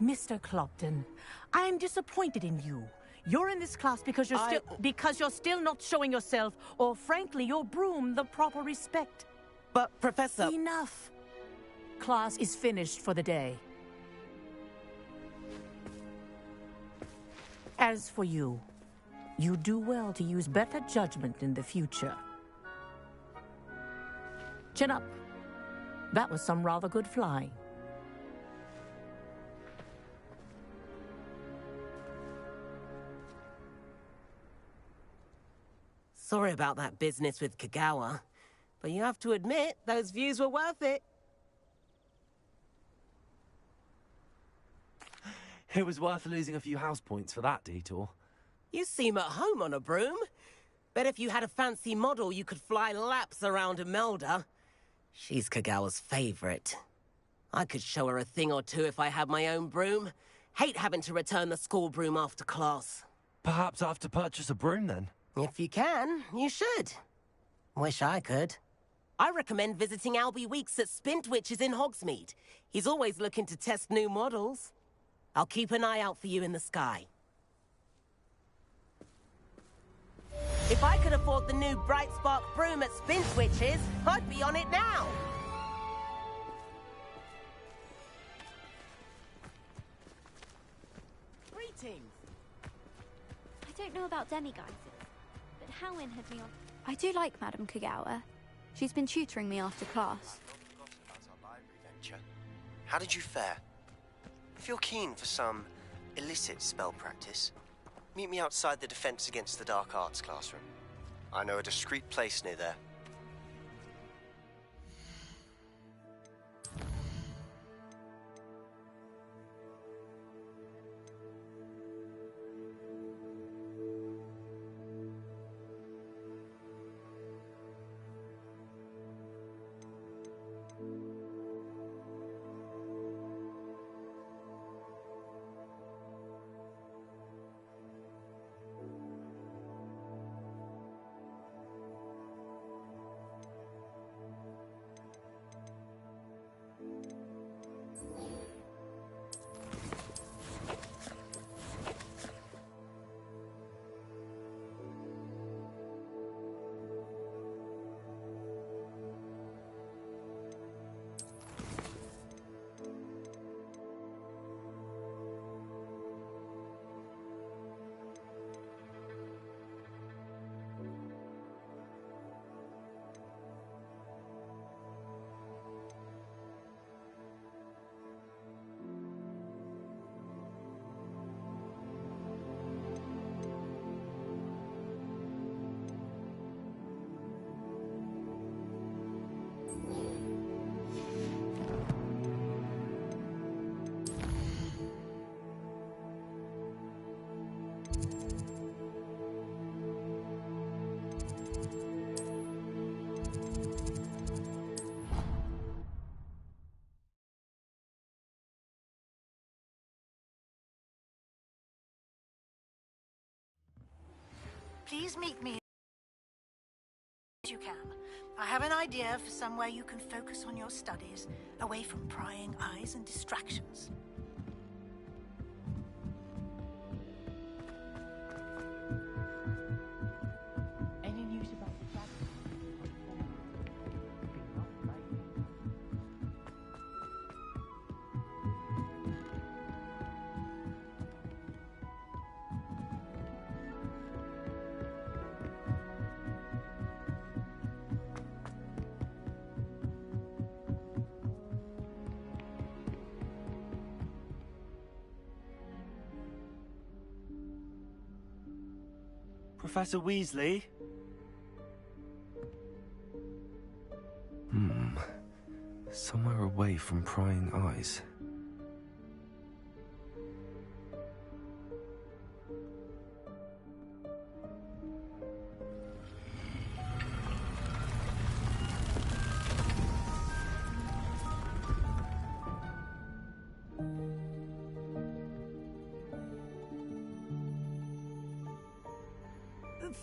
Mr. Clopton, I am disappointed in you. You're in this class because you're still not showing yourself, or frankly, your broom the proper respect. But, Professor... Enough. Class is finished for the day. As for you, you do well to use better judgment in the future. Chin up. That was some rather good flying. Sorry about that business with Kagawa, but you have to admit, those views were worth it. It was worth losing a few house points for that detour. You seem at home on a broom. Bet if you had a fancy model, you could fly laps around Imelda. She's Kagawa's favorite. I could show her a thing or two if I had my own broom. Hate having to return the school broom after class. Perhaps I have to purchase a broom then? If you can, you should. Wish I could. I recommend visiting Albie Weeks at Spintwitches in Hogsmeade. He's always looking to test new models. I'll keep an eye out for you in the sky. If I could afford the new Bright Spark broom at Spintwitches, I'd be on it now. Greetings. I don't know about demiguises, but Howin had me on. I do like Madame Kagawa. She's been tutoring me after class. How did you fare? If you're keen for some illicit spell practice, meet me outside the Defense Against the Dark Arts classroom. I know a discreet place near there. please meet me as you can. I have an idea for somewhere you can focus on your studies, away from prying eyes and distractions. Any news about the fact? Professor Weasley? Somewhere away from prying eyes.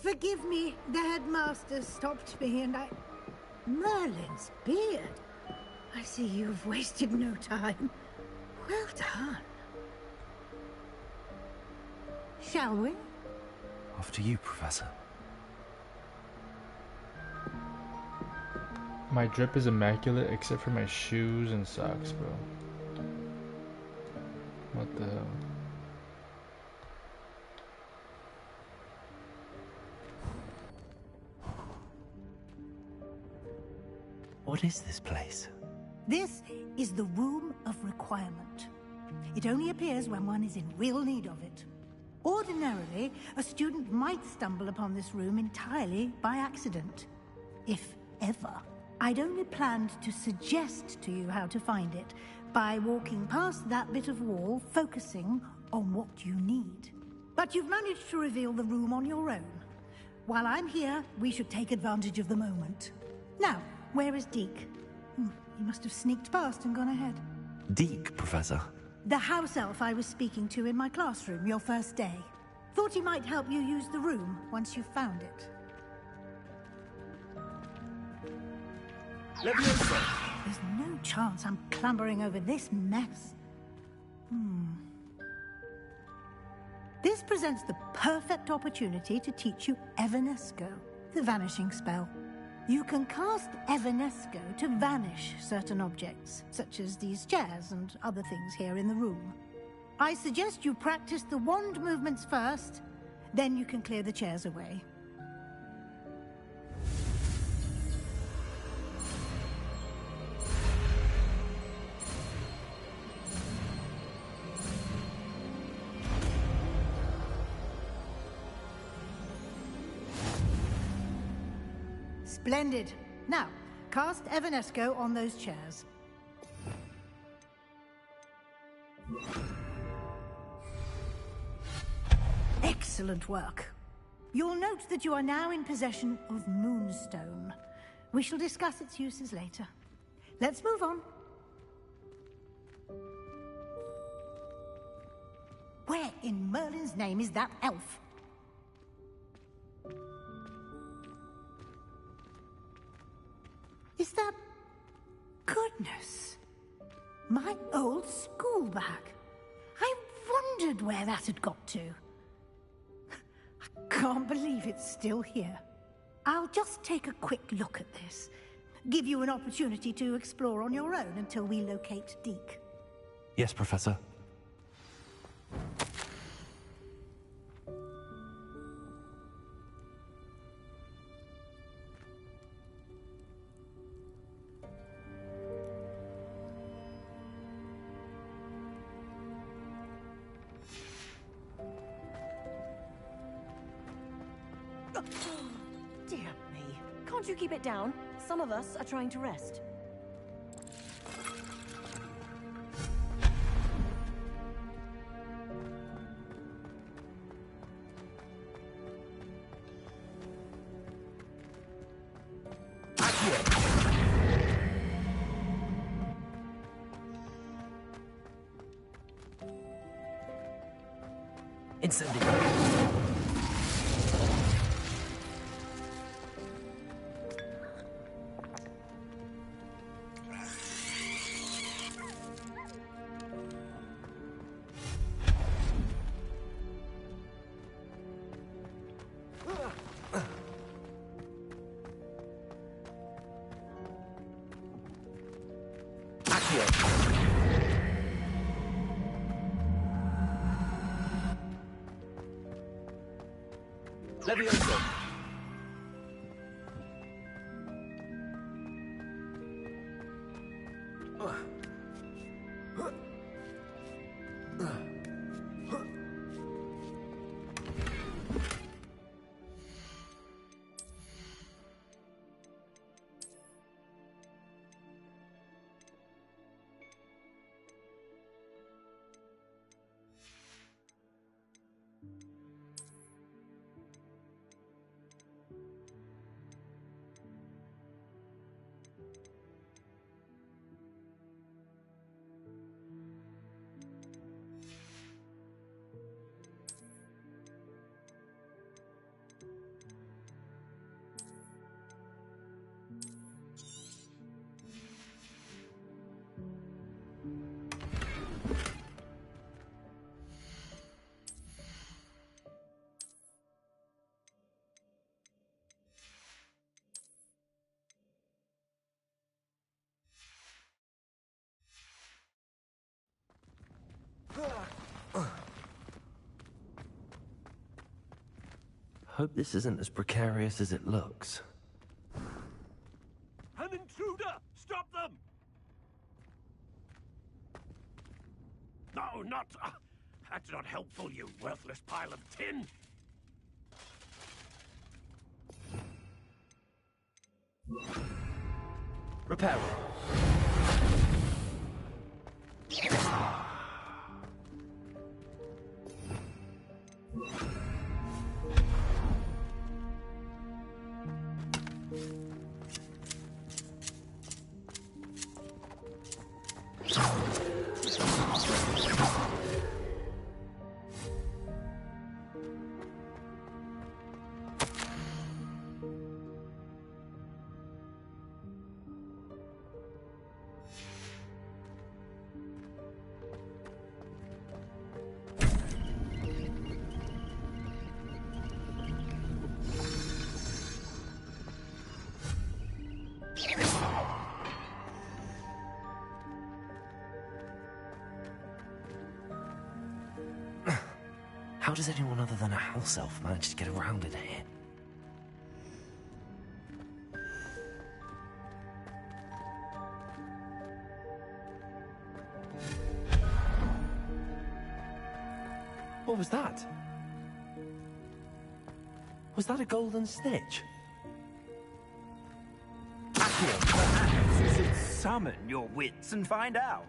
Forgive me, the headmaster stopped me and I... Merlin's beard. I see you've wasted no time. Well done. Shall we? After you, Professor. My drip is immaculate except for my shoes and socks, bro. What the hell? What is this place? This is the Room of Requirement. It only appears when one is in real need of it. Ordinarily, a student might stumble upon this room entirely by accident. If ever. I'd only planned to suggest to you how to find it by walking past that bit of wall, focusing on what you need. But you've managed to reveal the room on your own. While I'm here, we should take advantage of the moment. Now, where is Deke? He must have sneaked past and gone ahead. Deke, Professor. The house elf I was speaking to in my classroom your first day. Thought he might help you use the room once you've found it. There's no chance I'm clambering over this mess. This presents the perfect opportunity to teach you Evanesco, the vanishing spell. You can cast Evanesco to vanish certain objects, such as these chairs and other things here in the room. I suggest you practice the wand movements first, then you can clear the chairs away. Splendid. Now, cast Evanesco on those chairs. Excellent work. You'll note that you are now in possession of Moonstone. We shall discuss its uses later. Let's move on. Where in Merlin's name is that elf? Is that... Goodness. My old school bag. I wondered where that had got to. I can't believe it's still here. I'll just take a quick look at this. Give you an opportunity to explore on your own until we locate Deke. Yes, Professor. Dear me. Can't you keep it down? Some of us are trying to rest. Levioso! Hope this isn't as precarious as it looks. An intruder! Stop them! No, not... that's not helpful, you worthless pile of tin! Repair. How does anyone other than a house elf manage to get around in here? What was that? Was that a golden snitch? Perhaps you should summon your wits and find out.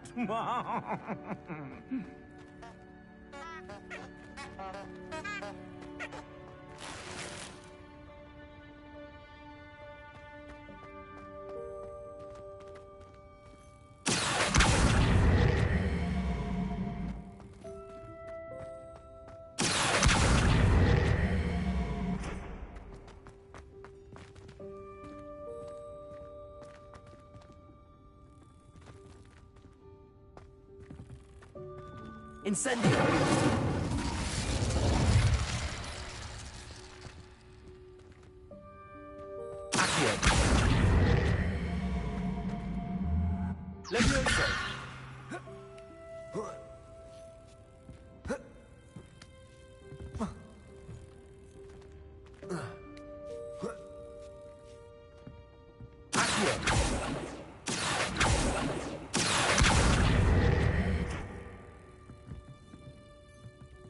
Incendio! Accio! Levioso!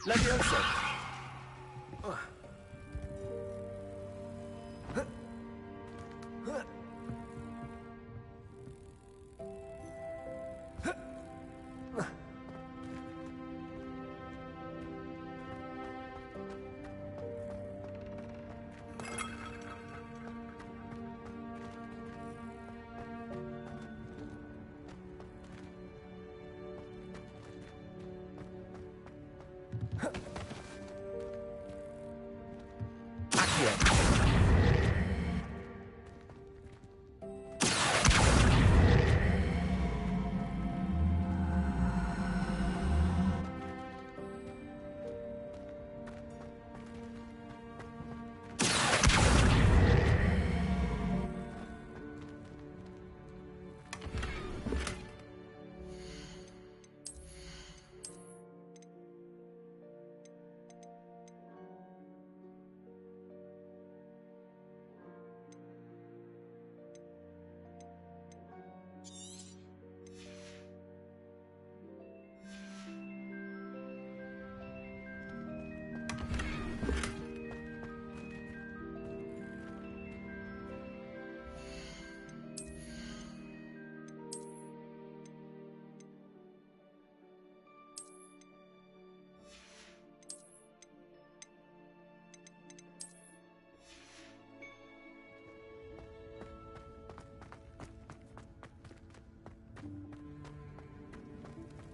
Levioso!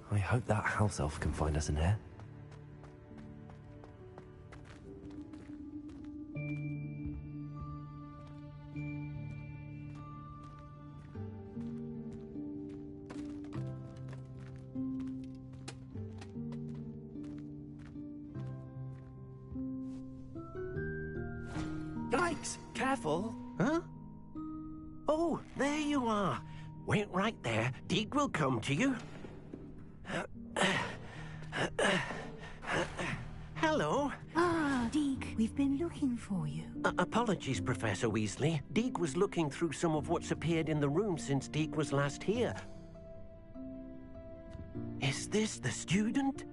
I hope that house elf can find us in here. Yikes! Careful! Huh? Oh, there you are. Wait right there. Deke will come to you. Hello. Ah, Deke, we've been looking for you. Apologies, Professor Weasley. Deke was looking through some of what's appeared in the room since Deke was last here. Is this the student?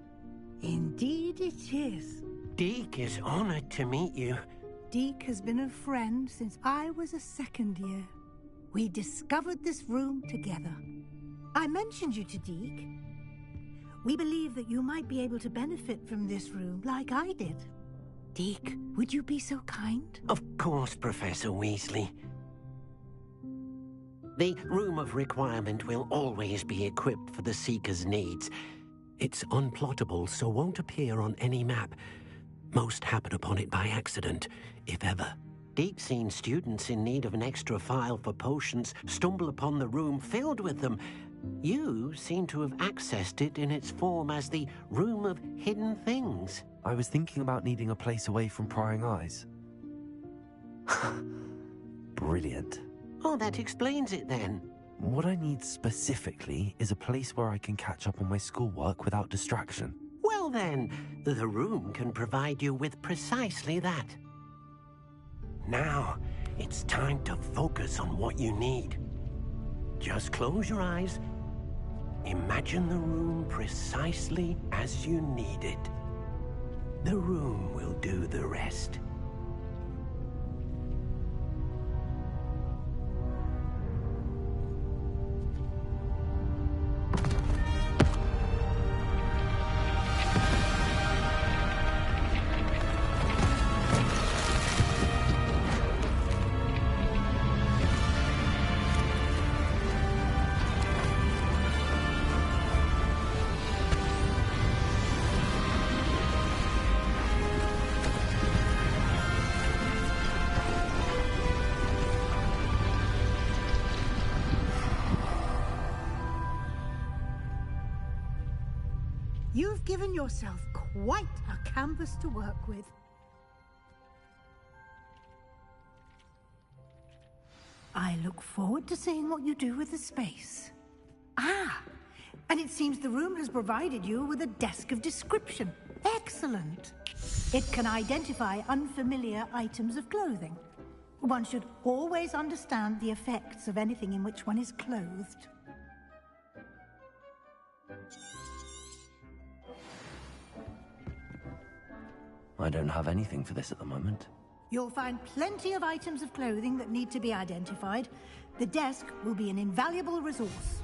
Indeed it is. Deke is honored to meet you. Deke has been a friend since I was a second year. We discovered this room together. I mentioned you to Deke. We believe that you might be able to benefit from this room like I did. Deke, would you be so kind? Of course, Professor Weasley. The Room of Requirement will always be equipped for the Seeker's needs. It's unplottable, so won't appear on any map. Most happen upon it by accident, if ever. Deke's seen students in need of an extra file for potions stumble upon the room filled with them. You seem to have accessed it in its form as the Room of Hidden Things. I was thinking about needing a place away from prying eyes. Brilliant. Oh, that explains it then. What I need specifically is a place where I can catch up on my schoolwork without distraction. Well then, the room can provide you with precisely that. Now, it's time to focus on what you need. Just close your eyes. Imagine the room precisely as you need it. The room will do the rest. You've given yourself quite a canvas to work with. I look forward to seeing what you do with the space. Ah, and it seems the room has provided you with a desk of description. Excellent. It can identify unfamiliar items of clothing. One should always understand the effects of anything in which one is clothed. I don't have anything for this at the moment. You'll find plenty of items of clothing that need to be identified. The desk will be an invaluable resource.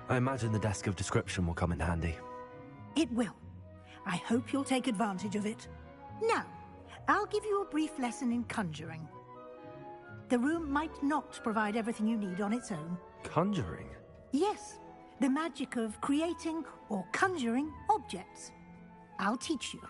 I imagine the desk of description will come in handy. It will. I hope you'll take advantage of it. Now, I'll give you a brief lesson in conjuring. The room might not provide everything you need on its own. Conjuring? Yes, the magic of creating or conjuring objects. I'll teach you.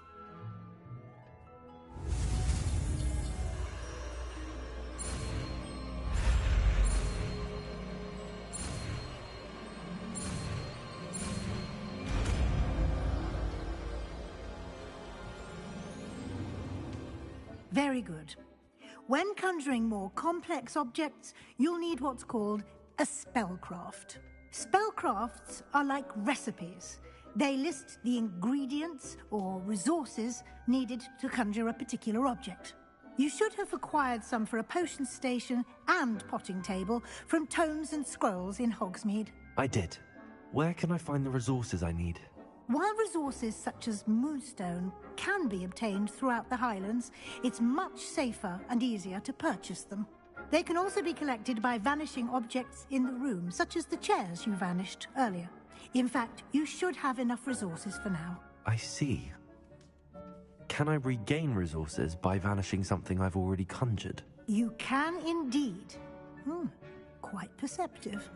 Very good. When conjuring more complex objects, you'll need what's called a spellcraft. Spellcrafts are like recipes. They list the ingredients or resources needed to conjure a particular object. You should have acquired some for a potion station and potting table from tomes and scrolls in Hogsmeade. I did. Where can I find the resources I need? While resources such as moonstone can be obtained throughout the Highlands, it's much safer and easier to purchase them. They can also be collected by vanishing objects in the room, such as the chairs you vanished earlier. In fact, you should have enough resources for now. I see. Can I regain resources by vanishing something I've already conjured? You can indeed. Quite perceptive.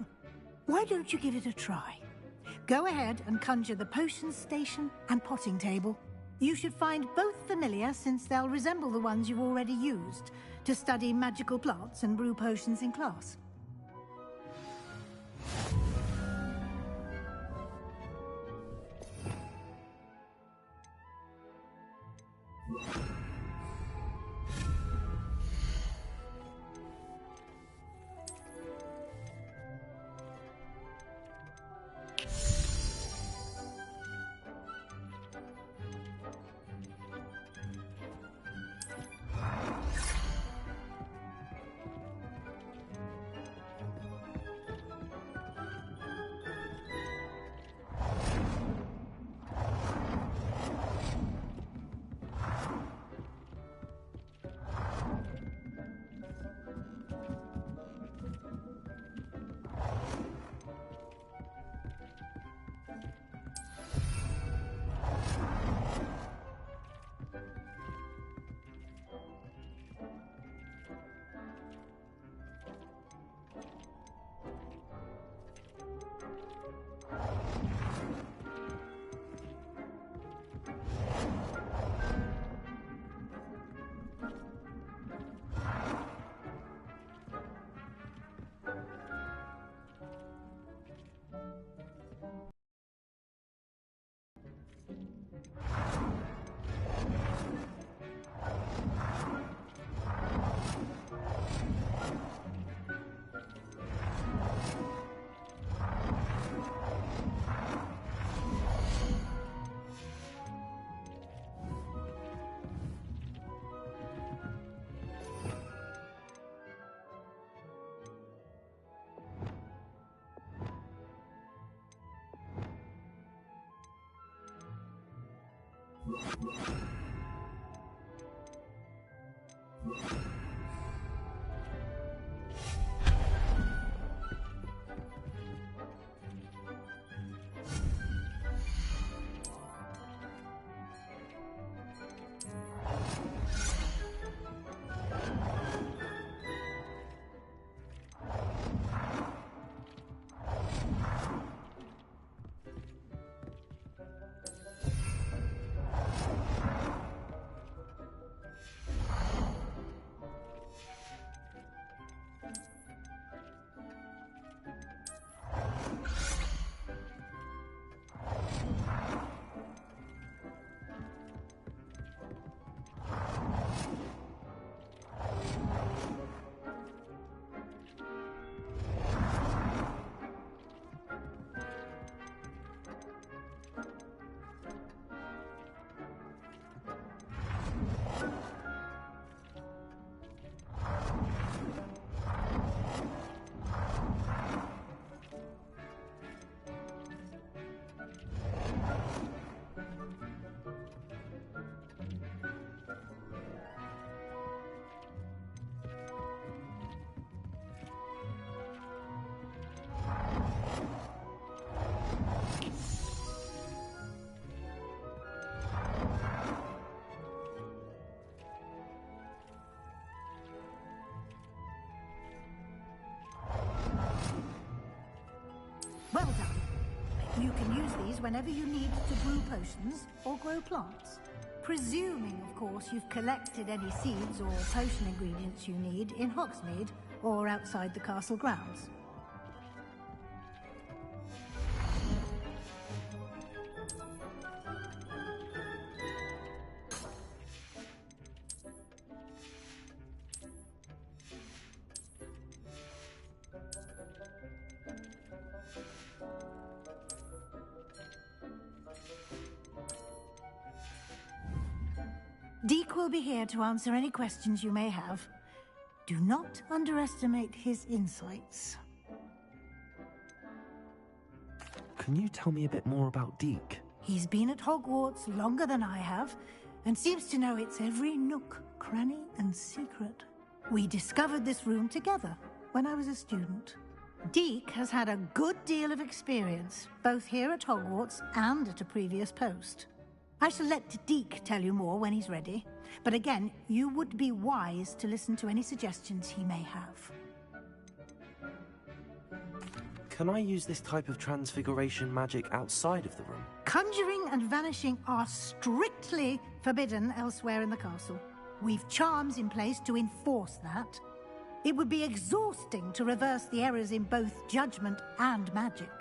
Why don't you give it a try? Go ahead and conjure the potions station and potting table. You should find both familiar, since they'll resemble the ones you've already used to study magical plants and brew potions in class. Well done. You can use these whenever you need to brew potions or grow plants. Presuming, of course, you've collected any seeds or potion ingredients you need in Hogsmeade or outside the castle grounds. Deke will be here to answer any questions you may have. Do not underestimate his insights. Can you tell me a bit more about Deke? He's been at Hogwarts longer than I have, and seems to know its every nook, cranny, and secret. We discovered this room together when I was a student. Deke has had a good deal of experience, both here at Hogwarts and at a previous post. I shall let Deke tell you more when he's ready, but again, you would be wise to listen to any suggestions he may have. Can I use this type of transfiguration magic outside of the room? Conjuring and vanishing are strictly forbidden elsewhere in the castle. We've charms in place to enforce that. It would be exhausting to reverse the errors in both judgment and magic.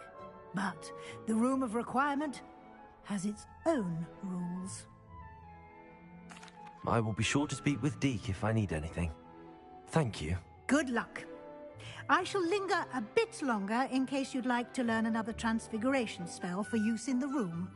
But the Room of Requirement has its own rules. I will be sure to speak with Deke if I need anything. Thank you. Good luck. I shall linger a bit longer in case you'd like to learn another transfiguration spell for use in the room.